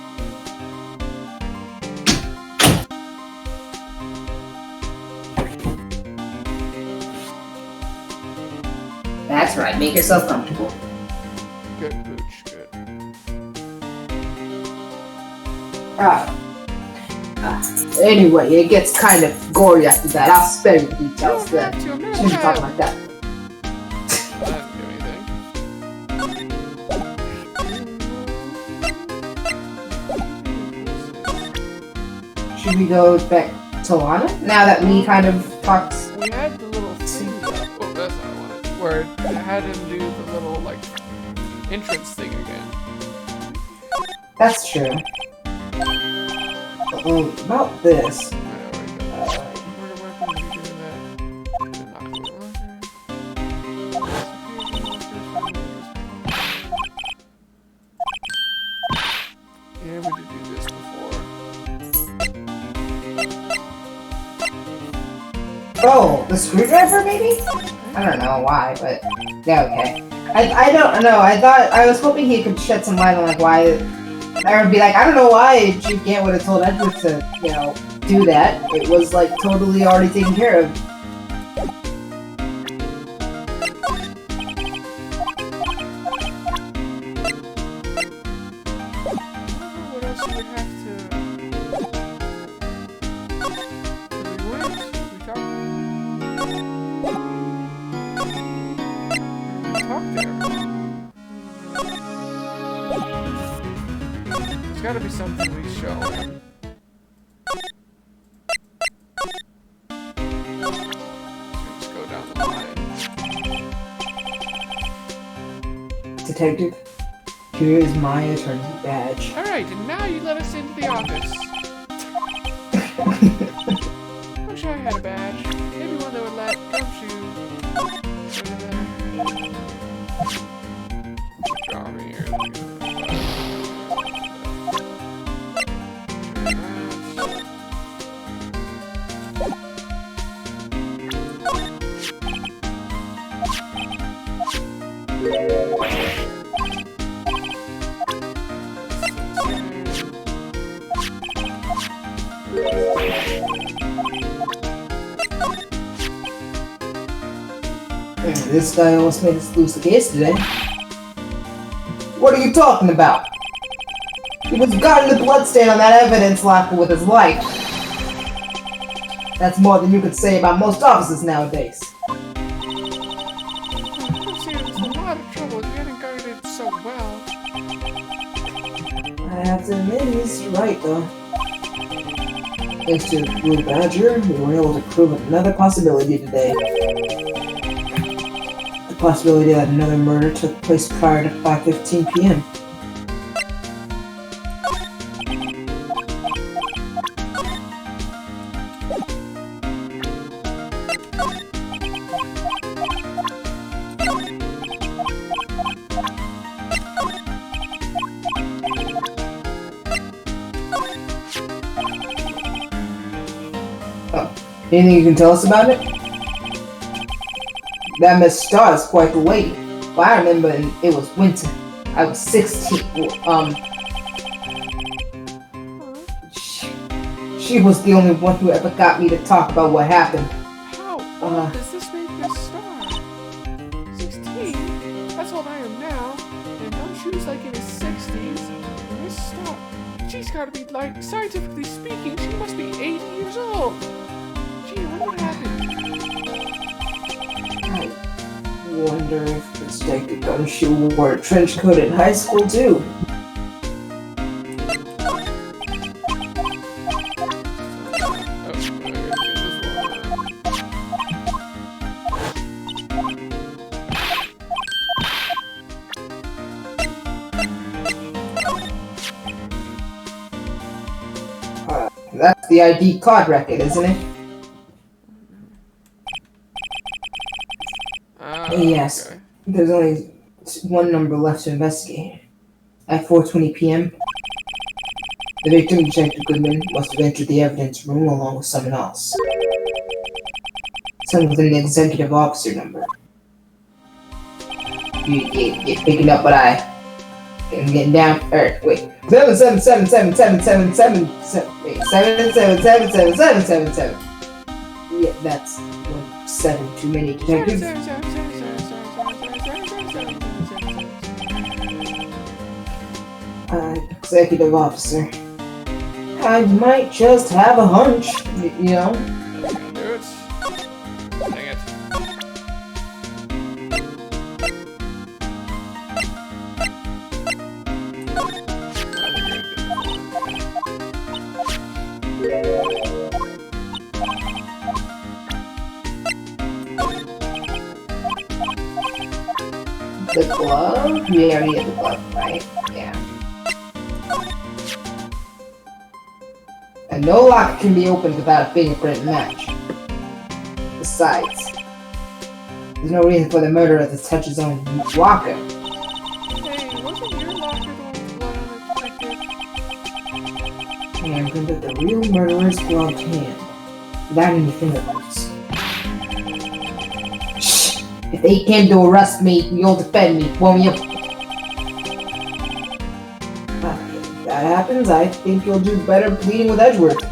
Speaker 2: That's right. Make yourself comfortable.
Speaker 1: Good, Pooch, good.
Speaker 2: Anyway, it gets kind of gory after that. I'll spare you the details then. Shouldn't talk like that.
Speaker 1: I didn't do anything.
Speaker 2: Should we go back to Lana? Now that we kind of talked...
Speaker 1: We had the little thing that... Oh, that's not what I wanted. Where it had him do the little, like, entrance thing again.
Speaker 2: That's true. About this...
Speaker 1: Yeah, we did do this before.
Speaker 2: Oh, the screwdriver maybe? I don't know why, but yeah, okay. I don't know. I was hoping he could shed some light on like why. I would be like, I don't know why Chief Gant would have told Edward to, you know, do that. It was like totally already taken care of.
Speaker 1: What else you would have to... We went. We talked. We talked there. There's gotta be something we show him. Let's go down the line.
Speaker 2: Detective, here is my attorney badge.
Speaker 1: Alright, and now you let us into the office. Wish I had a badge. Maybe one that would let Gumshoe. Draw me here.
Speaker 2: This guy almost made us lose the case today. What are you talking about? He was guarding the bloodstain on that evidence locker with his life. That's more than you could say about most officers nowadays.
Speaker 1: See, there's a lot of trouble with getting guarded so well.
Speaker 2: I have to admit, he's right though. Thanks to Blue Badger, we were able to prove another possibility today. The possibility that another murder took place prior to 5:15 p.m. Anything you can tell us about it? That Miss Star is quite the lady. Well, I remember it was winter. I was 16. She was the only one who ever got me to talk about what happened.
Speaker 1: How old does this make Miss Star? 16? That's all I am now. And now she was like in his 60s. Miss Star, she's gotta be like, scientifically speaking, she must be 80 years old. Gee, I wonder what happened.
Speaker 2: I wonder if Detective Gumshoe wore a trench coat in high school too. That's the ID card record, isn't it? Yes.
Speaker 1: Okay.
Speaker 2: There's only one number left to investigate. At 4:20 p.m., the victim, Detective Goodman, must have entered the evidence room along with someone else. Someone with an executive officer number. You're picking up what I'm getting down. Alright, wait. 777777777. Yeah, that's 7 too many detectives. Executive officer. I might just have a hunch, you know.
Speaker 1: Do it. Dang it.
Speaker 2: The glove? We already had the glove, right? Yeah. And no lock can be opened without a fingerprint match. Besides, there's no reason for the murderer to touch his own locker.
Speaker 1: Hey, wasn't your locker the one with blood on it, Detective?
Speaker 2: Handprint of the real murderer's gloved hand. Without any fingerprints. Shh! If they came to arrest me, you'll defend me, won't you? If that happens, I think you'll do better pleading with Edgeworth.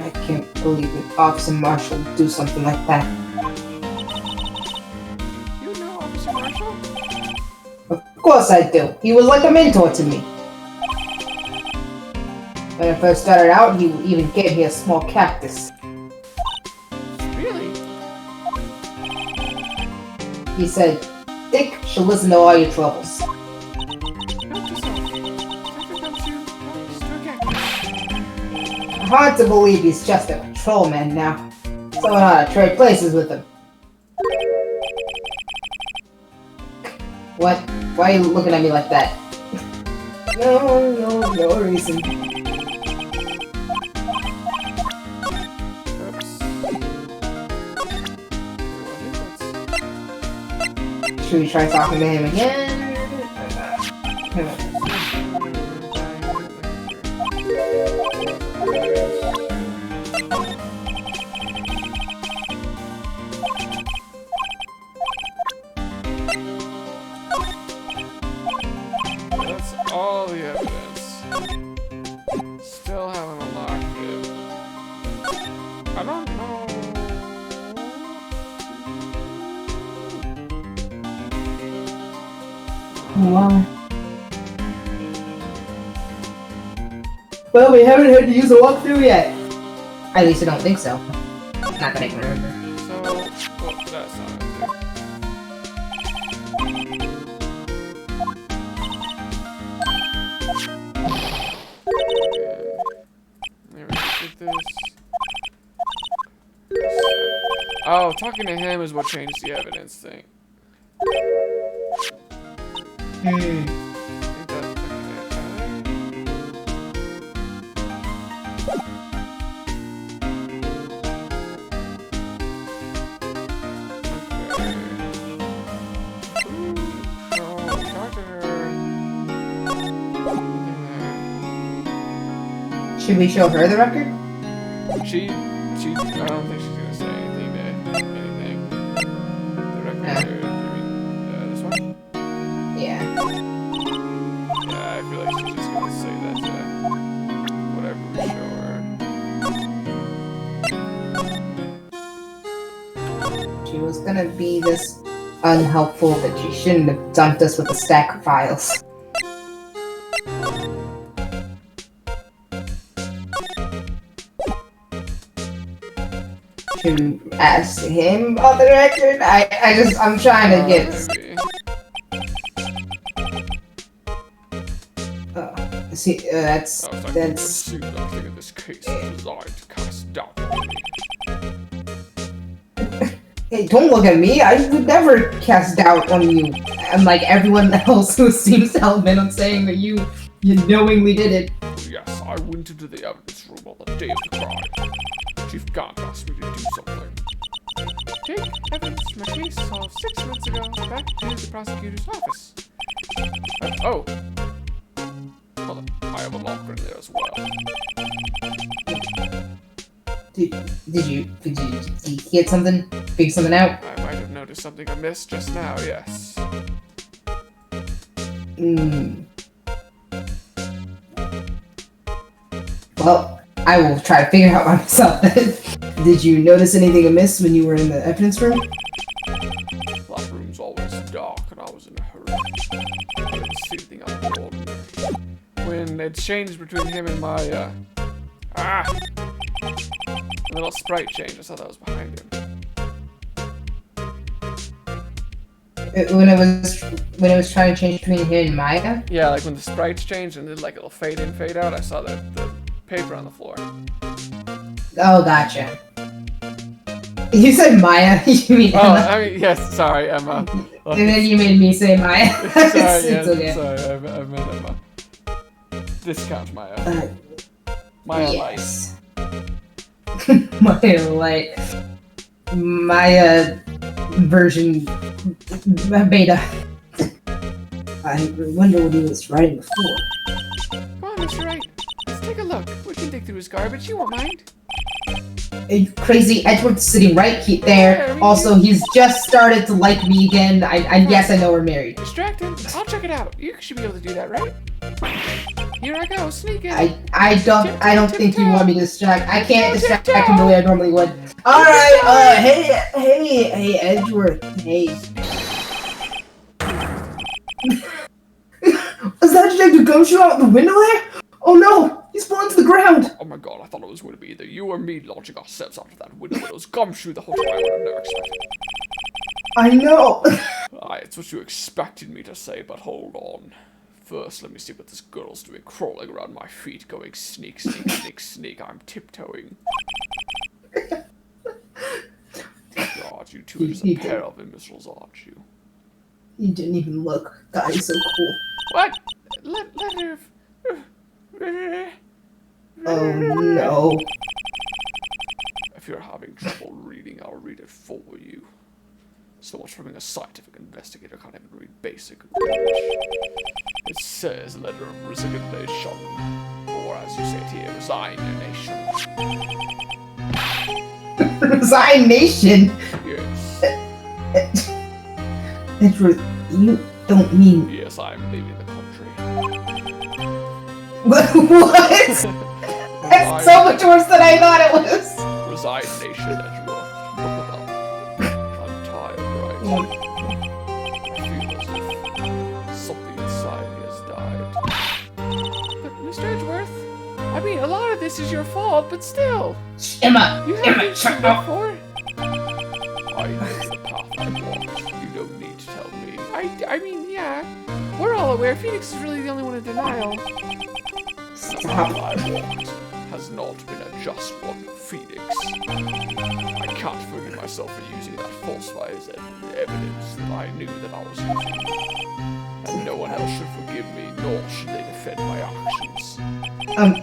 Speaker 2: I can't believe an Officer Marshall would do something like that.
Speaker 1: You know Officer Marshall?
Speaker 2: Of course I do. He was like a mentor to me. When I first started out, he even gave me a small cactus.
Speaker 1: Really?
Speaker 2: He said, Dick should listen to all your troubles.
Speaker 1: Help yourself. Detective Gumshoe, just do a cactus.
Speaker 2: Hard to believe he's just a patrolman now. Someone ought to trade places with him. What? Why are you looking at me like that? No reason.
Speaker 1: Oops.
Speaker 2: Should we try talking to him again?
Speaker 1: That's all the evidence. Still haven't unlocked it. I don't know.
Speaker 2: Wow. Well, we haven't had to use a walkthrough yet. At least I don't think so. Not that I can remember.
Speaker 1: So, well, that's not it. There we go. Get this. Oh, talking to him is what changed the evidence thing. I think that, okay.
Speaker 2: Should we show her the record?
Speaker 1: She, I don't think she's gonna say anything to anything. The record, you mean, this one?
Speaker 2: Yeah.
Speaker 1: Yeah, I feel like she's just gonna say that to whatever we show her.
Speaker 2: She was gonna be this unhelpful that she shouldn't have dumped us with a stack of files. To ask him about the record? I'm trying to get... see, that's...
Speaker 1: I'm thinking this case is designed to cast doubt on me.
Speaker 2: Hey, don't look at me. I would never cast doubt on you. Unlike everyone else who seems hell-bent on saying that you knowingly did it.
Speaker 1: Yes, I went into the evidence room on the day of the crime. Chief Gant asked me to do something. Take evidence from a case solved 6 months ago back to the prosecutor's office. Oh. Well, I have a locker in there as well.
Speaker 2: Did you get something? Figure something out?
Speaker 1: I might have noticed something I missed just now, yes.
Speaker 2: Well, I will try to figure out by myself then. Did you notice anything amiss when you were in the evidence room?
Speaker 1: That room's always dark and I was in a hurry. I didn't see anything out of the ordinary. When it changed between him and my, a little sprite change, I saw that was behind him.
Speaker 2: When it was trying to change between him and Maya?
Speaker 1: Yeah, like when the sprites changed and did like a little fade in, fade out, I saw the paper on the floor.
Speaker 2: Oh, gotcha. You said Maya, you mean Emma?
Speaker 1: Oh, I mean, yes, sorry, Emma.
Speaker 2: And then you made me say Maya.
Speaker 1: Sorry,
Speaker 2: It's okay.
Speaker 1: sorry, I meant Emma. Discount Maya. Maya
Speaker 2: yes. Maya Light. Maya version beta. I wonder what he was writing before.
Speaker 1: Come on, Mr. Wright. Let's take a look. We can dig through his garbage. You won't mind.
Speaker 2: Hey, crazy, Edward's sitting right there. Also, he's just started to like me again. Yes, I know we're married.
Speaker 1: Distract him. I'll check it out. You should be able to do that, right? Here I go, sneak in.
Speaker 2: I don't think you want me to distract. I can't distract him the way I normally would. Alright, hey, Edward. Hey. Is that Detective Gumshoe out the window there? Oh no, he's falling to the ground.
Speaker 1: Oh my god, I thought it was going to be either you or me launching ourselves out of that window. It was Gumshoe the whole time. I would have never expected.
Speaker 2: I know.
Speaker 1: It's what you expected me to say, but hold on. First, let me see what this girl's doing, crawling around my feet, going sneak, sneak, sneak, sneak. I'm tiptoeing. God, you two are just a pair of imbeciles, aren't you?
Speaker 2: You didn't even look. God, he's so cool.
Speaker 1: What? Let her...
Speaker 2: Oh no.
Speaker 1: If you're having trouble reading, I'll read it for you. So much for being a scientific investigator can't even read basic English. It says letter of resignation, or as you say it here, resignation.
Speaker 2: Resignation?
Speaker 1: Yes.
Speaker 2: Edward, you don't mean...
Speaker 1: Yes, I'm leaving the country.
Speaker 2: What? That's so much worse than I thought it was.
Speaker 1: Resignation, Edward. I'm tired, right? I feel as if something inside me has died. But, Mr. Edgeworth, I mean, a lot of this is your fault, but still.
Speaker 2: Emma,
Speaker 1: You haven't been
Speaker 2: shut
Speaker 1: through
Speaker 2: up.
Speaker 1: before. I know the path I walked. You don't need to tell me. I mean, yeah. We're all aware Phoenix is really the only one in denial. The path I walked has not been a just one, Phoenix. I can't forgive myself for using that falsified evidence that I knew that I was using. And no one else should forgive me, nor should they defend my actions.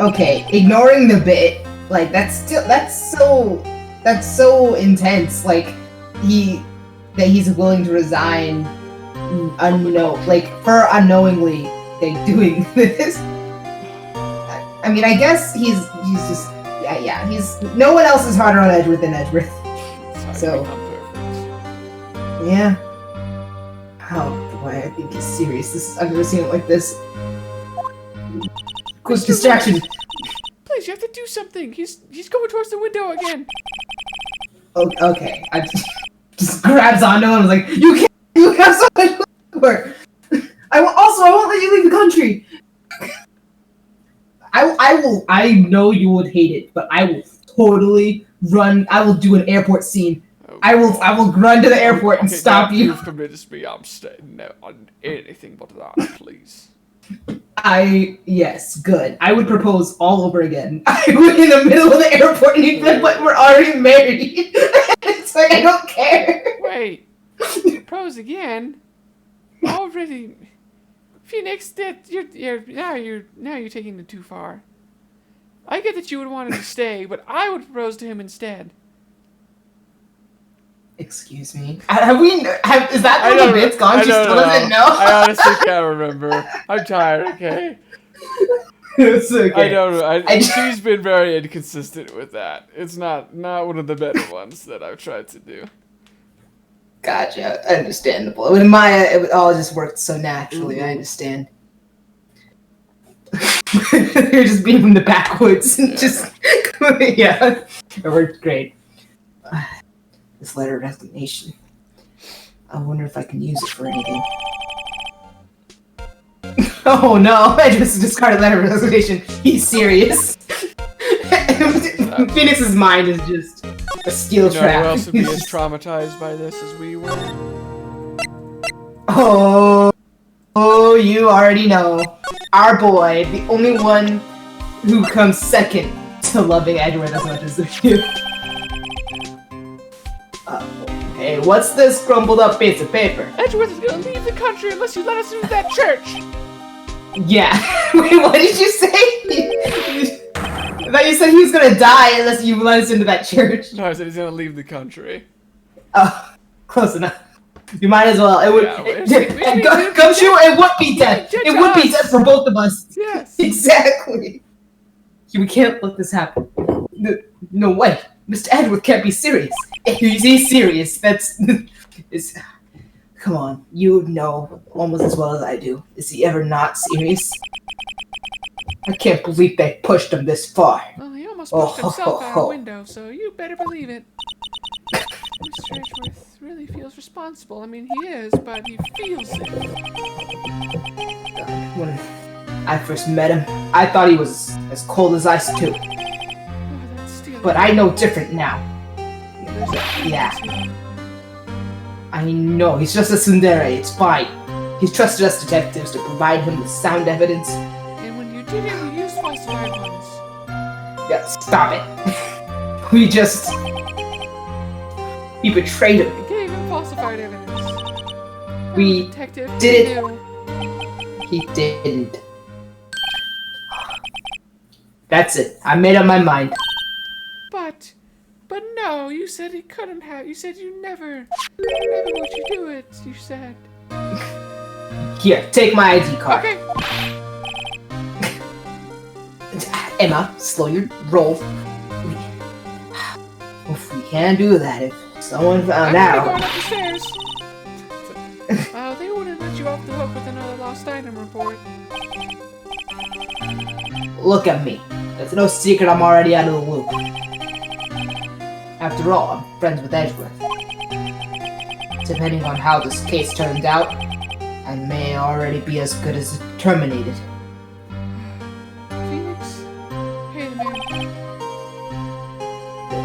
Speaker 2: Okay, ignoring the bit, like, that's so intense, like, he's willing to resign, for unknowingly, like, doing this. I mean, I guess he's he's just yeah. He's no one else is harder on Edgeworth than Edgeworth. So yeah. Oh boy, I think he's serious. I've never seen it like this. Quick distraction.
Speaker 1: Please, you have to do something. He's going towards the window again.
Speaker 2: Oh, okay. I just grabs onto him and was like, "You can't. You have so much work. I won't let you leave the country. I will. I know you would hate it, but I will totally run. I will do an airport scene. Okay. I will run to the airport and stop you.
Speaker 1: You've convinced me. I'm staying no on anything but that, please."
Speaker 2: Yes, good. I would propose all over again. I would in the middle of the airport and you'd be like, "But we're already married." It's like, I don't care.
Speaker 1: Wait. Propose again? Already. Phoenix, that you're taking it too far. I get that you would want him to stay, but I would propose to him instead.
Speaker 2: Excuse me. Is that the Vince gone? She still doesn't know.
Speaker 1: I honestly can't remember. I'm tired. Okay.
Speaker 2: It's okay.
Speaker 1: I don't know. She's been very inconsistent with that. It's not one of the better ones that I've tried to do.
Speaker 2: Gotcha. Understandable. With Maya, it all just worked so naturally. I understand. You're just being from the backwoods and just yeah. It worked great. This letter of resignation. I wonder if I can use it for anything. Oh no! I just discarded letter of resignation. He's serious. Phoenix's mind is just a steel trap.
Speaker 1: Who else would be as traumatized by this as we were?
Speaker 2: Oh, you already know. Our boy, the only one who comes second to loving Edgeworth as much as you. Okay, what's this crumpled up piece of paper?
Speaker 1: Edgeworth is gonna leave the country unless you let us into that church!
Speaker 2: Yeah. Wait, what did you say? I thought you said he was gonna die unless you let us into that church.
Speaker 1: No, I said he's gonna leave the country.
Speaker 2: Oh, close enough. You might as well. It would. Gumshoe, it would be death. It would be death for both of us.
Speaker 1: Yes.
Speaker 2: Exactly. We can't let this happen. No way. Mr. Edgeworth can't be serious. If he's serious, come on, you know almost as well as I do. Is he ever not serious? I can't believe they pushed him this far.
Speaker 1: Well, he almost pushed himself out a window, so you better believe it. Mr. Edgeworth really feels responsible. I mean, he is, but he feels it.
Speaker 2: When I first met him, I thought he was as cold as ice, too. But I know different now. Yeah. I know, he's just a tsundere, it's fine. He's trusted us detectives to provide him with sound evidence.
Speaker 1: And when you did it, you used falsified ones.
Speaker 2: Yeah, stop it. We betrayed him.
Speaker 1: I gave him falsified evidence.
Speaker 2: We
Speaker 1: detective
Speaker 2: did it. He didn't. That's it. I made up my mind.
Speaker 1: But no, you said he couldn't have. You said you never would you do it, you said.
Speaker 2: Here, take my ID card.
Speaker 1: Okay.
Speaker 2: Emma, slow your roll. We can't do that if someone found out.
Speaker 1: Going up the stairs. They wouldn't let you off the hook with another lost item report.
Speaker 2: Look at me. It's no secret I'm already out of the loop. After all, I'm friends with Edgeworth. Depending on how this case turns out, I may already be as good as terminated.
Speaker 1: Phoenix, pay the man.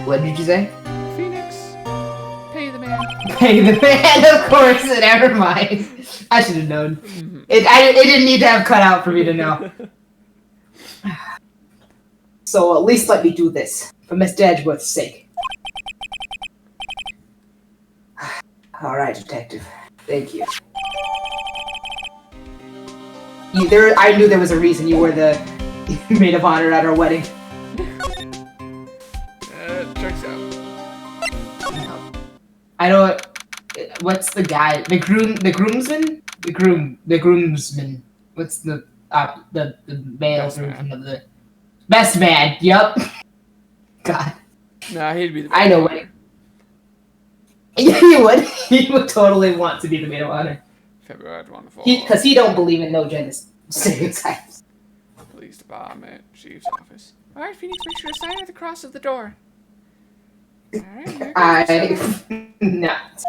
Speaker 2: What did you say?
Speaker 1: Phoenix, pay the man.
Speaker 2: Pay the man, of course. Never mind. I should have known. It didn't need to have cut out for me to know. So at least let me do this, for Mr. Edgeworth's sake. Alright, Detective. Thank you. I knew there was a reason you were the maid of honor at our wedding.
Speaker 1: Checks out.
Speaker 2: I don't... What's the guy? The groomsman? The groomsman. What's the male version of the... Best man. Yup. God.
Speaker 1: Nah, he'd be the
Speaker 2: I know what. Yeah, he would. He would totally want to be the maid of honor.
Speaker 1: February wonderful.
Speaker 2: Because he don't believe in no gender stereotypes.
Speaker 1: Police department, chief's office. All right, Phoenix, make sure to sign at the cross of the door. All right. Here goes.
Speaker 2: Not.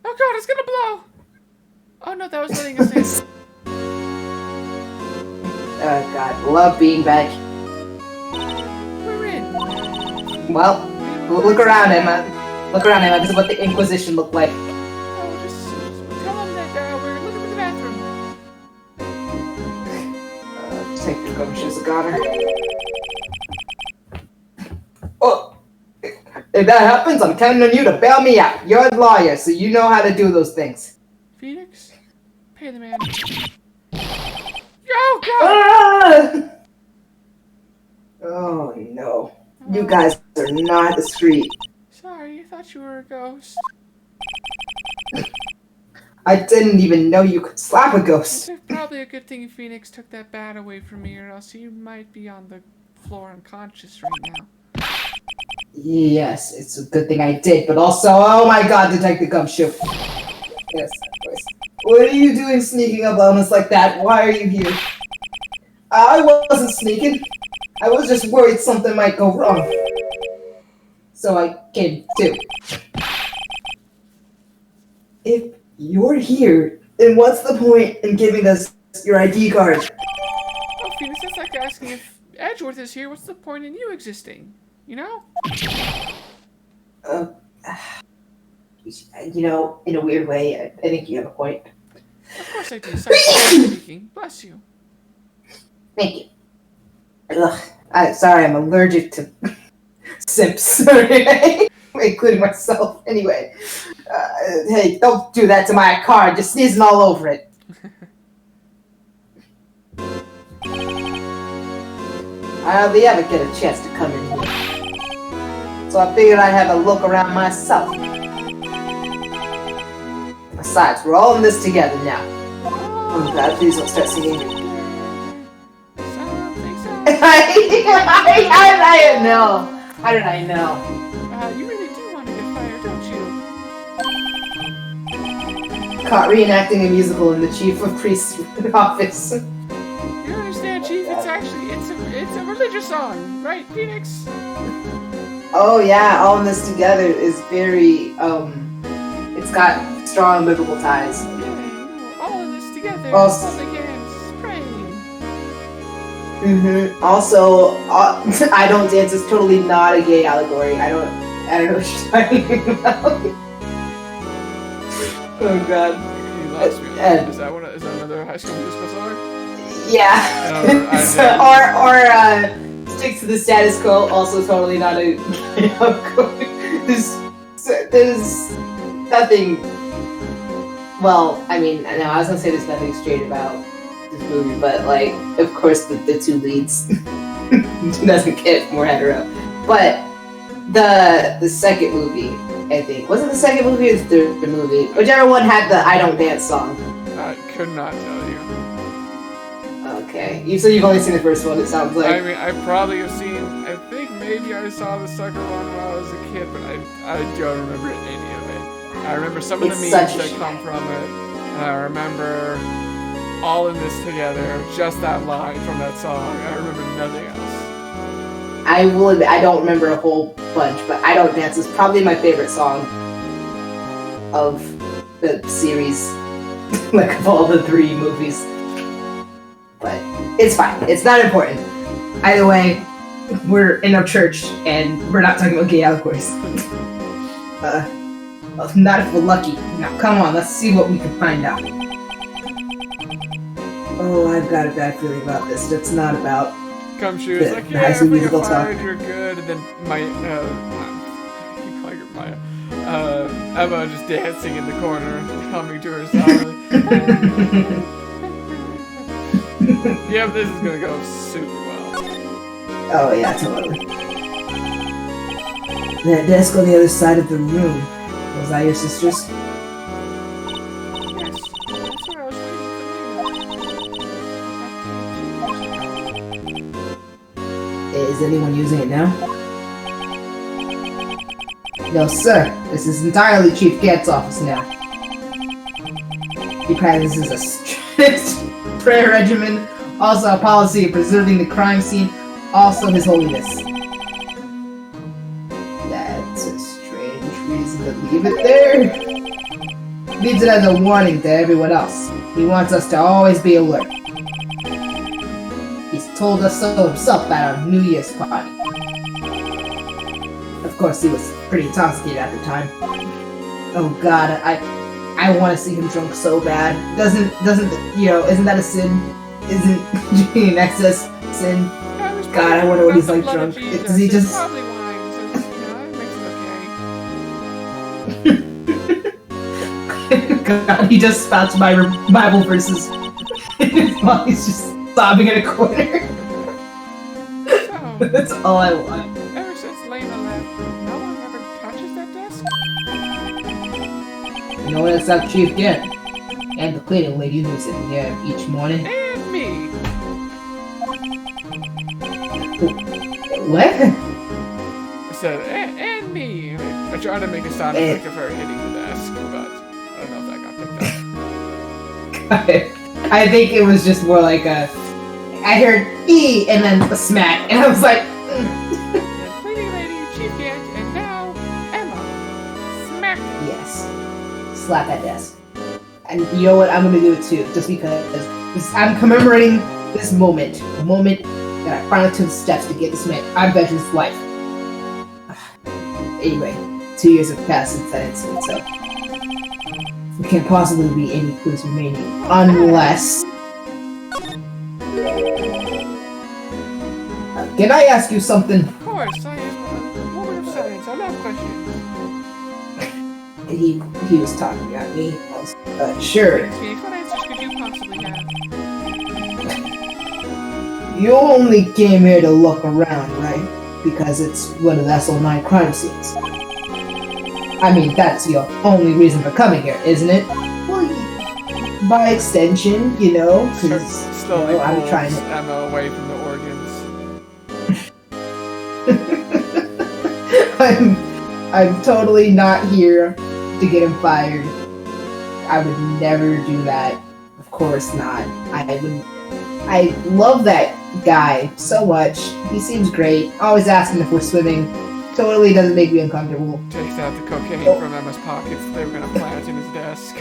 Speaker 1: Oh God, it's gonna blow. Oh no, that was letting us in.
Speaker 2: Oh God, love being back.
Speaker 1: We're in.
Speaker 2: Well, look around, Emma. Look around, Emma. This is what the Inquisition looked like.
Speaker 1: Oh, just tell them that we're looking for the bathroom.
Speaker 2: Take the gumshoes, Goner. Oh, if that happens, I'm counting on you to bail me out. You're a lawyer, so you know how to do those things.
Speaker 1: Phoenix, pay the man. Oh God!
Speaker 2: Ah! Oh no. You guys are not discreet.
Speaker 1: Sorry, I thought you were a ghost.
Speaker 2: I didn't even know you could slap a ghost.
Speaker 1: It's probably a good thing Phoenix took that bat away from me, or else you might be on the floor unconscious right now.
Speaker 2: Yes, it's a good thing I did, but also, oh my God, Detective Gumshoe. Yes, of course. What are you doing sneaking up on us like that? Why are you here? I wasn't sneaking. I was just worried something might go wrong. So I came too. If you're here, then what's the point in giving us your ID card?
Speaker 1: Oh, Phoenix, that's like asking if Edgeworth is here, what's the point in you existing? You know?
Speaker 2: You know, in a weird way, I think you have a point.
Speaker 1: Of course I do. Sorry, speaking. Bless you.
Speaker 2: Thank you. Ugh, sorry, I'm allergic to simps, including myself. Anyway, hey, don't do that to my car. Just sneezing all over it. I hardly ever get a chance to come in here, so I figured I'd have a look around myself. Besides, we're all in this together now. Oh God, please don't start singing. I didn't know. How did I know?
Speaker 1: You really do want to get fired, don't you?
Speaker 2: Caught reenacting a musical in the chief of priest's office.
Speaker 1: You understand, Chief? It's actually it's a religious song, right, Phoenix?
Speaker 2: Oh yeah, all in this together is very it's got strong biblical ties.
Speaker 1: Yeah, all in this together.
Speaker 2: Also,
Speaker 1: holding hands, praying.
Speaker 2: Also, I Don't Dance is totally not a gay allegory. I don't know what you're talking about. Oh God.
Speaker 1: You lost me. Is that another High School Musical song?
Speaker 2: Yeah. Or Stick to the Status Quo, also totally not a gay allegory. There's nothing. Well, I mean, no, I was gonna say there's nothing straight about this movie, but like, of course, the two leads doesn't get more hetero. But the second movie, I think, was it the second movie or the third movie? Whichever one had the "I Don't Dance" song.
Speaker 1: I could not tell you.
Speaker 2: Okay, so you've only seen the first one. It sounds like.
Speaker 1: I mean, I probably have seen. I think maybe I saw the second one when I was a kid, but I don't remember any of it. I remember some of the memes that come from it, and I remember all in this together, just that line from that song. I remember nothing else.
Speaker 2: I will admit, I don't remember a whole bunch, but I Don't Dance is probably my favorite song of the series, like of all the three movies. But it's fine. It's not important. Either way, we're in a church, and we're not talking about gay allegories. Not if we're lucky. Now, come on, let's see what we can find out. Oh, I've got a bad feeling about this. It's not about
Speaker 1: Gumshoe is like, yeah, if we get fired, you're good. And then I keep calling her Maya. Emma just dancing in the corner, humming to herself. Yeah, this is gonna go super well.
Speaker 2: Oh yeah, totally. That desk on the other side of the room. Was that your sister's?
Speaker 1: Yes, that's where I was waiting for you.
Speaker 2: Is anyone using it now? No, sir. This is entirely Chief Gant's office now. He practices a strict prayer regimen, also a policy of preserving the crime scene, also His Holiness. That's a strange reason to leave it there. Leaves it as a warning to everyone else. He wants us to always be alert. He's told us so himself at our New Year's party. Of course, he was pretty intoxicated at the time. Oh God, I want to see him drunk so bad. Doesn't isn't that a sin? Isn't drinking in excess sin? God, I wonder what he's like drunk. Does he just?
Speaker 1: Probably wine, so it makes it okay.
Speaker 2: God, he just spouts Bible verses while he's just sobbing in a corner.
Speaker 1: So,
Speaker 2: That's all I want.
Speaker 1: ever since Lena left, no one ever touches that desk?
Speaker 2: No one except Chief Gant and the cleaning lady who's in here each morning.
Speaker 1: And me!
Speaker 2: What?
Speaker 1: I said, and me! I tried to make a sound effect of her hitting the desk, but I don't know if that got picked up.
Speaker 2: I think it was just more like a. I heard E and then a smack, and I was like.
Speaker 1: The cleaning lady, Chief Gant, and now Emma. Smack!
Speaker 2: Yes. Slap that desk. And you know what? I'm gonna do it too, just because I'm commemorating this moment. The moment that I finally took the steps to get this man out of Veteran's life. Anyway, 2 years have passed since that incident, so there can't possibly be any clues remaining. Unless... can I ask you something?
Speaker 1: Of course, I am a woman of science. I love questions.
Speaker 2: He was talking at me. Sure.
Speaker 1: Chief, what answers could you possibly have?
Speaker 2: You only came here to look around, right? Because it's one of the SO9 crime scenes. I mean, that's your only reason for coming here, isn't it? Well, by extension, you know, because
Speaker 1: Slowly
Speaker 2: I'm trying to...
Speaker 1: Emma away from the organs.
Speaker 2: I'm totally not here to get him fired. I would never do that. Of course not. I love that guy so much. He seems great. Always asking if we're swimming. Totally doesn't make me uncomfortable.
Speaker 1: Takes out the cocaine from Emma's pockets. They were gonna plant in his desk.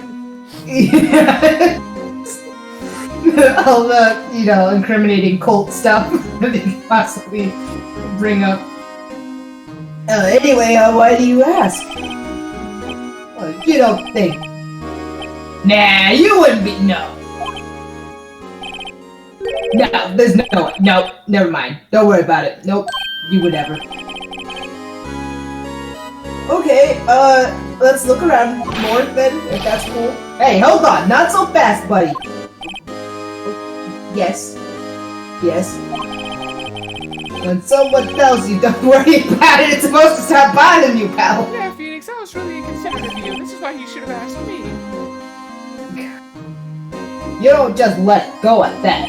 Speaker 2: Yeah. All the, incriminating cult stuff that they could possibly bring up. Anyway, why do you ask? You don't think. Nah, you wouldn't be. No, there's no, never mind. Don't worry about it. Nope, you would never. Okay, let's look around more then, if that's cool. Hey, hold on, not so fast, buddy. Yes. When someone tells you don't worry about it, it's supposed to stop bothering you, pal.
Speaker 1: Yeah, Phoenix, I was really inconsiderate of you. This is why you should have asked me.
Speaker 2: You don't just let go at that.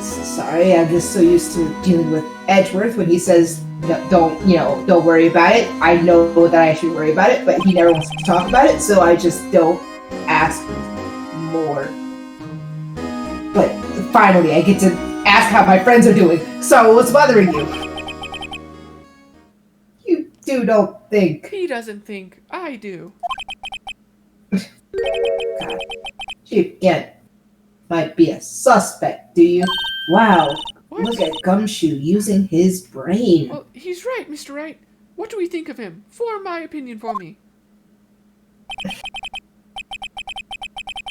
Speaker 2: Sorry, I'm just so used to dealing with Edgeworth when he says, don't worry about it. I know that I should worry about it, but he never wants to talk about it, so I just don't ask more. But finally, I get to ask how my friends are doing. So, what's bothering you? You don't think.
Speaker 1: He doesn't think. I do.
Speaker 2: God. Chief Gant might be a suspect, do you? Wow.
Speaker 1: What?
Speaker 2: Look at Gumshoe using his brain.
Speaker 1: Well, he's right, Mr. Wright. What do we think of him? Form my opinion for me.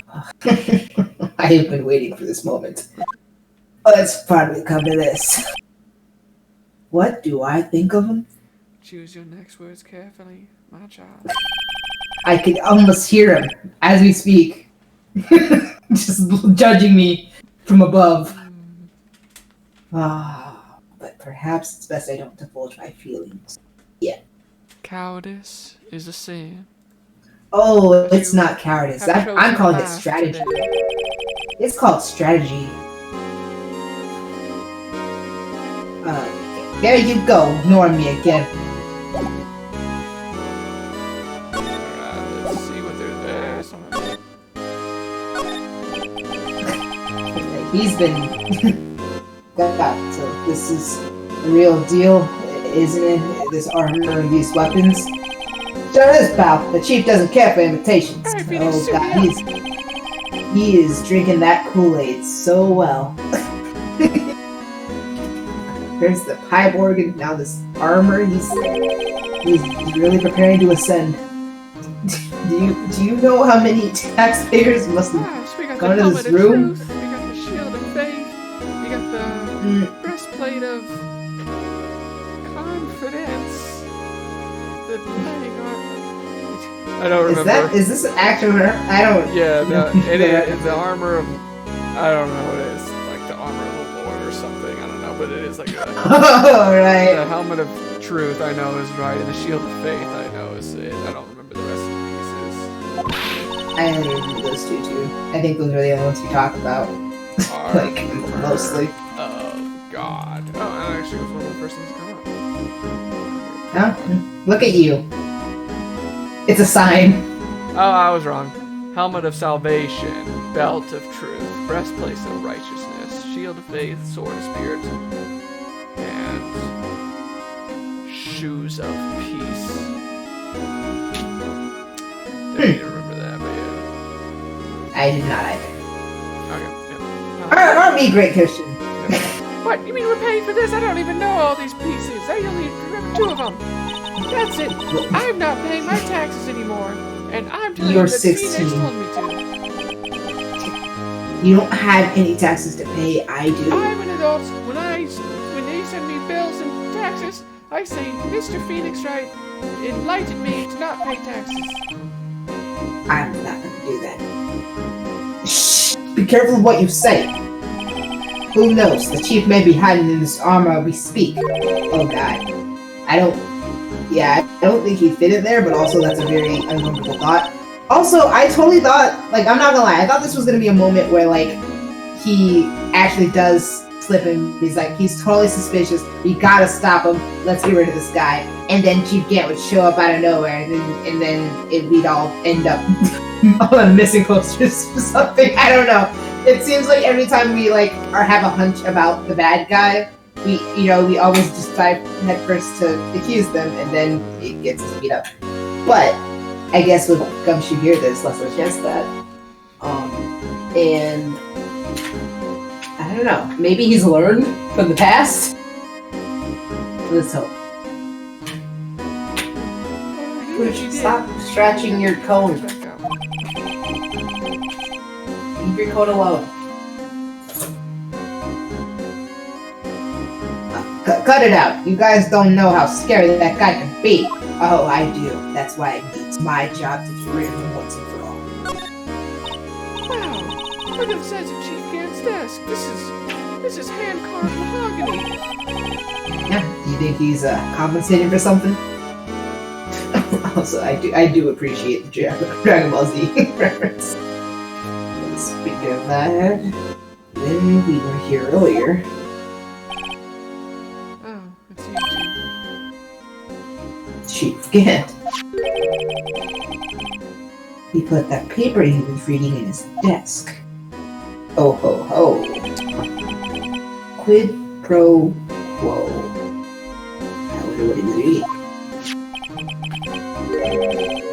Speaker 2: I have been waiting for this moment. Let's finally come to this. What do I think of him?
Speaker 1: Choose your next words carefully, my child.
Speaker 2: I can almost hear him as we speak. Just judging me from above. But perhaps it's best I don't divulge my feelings. Yeah.
Speaker 1: Cowardice is a sin.
Speaker 2: Oh, it's not cowardice. I'm calling it
Speaker 1: laugh
Speaker 2: strategy.
Speaker 1: today.
Speaker 2: It's called strategy. There you go, ignoring me again.
Speaker 1: Alright, let's see what there's there.
Speaker 2: He's been got, so this is the real deal, isn't it? This armor and these weapons. Sure is, pal. The chief doesn't care for imitations. Oh god, he is drinking that Kool-Aid so well. There's the pipe organ, now this armor. He's really preparing to ascend. Do you know how many taxpayers must have gone to this room?
Speaker 1: We got the shield of faith. We got the breastplate of confidence. The leg armor. I don't remember.
Speaker 2: Is this an actual armor? I don't.
Speaker 1: Yeah, it is the armor of. I don't know what it is. Like the armor of the Lord or something. I don't know, but it is like a.
Speaker 2: Oh, right.
Speaker 1: The helmet of truth, I know, is right, and the shield of faith, I know, is it. I don't remember the rest of the pieces.
Speaker 2: I only remember those two too. I think those are the only ones we talk about. Like mostly.
Speaker 1: Oh God. Oh, that actually was one of the first things that come up.
Speaker 2: Huh? Look at you. It's a sign.
Speaker 1: Oh, I was wrong. Helmet of salvation, belt of truth, breastplate of righteousness, shield of faith, sword of spirit, and shoes of peace. Didn't remember that, but yeah.
Speaker 2: I did not either.
Speaker 1: Okay. Yeah.
Speaker 2: Aren't we great Christian?
Speaker 1: What? You mean we're paying for this? I don't even know all these pieces. I only remember 2 of them. That's it. I'm not paying my taxes anymore, and I'm telling you that
Speaker 2: 16.
Speaker 1: Phoenix told me
Speaker 2: You don't have any taxes to pay. I do.
Speaker 1: I'm an adult. When they send me bills and taxes, I say, Mr. Phoenix Wright enlightened me to not pay taxes.
Speaker 2: I'm not gonna do that. Shh! Be careful of what you say. Who knows? The chief may be hiding in this armor we speak. Oh god. I don't think he fit it there, but also that's a very uncomfortable thought. Also, I totally thought, like, I'm not gonna lie, I thought this was gonna be a moment where, like, he actually does slip in. He's totally suspicious. We gotta stop him. Let's get rid of this guy. And then Chief Gant would show up out of nowhere, and then we'd all end up on missing posters or something. I don't know. It seems like every time we, like, have a hunch about the bad guy, we always just dive headfirst to accuse them, and then it gets us beat up. But I guess with Gumshoe here, there's less of a chance of that. And I don't know. Maybe he's learned from the past. Let's hope. Stop scratching your cone. Leave your cone alone. Cut it out. You guys don't know how scary that guy can be. Oh, I do. That's why it's my job to get rid of him once and for all.
Speaker 1: Wow! Look at the size of Chief Gant's desk. This is hand-carved mahogany.
Speaker 2: Yeah, do you think he's compensating for something? Also, I do appreciate the Dragon Ball Z reference. Speaking of that, when we were here earlier.
Speaker 1: Oh, it's you two.
Speaker 2: Chief Gant. He put that paper he was reading in his desk. Oh ho ho. Quid pro quo. I wonder what he was reading.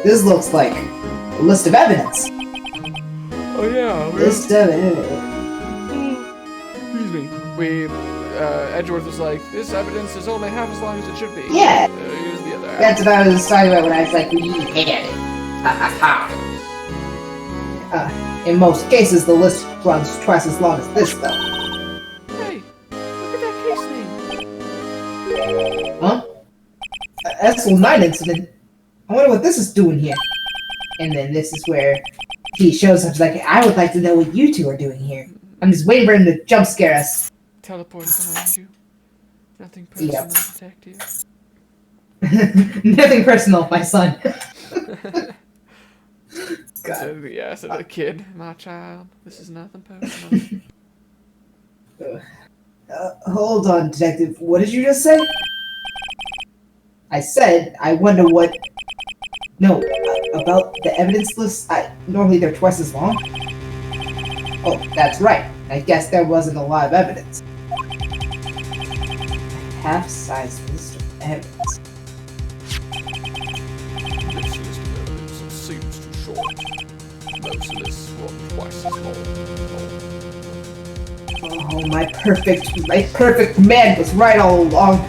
Speaker 2: This looks like a list of evidence.
Speaker 1: Oh yeah.
Speaker 2: List of evidence.
Speaker 1: Excuse me. Edgeworth was like, this evidence is only half as long as it should be.
Speaker 2: Yeah.
Speaker 1: Here's the other half.
Speaker 2: That's what I was talking about when I was like, we had it. Ha ha ha. In most cases, the list runs twice as long as this, though.
Speaker 1: Hey, look at that case name.
Speaker 2: Huh? SL9 incident. I wonder what this is doing here. And then this is where he shows up. He's like, I would like to know what you two are doing here. I'm just waiting for him to jump scare us.
Speaker 1: Teleport behind you. Nothing personal,
Speaker 2: Yep.
Speaker 1: detective.
Speaker 2: Nothing personal, my son.
Speaker 1: So, yeah, so the kid, my child. This is nothing personal.
Speaker 2: Hold on, Detective. What did you just say? I said, I wonder what... No, about the evidence list. Normally they're twice as long. Oh, that's right. I guess there wasn't a lot of evidence. Half-size list of evidence.
Speaker 1: This list of evidence seems too short. Most lists were twice as long.
Speaker 2: Oh, my perfect man was right all along.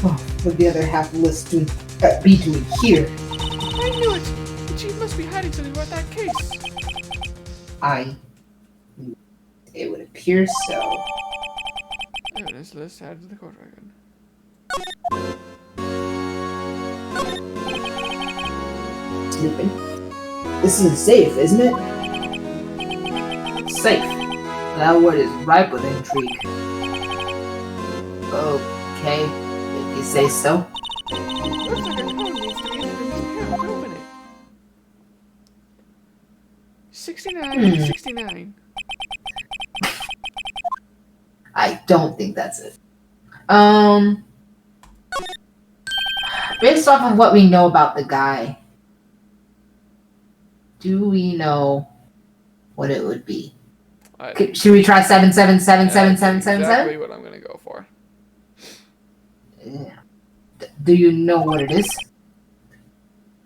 Speaker 2: Oh, with the other half list to be doing here.
Speaker 1: I knew it! The chief must be hiding something about that case.
Speaker 2: It would appear so.
Speaker 1: Evidence list added to the court record.
Speaker 2: Snooping. This is safe, isn't it? Safe. That word is ripe with intrigue. Okay, if you say so.
Speaker 1: Looks like a code needs to be entered into account to open it. 69, 69.
Speaker 2: I don't think that's it. Based off of what we know about the guy, do we know what it would be? Should we try 7777777?
Speaker 1: Exactly what I'm gonna go for.
Speaker 2: Yeah. Do you know what it is?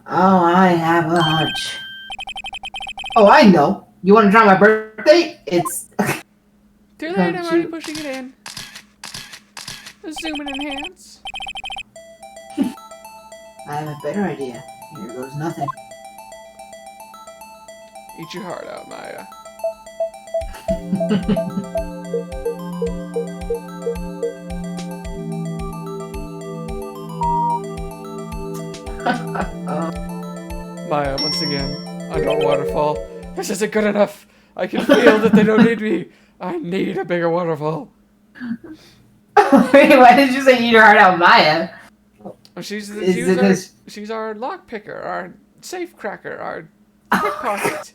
Speaker 2: Oh, I have a hunch. Oh, I know. You want to try my birthday? It's...
Speaker 1: Too late, I'm already pushing it in. Zoom and enhance.
Speaker 2: I have a better idea. Here goes nothing.
Speaker 1: Eat your heart out, Maya. Maya, once again, under a waterfall. This isn't good enough. I can feel that they don't need me. I need a bigger waterfall.
Speaker 2: Wait, why did you say eat your heart out, Maya?
Speaker 1: She's our lock picker, our safe cracker, our pickpocket.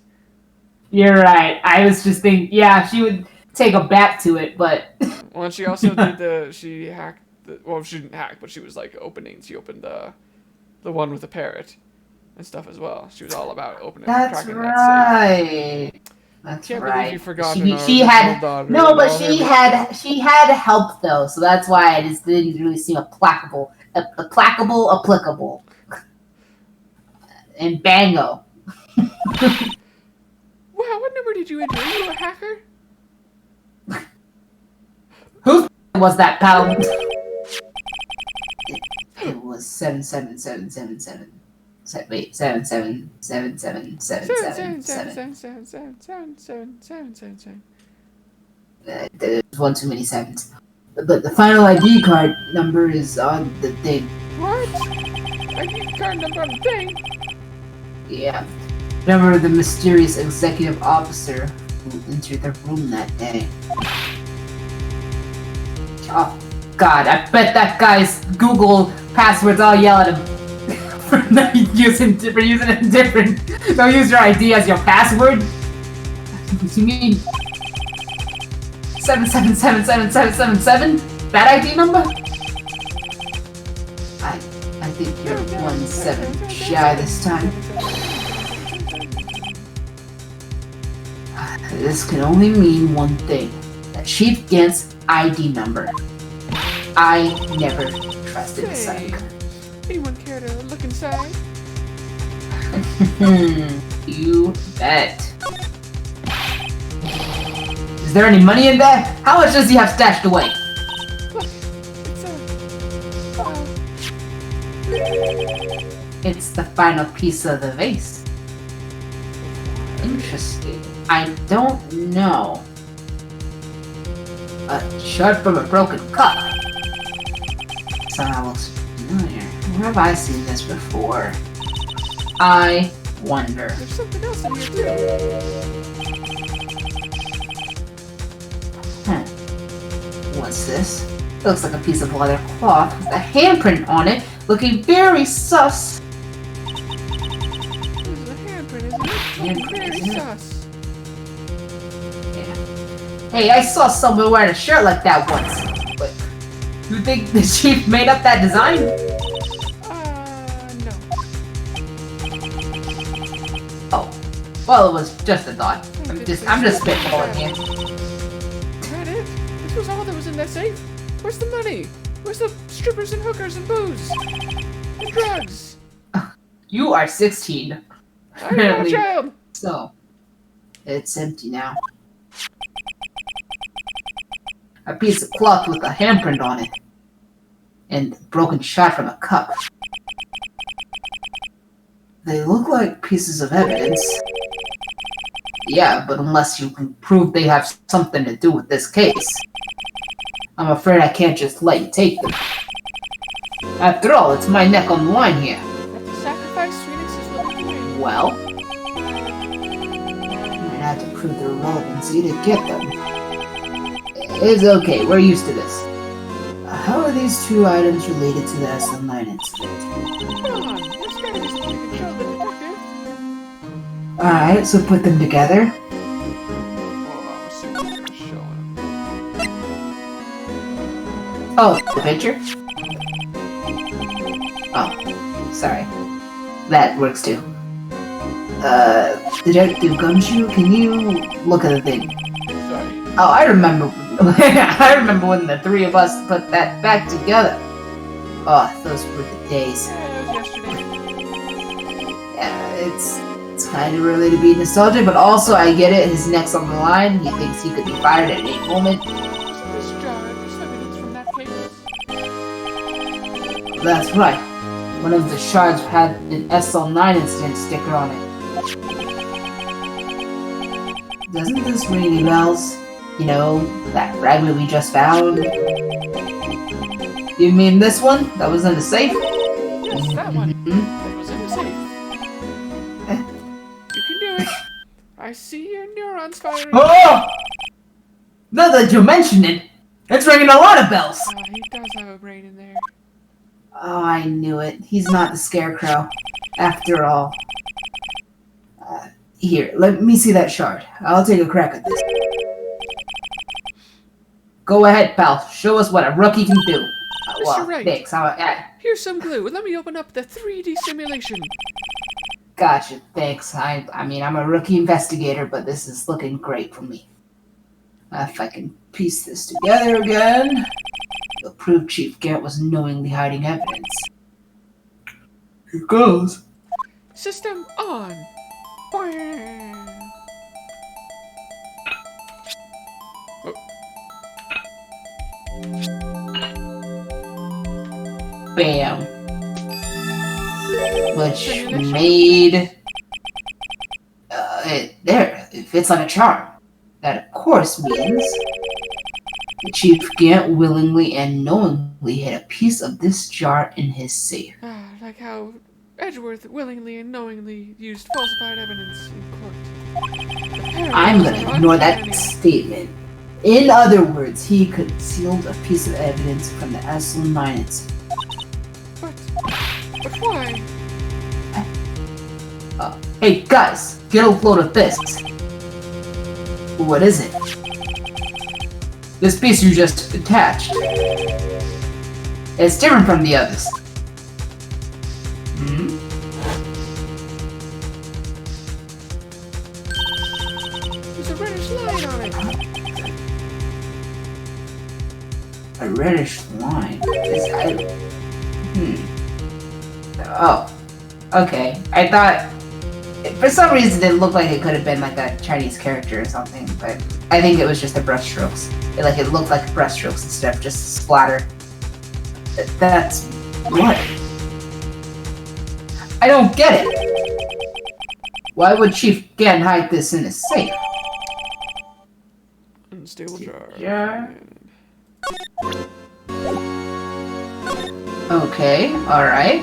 Speaker 2: You're right. I was just thinking, yeah, she would take a bat to it, but...
Speaker 1: Well, she also did she hacked, well, she didn't hack, but she was like she opened the one with the parrot and stuff as well. She was all about opening and cracking that safe.
Speaker 2: That's
Speaker 1: Can't
Speaker 2: right.
Speaker 1: believe you forgot
Speaker 2: She had help though, so that's why it just didn't really seem applicable. And bango.
Speaker 1: Wow, what number did you enter? Are you a hacker?
Speaker 2: Who was that, pal? It was 77777. Wait, 777777777. There's one too many sevens. But the final ID card number is on the thing.
Speaker 1: What? ID card number on the thing?
Speaker 2: Yeah. Remember the mysterious executive officer who entered the room that day. Oh, God, I bet that guy's Google passwords all yell at him for using it different. Don't use your ID as your password. You mean 7777777? That ID number? I think you're 1-7 shy this time. This can only mean one thing. The Chief Gant's ID number. I never trusted Psych.
Speaker 1: Anyone care to look inside?
Speaker 2: You bet. Is there any money in there? How much does he have stashed away?
Speaker 1: Look,
Speaker 2: it's the final piece of the vase. Interesting. I don't know. A shard from a broken cup. Somehow looks familiar. Where have I seen this before? I wonder.
Speaker 1: There's something else in here too.
Speaker 2: What's this? It looks like a piece of leather cloth with a handprint on it, looking very sus.
Speaker 1: This is a handprint, isn't it? Very sus.
Speaker 2: Yeah. Hey, I saw someone wearing a shirt like that once. But you think the chief made up that design?
Speaker 1: No.
Speaker 2: Oh, well, it was just a thought. I'm just spitballing here.
Speaker 1: Is that it? This was all that was in that safe? Where's the money? Where's the strippers and hookers and booze? And drugs?
Speaker 2: You are 16.
Speaker 1: I'm not a child!
Speaker 2: So, it's empty now. A piece of cloth with a handprint on it. And a broken shot from a cup. They look like pieces of evidence. Yeah, but unless you can prove they have something to do with this case, I'm afraid I can't just let you take them. After all, it's my neck on the line here.
Speaker 1: That's a sacrifice Phoenix is willing to make.
Speaker 2: Well, I'd have to prove their relevancy to get them. It's okay, we're used to this. How are these two items related to the SL9 incident?
Speaker 1: Come on, there's gotta be something you can show the detective.
Speaker 2: Alright, so put them together.
Speaker 1: Well, I'm assuming you're gonna show him.
Speaker 2: Oh, the picture? Oh, sorry. That works too. Detective Gumshoe, can you look at the thing?
Speaker 1: Sorry.
Speaker 2: Oh, I remember. I remember when the three of us put that back together. Oh, those were the days.
Speaker 1: Yeah, it was yesterday.
Speaker 2: Yeah, it's kind of really to be nostalgic, but also I get it. His neck's on the line. He thinks he could be fired at any moment.
Speaker 1: Isn't this jar just evidence from that case?
Speaker 2: That's right. One of the shards had an SL9 incident sticker on it. Doesn't this ring any bells? You know, that fragment we just found? You mean this one? That was in the safe?
Speaker 1: Yes, that one. That was in the safe. You can do it. I see your neurons firing.
Speaker 2: Oh! Now that you mention it, it's ringing a lot of bells!
Speaker 1: He does have a brain in there.
Speaker 2: Oh, I knew it. He's not the Scarecrow. After all. Here, let me see that shard. I'll take a crack at this. Go ahead, pal. Show us what a rookie can do. Well,
Speaker 1: Wright.
Speaker 2: thanks.
Speaker 1: Here's some glue. Let me open up the 3D simulation.
Speaker 2: Gotcha, thanks. I mean, I'm a rookie investigator, but this is looking great for me. If I can piece this together again, it'll prove Chief Garrett was knowingly hiding evidence. Here goes.
Speaker 1: System on. Bam. Oh.
Speaker 2: Bam. Which made it fits like a charm. That of course means the Chief Garrett willingly and knowingly hid a piece of this jar in his safe.
Speaker 1: Like how Edgeworth willingly and knowingly used falsified evidence in court.
Speaker 2: I'm gonna ignore that statement. In other words, he concealed a piece of evidence from the SL9 incident.
Speaker 1: But why?
Speaker 2: Hey guys, get a load of this. What is it? This piece you just attached. It's different from the others. Hmm?
Speaker 1: There's a reddish line on it.
Speaker 2: A reddish line. Oh. Okay. I thought... For some reason it looked like it could have been like a Chinese character or something, but I think it was just the brushstrokes. It looked like brushstrokes instead of just splatter. That's... what? I don't get it! Why would Chief Garrett hide this in his safe?
Speaker 1: Unstable jar.
Speaker 2: Jar? Okay, alright.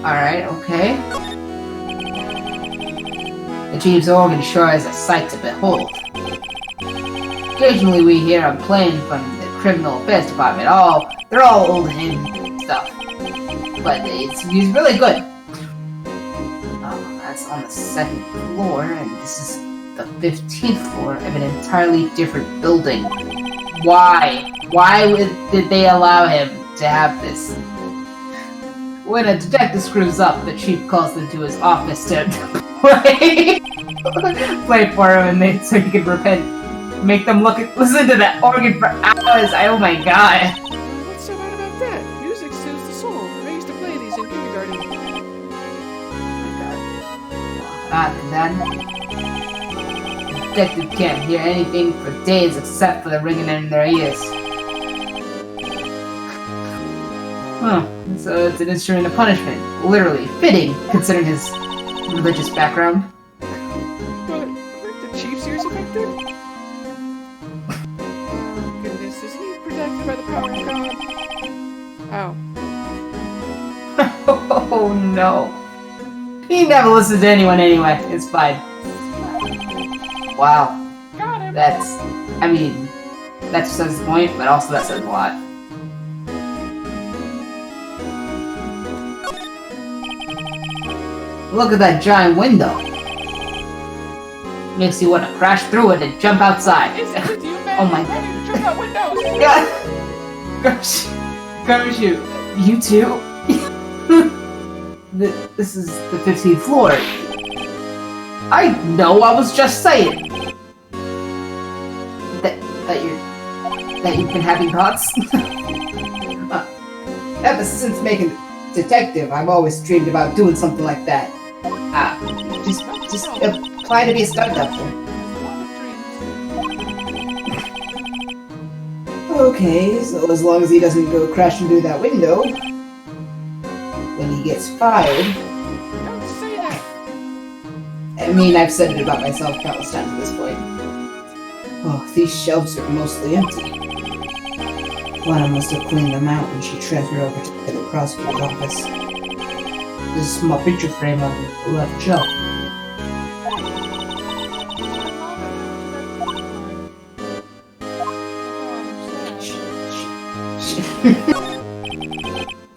Speaker 2: Alright, okay. The Chief's organ sure is a sight to behold. Occasionally we hear him playing from the Criminal Affairs Department. Oh, they're all old hymn stuff. But he's really good. Oh, that's on the second floor, and this is the 15th floor of an entirely different building. Why? Did they allow him to have this? When a detective screws up, the chief calls them to his office to play for him, and so he can repent. Make them listen to that organ for hours. Oh my god.
Speaker 1: What's so bad about that? Music soothes the soul. I used to play these in kindergarten.
Speaker 2: Then detective can't hear anything for days except for the ringing in their ears. Huh. So it's an instrument of punishment. Literally fitting, considering his religious background.
Speaker 1: But aren't the chief's ears affected? Oh goodness, is he protected by the power of God? Oh.
Speaker 2: Oh no. He never listens to anyone anyway. It's fine. Wow.
Speaker 1: Got him.
Speaker 2: That says the point, but also that says a lot. Look at that giant window. Makes you want to crash through it and jump outside.
Speaker 1: Is it with you, man?
Speaker 2: Oh my
Speaker 1: god. Ready to jump out windows.
Speaker 2: Yeah. Gosh, you too? This is the 15th floor. I know, I was just saying. That you've been having thoughts? Ever since making detective, I've always dreamed about doing something like that. Just apply to be a stunt double. Okay, so as long as he doesn't go crashing through that window when he gets fired.
Speaker 1: Don't say that.
Speaker 2: I mean, I've said it about myself countless times at this point. Oh, these shelves are mostly empty. Lana must have cleaned them out when she transferred over to the prosecutor's office. There's a small picture frame on the left shelf.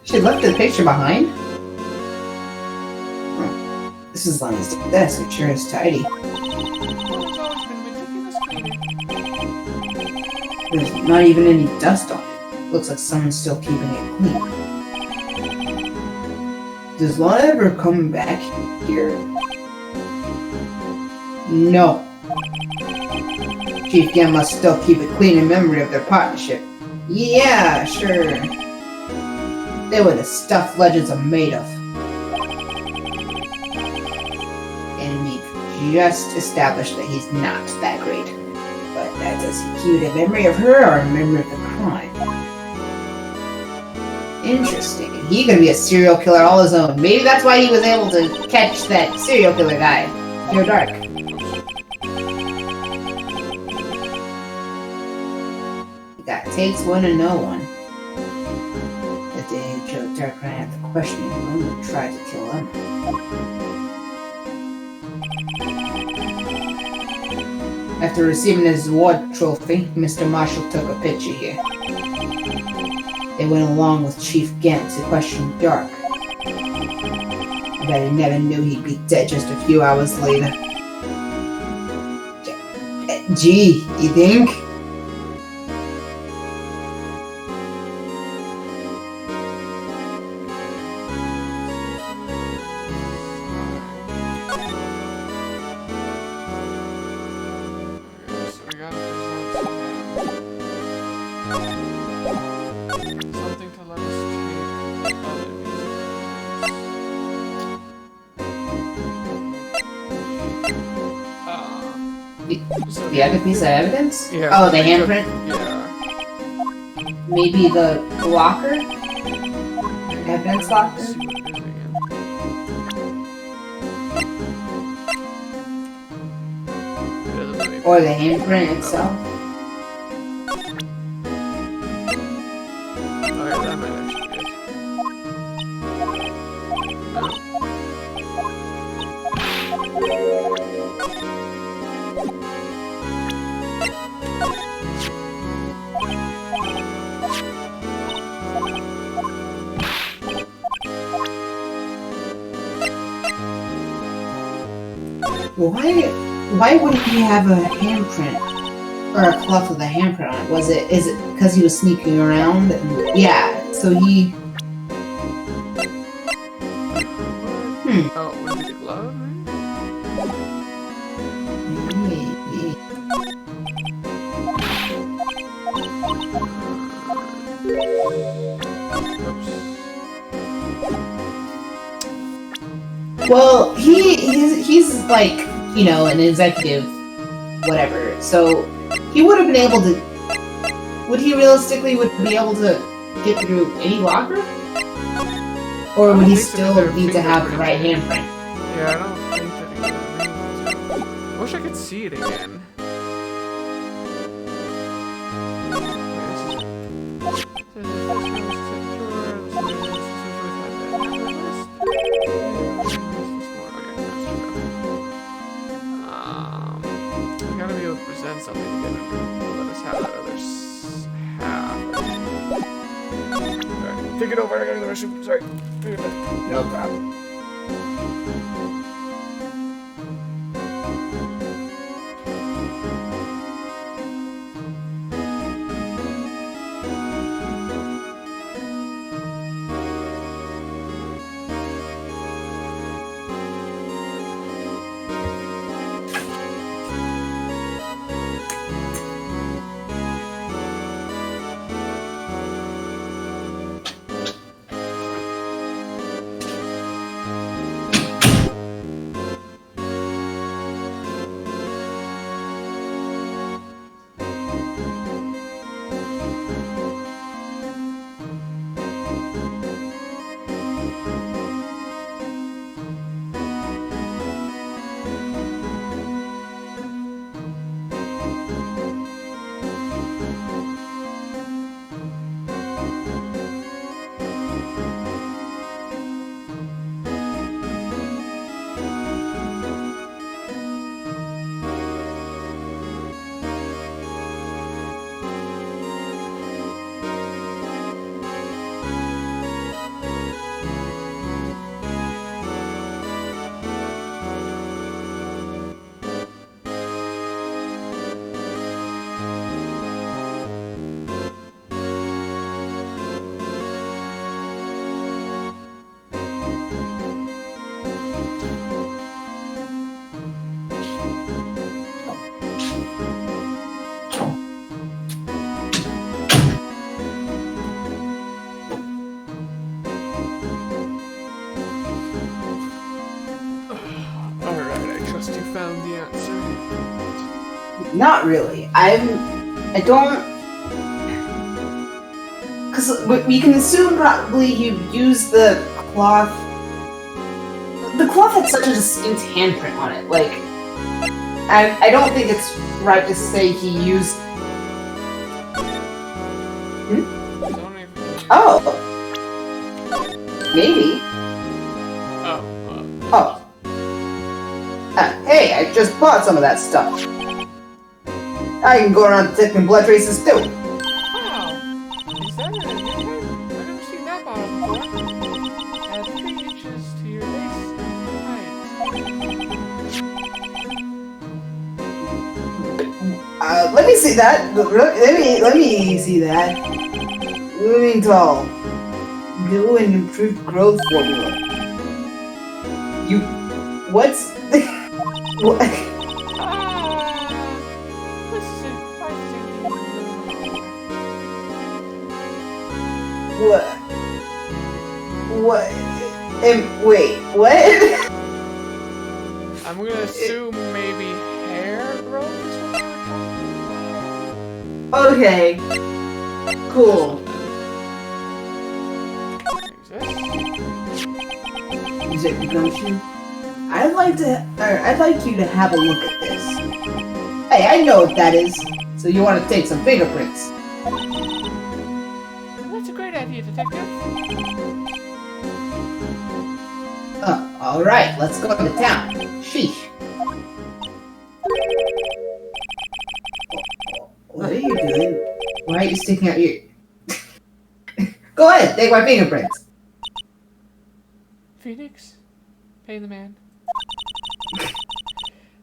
Speaker 2: She left the picture behind? Oh, this is Lana's desk. It sure is tidy. There's not even any dust on it. Looks like someone's still keeping it clean. Does Lana ever come back here? No. Chief Gant must still keep it clean in memory of their partnership. Yeah, sure. They were the stuff legends are made of. And we've just established that he's not that great. But does he keep a memory of her or a memory of the crime? Interesting. He could be a serial killer all his own. Maybe that's why he was able to catch that serial killer guy. Joe Dark. It takes one to know one. The day Joe Dark ran after questioning him and tried to kill him. After receiving his award trophy, Mr. Marshall took a picture here. They went along with Chief Gant to question Dark. I bet he never knew he'd be dead just a few hours later. Gee, you think?
Speaker 1: Something to let us take other
Speaker 2: The other piece of evidence?
Speaker 1: Yeah.
Speaker 2: Oh, the handprint?
Speaker 1: Yeah.
Speaker 2: Maybe the locker? Evidence locker?
Speaker 1: Let's see what it is again. It doesn't really-
Speaker 2: Or the handprint itself?
Speaker 1: Oh yeah, that might actually be it.
Speaker 2: Why why wouldn't he have a handprint or a cloth with a handprint on it? Is it because he was sneaking around? Yeah, so he.
Speaker 1: Oh, would it be the glove?
Speaker 2: Maybe. Well, he's like, you know, an executive, whatever. So he would have been able to. Would he realistically be able to get through any locker? Or would he still need to have the right handprint?
Speaker 1: Yeah, I don't think that he would. I wish I could see it again. We gotta be able to present something to get him to let us have that other half. Alright, take it over, I gotta go to the restroom. Sorry.
Speaker 2: No problem.
Speaker 1: Found the answer.
Speaker 2: Not really. I don't. Because we can assume probably you used the cloth. The cloth had such a distinct handprint on it. Like, I don't think it's right to say he used. Oh. Maybe. Oh. Hey, I just bought some of that stuff. I can go around detecting blood traces too.
Speaker 1: Wow. Is that a new type? I've never seen that bottle before. Add 3 inches to your base height.
Speaker 2: Let me see that. Let me see that. Moving tall. New and improved growth formula. You. What's. What? What? What? Wait, what?
Speaker 1: I'm gonna assume maybe hair growth is what they were talking about.
Speaker 2: Okay. Cool. Is it gumshoe? I'd like you to have a look at this. Hey, I know what that is. So you want to take some fingerprints?
Speaker 1: That's a great idea, Detective.
Speaker 2: All right, let's go to town. Sheesh. What are you doing? Why are you sticking out your... Go ahead, take my fingerprints.
Speaker 1: Phoenix? Pay the man.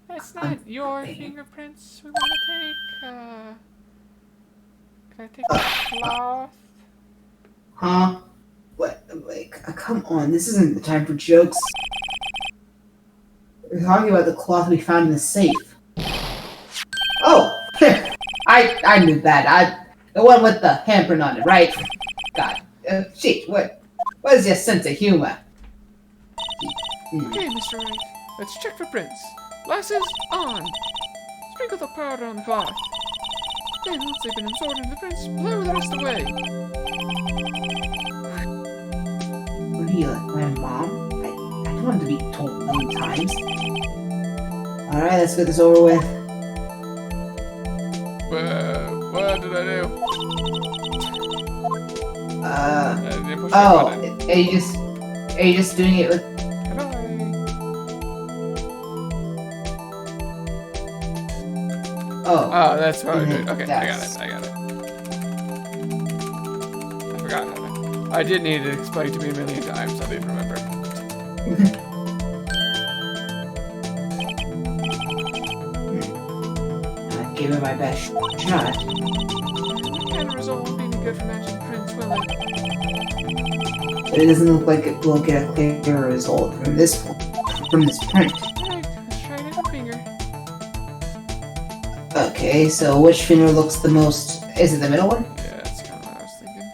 Speaker 1: Hey, it's not your fingerprints we want to take. Can I take the cloth?
Speaker 2: Huh? What? Like, come on, this isn't the time for jokes. We're talking about the cloth we found in the safe. Oh, I knew that. The one with the handprint on it, right? God, gee, what is your sense of humor?
Speaker 1: Okay, Mr. Wright. Let's check for prints. Glasses on. Sprinkle the powder on the cloth. Then, once they've been absorbed into the prints, blow the rest away.
Speaker 2: What are you, like my mom? I don't want to be told a million times. Alright, let's get this over with.
Speaker 1: What did I do? I didn't push the
Speaker 2: Oh,
Speaker 1: button.
Speaker 2: are you just doing it with...
Speaker 1: Goodbye. Oh, that's how I do it. Okay, I got it. I forgot how to. I did need it explained to me a million times. I didn't remember.
Speaker 2: I gave it my best shot.
Speaker 1: That kind of result won't be any good for matching prints, will it?
Speaker 2: But it doesn't look like it will get a clear result from this print.
Speaker 1: Alright, let's try another finger.
Speaker 2: Okay, so which finger looks the most... Is it the middle one?
Speaker 1: Yeah, that's kind of what I was thinking.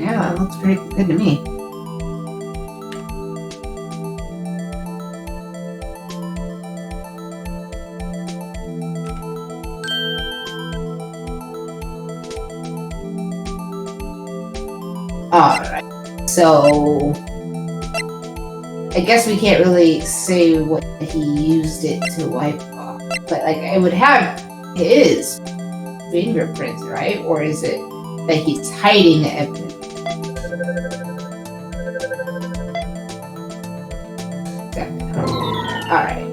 Speaker 2: Yeah, that looks pretty good to me. Alright, so... I guess we can't really say what he used it to wipe off, but like, it would have his fingerprints, right? Or is it that he's hiding the evidence? Alright.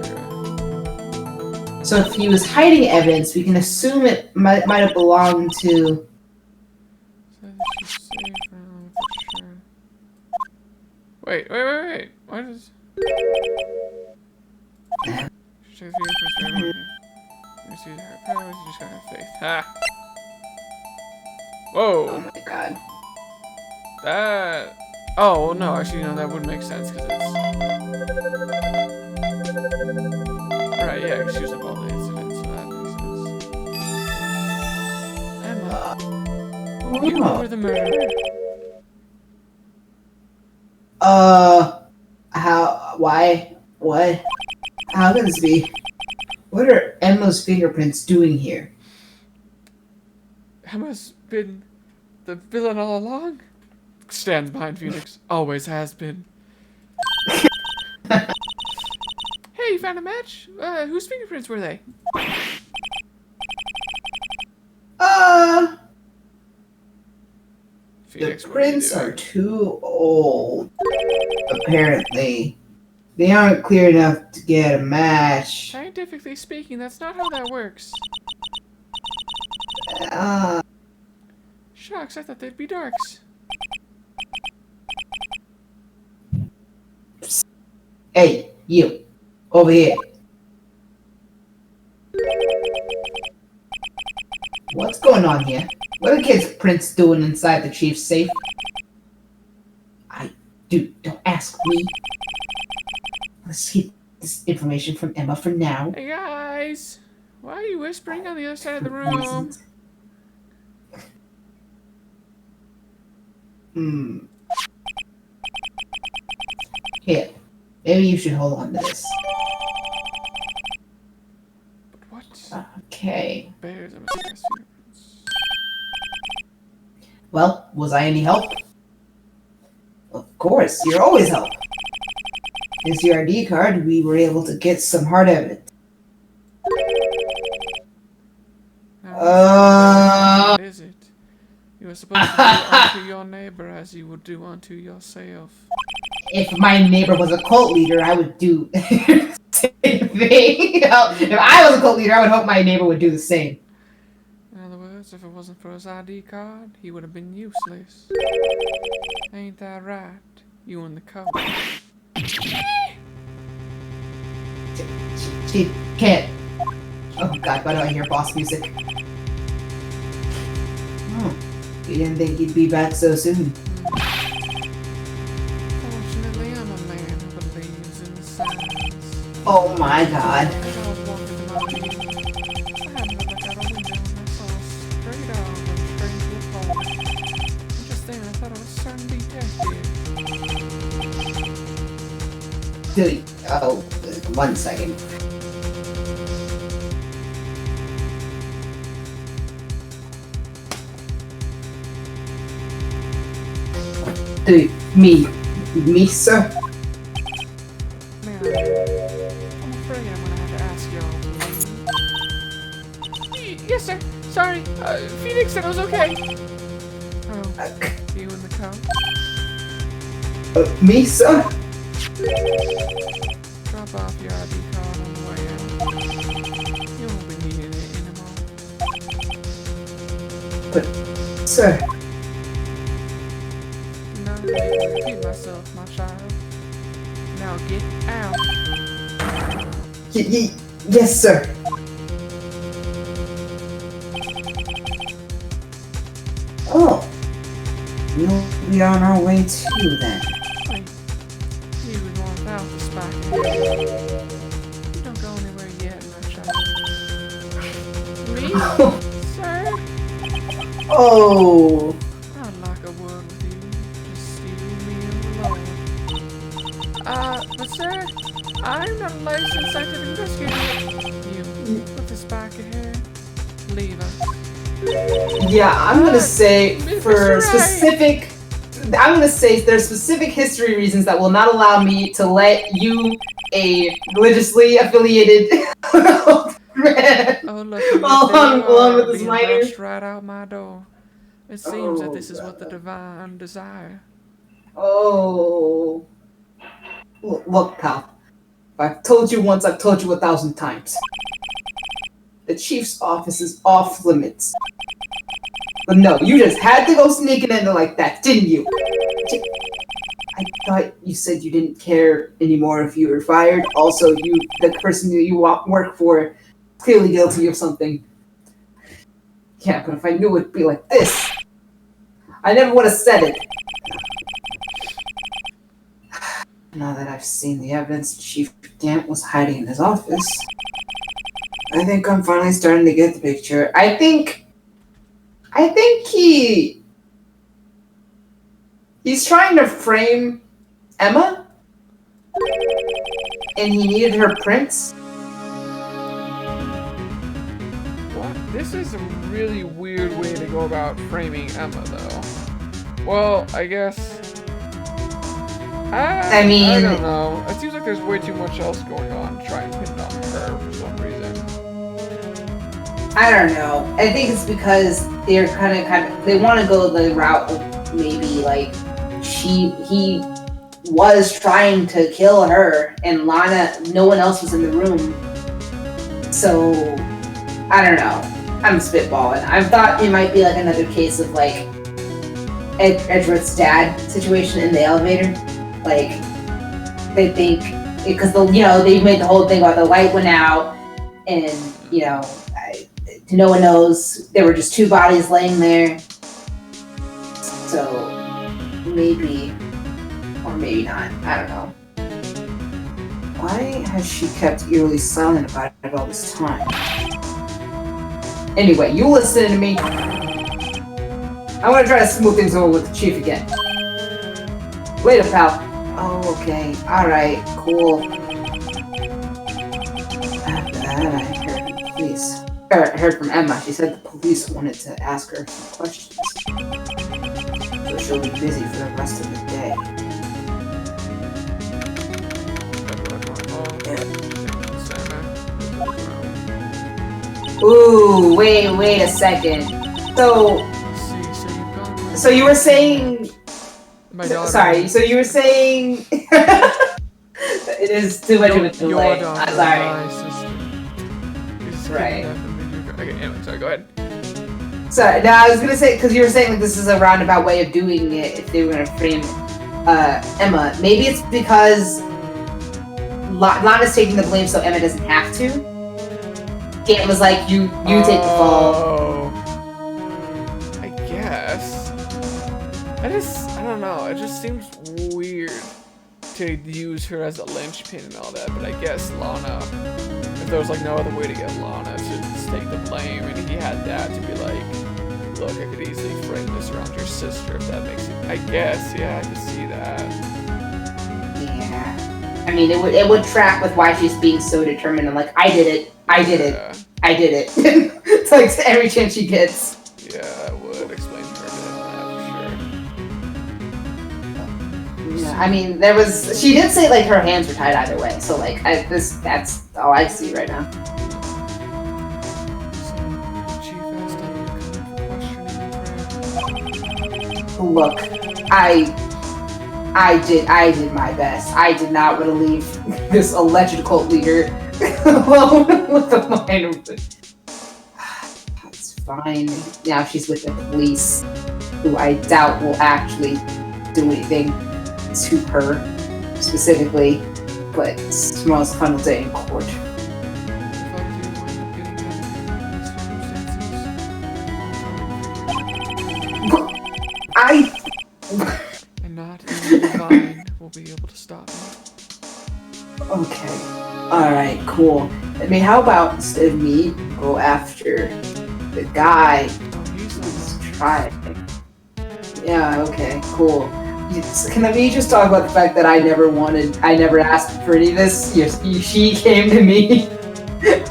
Speaker 2: So if he was hiding evidence, we can assume it might have belonged to...
Speaker 1: Wait. What is... Check the fingerprints for everyone. Let me see her powers. You just gotta have faith. Ha!
Speaker 2: Oh
Speaker 1: Whoa!
Speaker 2: my god.
Speaker 1: That... Oh, well, no, actually, no, that would make sense, because it's... Right, yeah, because she was involved in the incident, so that makes sense. Emma, you were the murderer.
Speaker 2: Why? What? How can this be? What are Emma's fingerprints doing here?
Speaker 1: Emma's been the villain all along? Stands behind Phoenix. Always has been. Hey, you found a match? Whose fingerprints were they? Phoenix,
Speaker 2: The
Speaker 1: what are you
Speaker 2: prints
Speaker 1: doing?
Speaker 2: are too old. Apparently. They aren't clear enough to get a match.
Speaker 1: Scientifically speaking, that's not how that works. Shucks, I thought they'd be darks.
Speaker 2: Hey, you. Over here. What's going on here? What are kids' prints doing inside the chief's safe? Don't ask me. Let's keep this information from Emma for now.
Speaker 1: Hey guys! Why are you whispering on the other side of the room?
Speaker 2: Here. Maybe you should hold on to this.
Speaker 1: What?
Speaker 2: Okay.
Speaker 1: Bears, I must have fingerprints.
Speaker 2: Well, was I any help? Of course, you're always help. Here's your ID card. We were able to get some hard evidence.
Speaker 1: What is it? You were supposed to do unto your neighbor as you would do unto yourself.
Speaker 2: If my neighbor was a cult leader, I would do the same thing. If I was a cult leader, I would hope my neighbor would do the same.
Speaker 1: 'Cause if it wasn't for his ID card, he would have been useless. Ain't that right? You in the coat.
Speaker 2: She can't. Oh god, why do I hear boss music? Oh, you didn't think he'd be back so soon.
Speaker 1: Fortunately, I'm a man who believes in signs.
Speaker 2: Oh my god.
Speaker 1: As I was walking to my meeting, I happened to look out a window and I saw a straight arm run straight into a pole. And just then, I thought it was a certain detective.
Speaker 2: Dude, oh, 1 second. Dude, me, sir?
Speaker 1: Man, I'm afraid I'm gonna have to ask y'all to leave. Yes, sir. Sorry. Phoenix said it was okay. Oh, you in the car?
Speaker 2: Me, sir?
Speaker 1: Drop off your ID card on the way out. You won't be needing it anymore.
Speaker 2: But, sir.
Speaker 1: No, I can repeat myself, my child. Now get out.
Speaker 2: Yes, sir. Oh. We'll be on our way too, then.
Speaker 1: Wait. You would want out the spike. You don't go anywhere yet, my child. Me? Sir?
Speaker 2: Oh.
Speaker 1: I'd like a word with you. Just you, me, alone. But sir, I'm not a licensed scientific investigator. You, with the spiky hair, leave us.
Speaker 2: Yeah, I'm gonna say for
Speaker 1: Mr.
Speaker 2: specific. I'm gonna say there's specific history reasons that will not allow me to let you, a religiously affiliated man,
Speaker 1: Oh, look,
Speaker 2: along with this
Speaker 1: being
Speaker 2: minor.
Speaker 1: rushed right out my door. It seems that this is what the divine desire.
Speaker 2: Oh. Look, pal. I've told you once, I've told you 1,000 times. The chief's office is off limits. But no, you just had to go sneaking in like that, didn't you? I thought you said you didn't care anymore if you were fired. Also, the person you work for, clearly guilty of something. Yeah, but if I knew it'd be like this, I never would have said it. Now that I've seen the evidence Chief Gant was hiding in his office, I think I'm finally starting to get the picture. I think he's trying to frame Emma, and he needed her prints.
Speaker 1: What? This is a really weird way to go about framing Emma, though. Well, I guess. I
Speaker 2: mean,
Speaker 1: I don't know. It seems like there's way too much else going on to try and pin it on her for some reason.
Speaker 2: I don't know. I think it's because they're kind of they want to go the route of maybe like he was trying to kill her and Lana, no one else was in the room. So I don't know. I'm spitballing. I thought it might be like another case of like Edward's dad situation in the elevator. Like they think because they made the whole thing about the light went out and no one knows. There were just two bodies laying there. So maybe, or maybe not. I don't know. Why has she kept eerily silent about it all this time? Anyway, you listen to me. I want to try to smooth things over with the chief again. Later, pal. Oh, okay. Alright, cool. After that, I heard from the police. Heard from Emma. She said the police wanted to ask her some questions. So she'll be busy for the rest of the day. Ooh, wait a second. So you were saying... Sorry, so you were saying... It is too much of a delay. I'm sorry. Right.
Speaker 1: Okay, anyway, sorry, go ahead.
Speaker 2: Sorry, no, I was gonna say, because you were saying like this is a roundabout way of doing it if they were gonna frame Emma. Maybe it's because Lana's taking the blame so Emma doesn't have to. Emma's like, you take the fall.
Speaker 1: I guess. I don't know, it just seems weird to use her as a linchpin and all that, but I guess Lana, if there was like no other way to get Lana to take the blame, and he had that to be like, look, I could easily frame this around your sister if that makes it. I guess, yeah, I can see that.
Speaker 2: Yeah. I mean, it would track with why she's being so determined and like, I did it. It's like every chance she gets.
Speaker 1: Yeah, that would explain her a bit of that for sure.
Speaker 2: Yeah, I mean, she did say like her hands were tied either way, so like that's all I see right now. Look, I did my best. I did not want to leave this alleged cult leader alone with the minor. That's fine. Now she's with the police, who I doubt will actually do anything to her specifically, but tomorrow's the final day in court.
Speaker 1: And not even the mind will be able to stop me.
Speaker 2: Okay. Alright, cool. I mean, how about instead of me, go after the guy who's trying? Yeah, okay, cool. Can we just talk about the fact that I never asked for any of this? She came to me.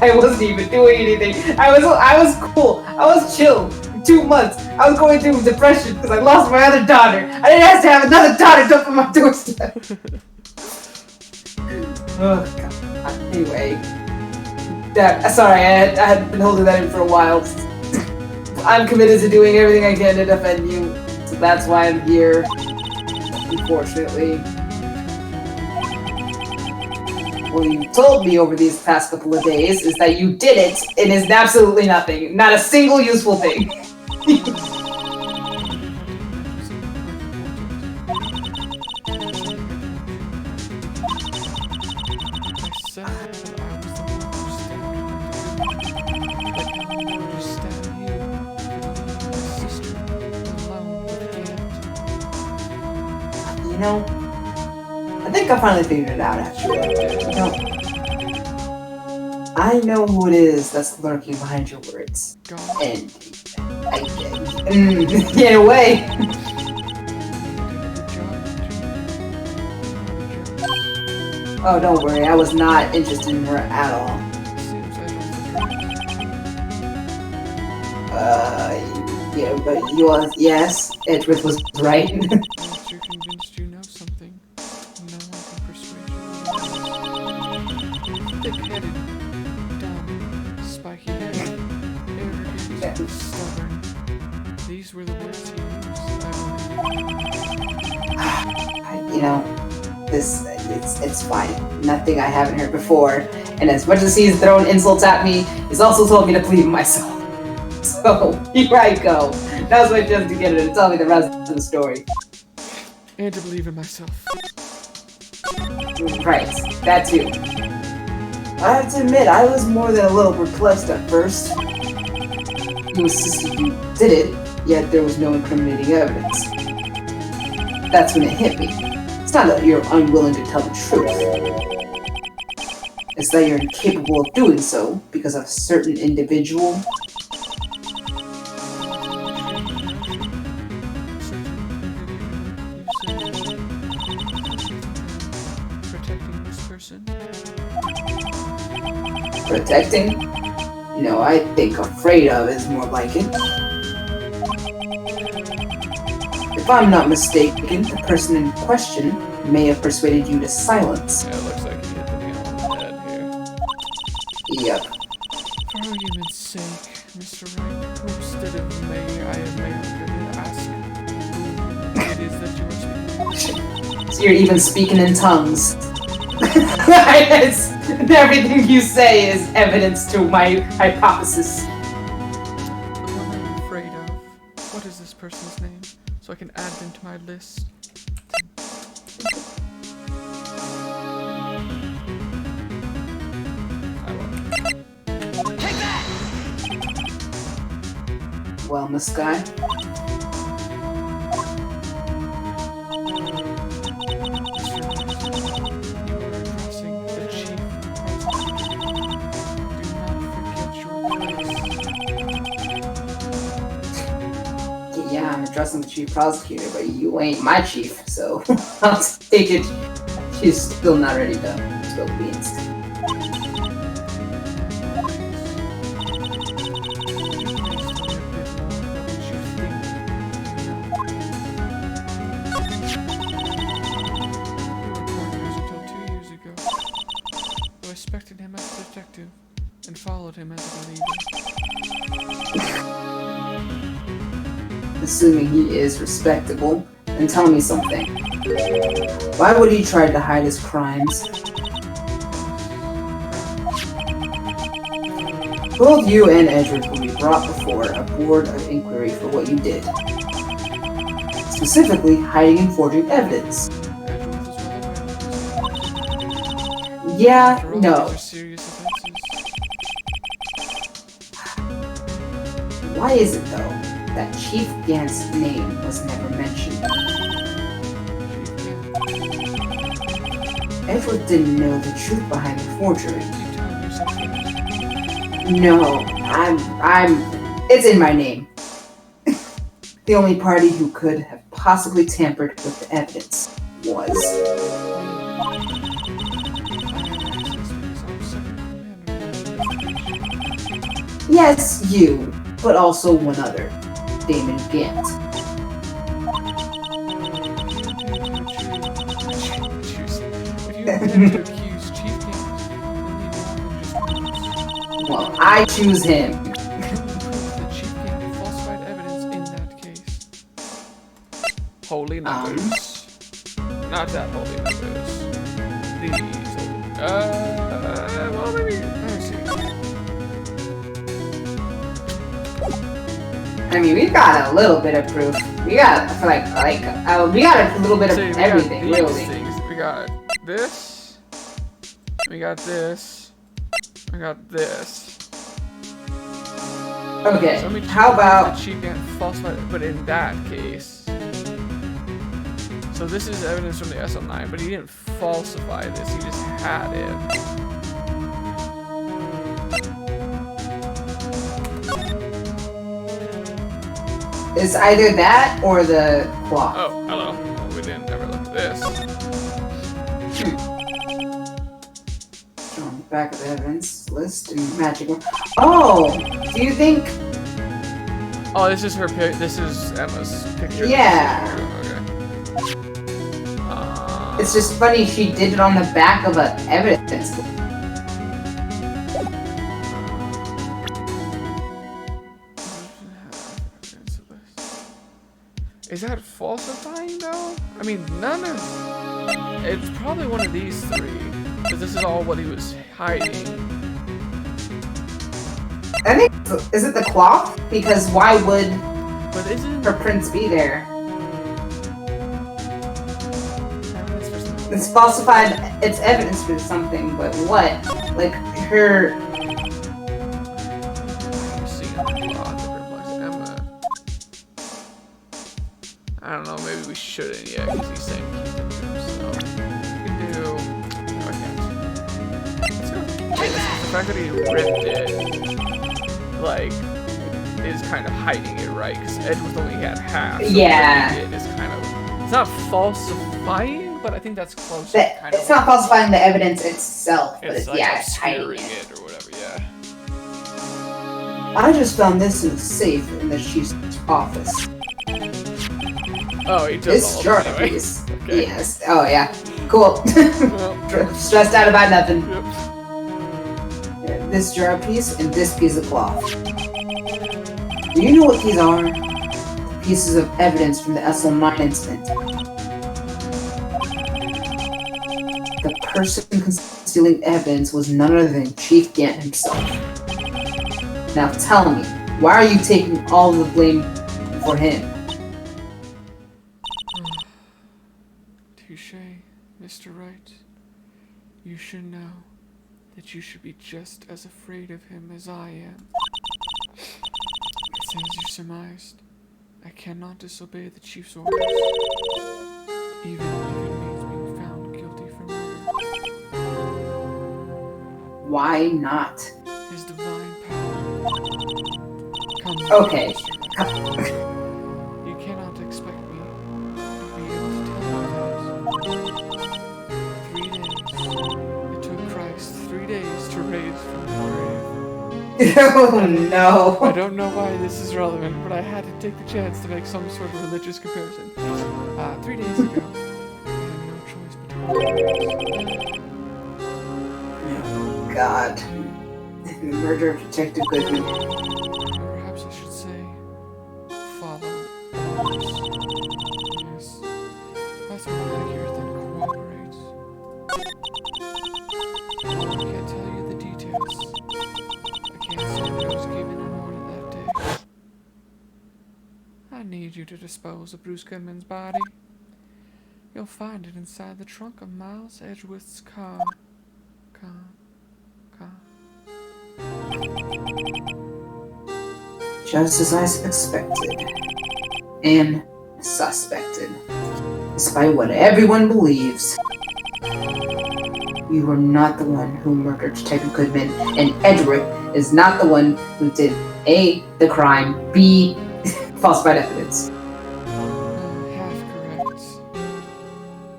Speaker 2: I wasn't even doing anything. I was cool. I was chill. 2 months. I was going through depression because I lost my other daughter. I didn't have to have another daughter dumped on my doorstep. Oh, God. Anyway. Sorry, I had been holding that in for a while. I'm committed to doing everything I can to defend you. So that's why I'm here. Unfortunately. What you told me over these past couple of days is that you did it and is absolutely nothing. Not a single useful thing. You know, I think I finally figured it out, actually. You know, I know who it is that's lurking behind your words. And in a way. Oh, don't worry, I was not interested in her at all. Yeah, but yes, Edgeworth was right.
Speaker 1: Once you're convinced you know something, no one can persuade you. Thick-headed, dumb, spiky-headed, arrogant, stubborn. These were the words he used,
Speaker 2: You know, it's fine. Nothing I haven't heard before. And as much as he's thrown insults at me, he's also told me to believe in myself. So, here I go. Now's my chance to get it and tell me the rest of the story.
Speaker 1: And to believe in myself.
Speaker 2: Right, that too. I have to admit, I was more than a little perplexed at first. You insisted you did it, yet there was no incriminating evidence. That's when it hit me. It's not that you're unwilling to tell the truth. It's that you're incapable of doing so because of a certain individual.
Speaker 1: Protecting this person?
Speaker 2: Protecting? No, I think afraid of is more like it. If I'm not mistaken, the person in question may have persuaded you to silence.
Speaker 1: Yeah, it looks like you hit the nail on the head here.
Speaker 2: Yep.
Speaker 1: For argument's sake, Mr. Wright, instead of may I ask who it is that you are speaking to?
Speaker 2: So you're even speaking in tongues. Everything you say is evidence to my hypothesis.
Speaker 1: The one I'm afraid so I can add them to my list. I will.
Speaker 3: Take that!
Speaker 2: Wellness guy.
Speaker 1: Crossing the chief. Do not forget your place.
Speaker 2: Yeah, I'm addressing the chief prosecutor, but you ain't my chief, so I'll take it. She's still not ready to spill the beans.
Speaker 1: I respected him as a detective and followed him as a believer.
Speaker 2: Assuming he is respectable, then tell me something. Why would he try to hide his crimes? Both you and Edward will be brought before a board of inquiry for what you did. Specifically, hiding and forging evidence. Yeah, no. Why is it, though, that Chief Gant's name was never mentioned? Edward didn't know the truth behind the forgery. No, it's in my name. The only party who could have possibly tampered with the evidence was... Yes, you, but also one other, Damon Gant. Well, I choose him.
Speaker 1: The chief gave falsified evidence in that case. Holy numbers. Not that holy numbers. These holy... well, maybe... Let me see.
Speaker 2: I mean, we've got a little bit of proof. We got, we got a little bit of everything, really.
Speaker 1: Things. We got this. We got this. I got this.
Speaker 2: Okay,
Speaker 1: So
Speaker 2: how about...
Speaker 1: The chief can't falsify it, but in that case... So this is evidence from the SL9, but he didn't falsify this, he just had it.
Speaker 2: It's either that or the clock.
Speaker 1: Oh, hello. Well, we didn't ever look at this.
Speaker 2: On the back of the evidence list and magic. Oh, do you think?
Speaker 1: Oh, this is her. This is Emma's picture.
Speaker 2: Yeah.
Speaker 1: Okay.
Speaker 2: It's just funny she did it on the back of an evidence.
Speaker 1: Is that falsifying though? I mean, none of. It's probably one of these three, because this is all what he was hiding.
Speaker 2: I think, is it the clock? Because why would
Speaker 1: But isn't
Speaker 2: her prints be there? It's falsified. It's evidence for something, but what? Like her.
Speaker 1: I don't know, maybe we shouldn't yet, because he's saying keep them to himself. We can do... No, I can't. Let's go. Hey, the fact that he ripped it, like, is kind of hiding it, right? Because Edward only had half. So
Speaker 2: Yeah.
Speaker 1: It is kind of... It's not falsifying, but I think that's close to kind
Speaker 2: It's
Speaker 1: of...
Speaker 2: not falsifying the evidence itself, but
Speaker 1: It's like
Speaker 2: it's hiding
Speaker 1: obscuring
Speaker 2: it.
Speaker 1: it or whatever, yeah.
Speaker 2: I just found this in the safe in the chief's office.
Speaker 1: Oh, he took
Speaker 2: This
Speaker 1: all
Speaker 2: jar
Speaker 1: of it anyway.
Speaker 2: piece.
Speaker 1: Okay.
Speaker 2: Yes. Oh yeah. Cool.
Speaker 1: Well,
Speaker 2: Stressed out about nothing.
Speaker 1: yep.
Speaker 2: This jar piece and this piece of cloth. Do you know what these are? Pieces of evidence from the SL9 incident. The person concealing evidence was none other than Chief Gant himself. Now tell me, why are you taking all the blame for him?
Speaker 1: Mr. Wright, you should know that you should be just as afraid of him as I am. As you surmised, I cannot disobey the chief's orders, even if it means being found guilty for murder.
Speaker 2: Why not?
Speaker 1: His divine power. Come,
Speaker 2: Okay.
Speaker 1: You cannot expect me to be able to tell you that. 3 days. It took Christ 3 days to raise from the grave.
Speaker 2: Oh no.
Speaker 1: I don't know why this is relevant, but I had to take the chance to make some sort of religious comparison. 3 days ago, I had no choice between
Speaker 2: Oh God. The murder of Detective Goodman.
Speaker 1: perhaps I should say, follow orders. Yes, that's more accurate than cooperates. I can't tell you the details. I can't say that I was given an order that day. I need you to dispose of Bruce Goodman's body. You'll find it inside the trunk of Miles Edgeworth's car.
Speaker 2: Just as I expected. And suspected. Despite what everyone believes. You were not the one who murdered Detective Goodman, and Edgeworth is not the one who did A, the crime, B, falsified evidence.
Speaker 1: Half correct.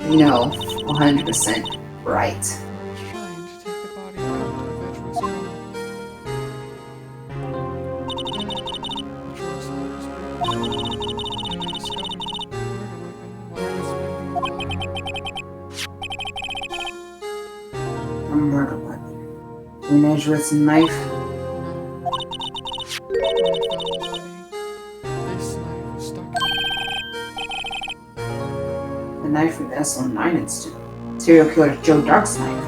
Speaker 2: No, 100% right.
Speaker 1: I was trying to take the body out of Edgeworth's car. The trunk slide was broken. I discovered the murder weapon while inspecting the body.
Speaker 2: A murder weapon. When Edgeworth's knife.
Speaker 1: No. When I found the body, this knife was stuck in it.
Speaker 2: The knife from the SL9 incident. Serial killer Joe Dark's knife.
Speaker 1: I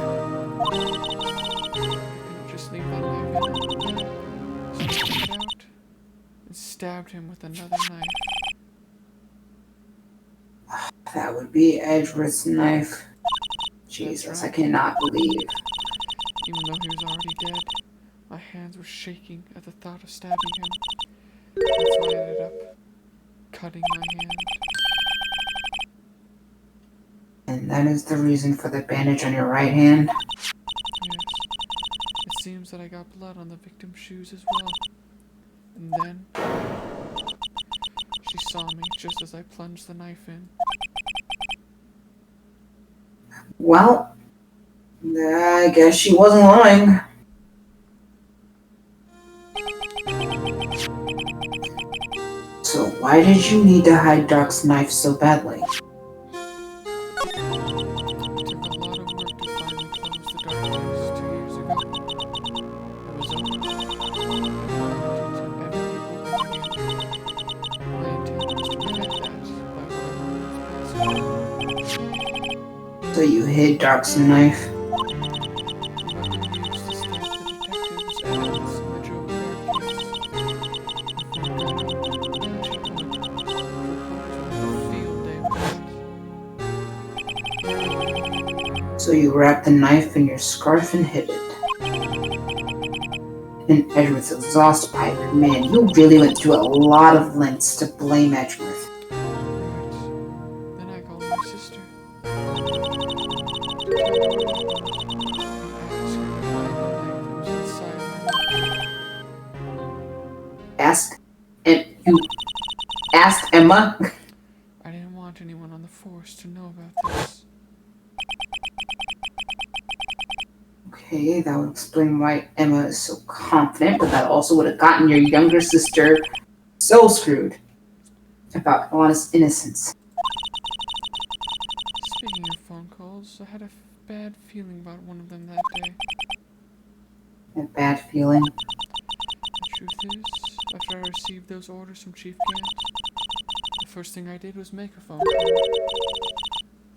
Speaker 1: couldn't just leave that knife in. So I took it out and stabbed him with another knife.
Speaker 2: That would be Edgeworth's knife. Jesus, I cannot believe.
Speaker 1: Even though he was already dead, my hands were shaking at the thought of stabbing him. That's why I ended up cutting my hand.
Speaker 2: And that is the reason for the bandage on your right hand.
Speaker 1: Yes. It seems that I got blood on the victim's shoes as well. And then she saw me just as I plunged the knife in.
Speaker 2: Well, I guess she wasn't lying. So why did you need to hide Dark's knife so badly?
Speaker 1: It took a lot of work to finally close the dark case 2 years ago. It was over. My intent was to prevent that by whatever means possible.
Speaker 2: So you hid Dark's knife?
Speaker 1: The weapon used to stamp the detective's evidence in the Joe Clark case. Field day with it.
Speaker 2: So you wrapped the knife in your scarf and hid it. And Edgeworth's exhaust pipe. Man, you really went through a lot of lengths to blame Edgeworth.
Speaker 1: Right. Then I called my sister.
Speaker 2: You asked Emma?
Speaker 1: I didn't want anyone on the force to know about this.
Speaker 2: Okay, that would explain why Emma is so confident, but that also would have gotten your younger sister so screwed about Alana's innocence.
Speaker 1: Speaking of phone calls, I had a bad feeling about one of them that day.
Speaker 2: A bad feeling.
Speaker 1: The truth is, after I received those orders from Chief Gant, the first thing I did was make a phone call.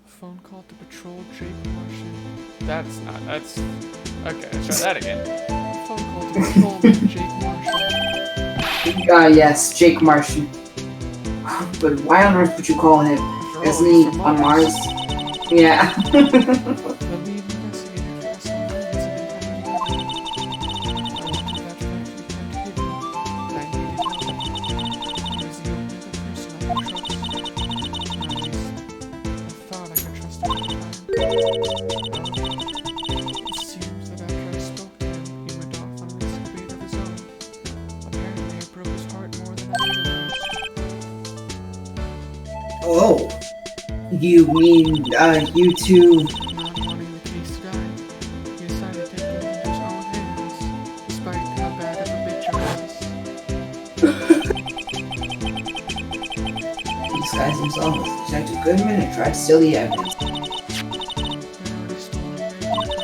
Speaker 1: A phone call to Patrol Jake Martian. That's... Okay, let's try that again. A phone call to Patrolman Jake Martian.
Speaker 2: Yes, Jake Martian. But why on earth would you call him? Isn't he on Mars? Yeah.
Speaker 1: The lead investigator for SL9 incident had already I wanted that fact to be kept hidden, but I needed help. He was the only other person I could trust. At least, I thought I could trust him at the time. However, it seems that after I spoke to him, he went off on an escapade of his own. Apparently, it broke his heart more than I realized.
Speaker 2: Oh. You mean, you two...
Speaker 1: Not wanting the case to die, he decided to take things into his own hands, despite how bad of a bitch I was.
Speaker 2: He disguised himself as Detective Goodman and tried to steal the evidence.
Speaker 1: He had already stolen Raven's card,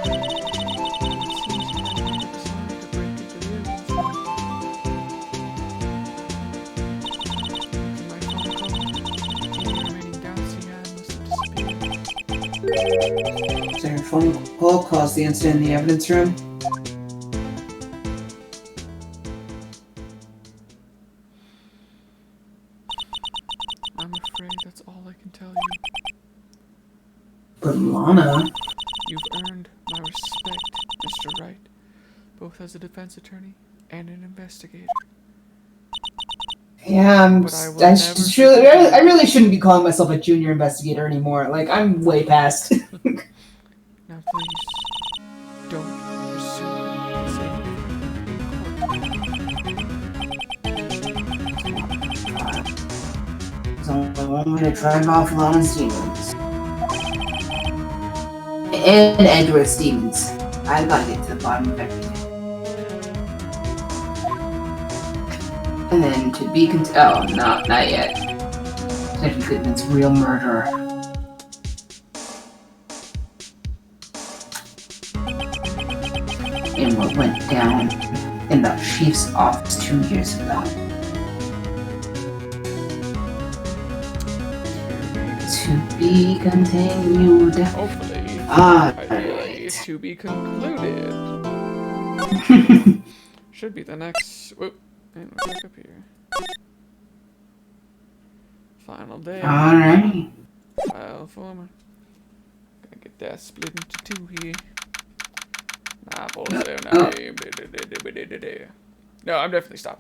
Speaker 1: and it seems he had made up his mind to break into the evidence room. After my phone call, any remaining doubts he had must have disappeared.
Speaker 2: So your phone call caused the incident in the evidence room?
Speaker 1: I'm afraid that's all I can tell you.
Speaker 2: But Lana...
Speaker 1: You've earned my respect, Mr. Wright, both as a defense attorney and an investigator.
Speaker 2: Yeah,
Speaker 1: But I will never
Speaker 2: I really shouldn't be calling myself a junior investigator anymore. Like, I'm way past.
Speaker 1: Now please, don't pursue the same
Speaker 2: So I want me to drive off Lana Stevens. And Edward Stevens. I gotta get to the bottom of everything. And then to be oh, no, not yet. Detective Goodman's real murderer. And what went down in the chief's office 2 years ago. To be continued.
Speaker 1: Hopefully, ideally, to be concluded. Should be the next. Whoop, and we're back up here. Final day.
Speaker 2: Alright.
Speaker 1: File former. Gotta get that split into two here. Nah, bullshit. No, I'm definitely stopping.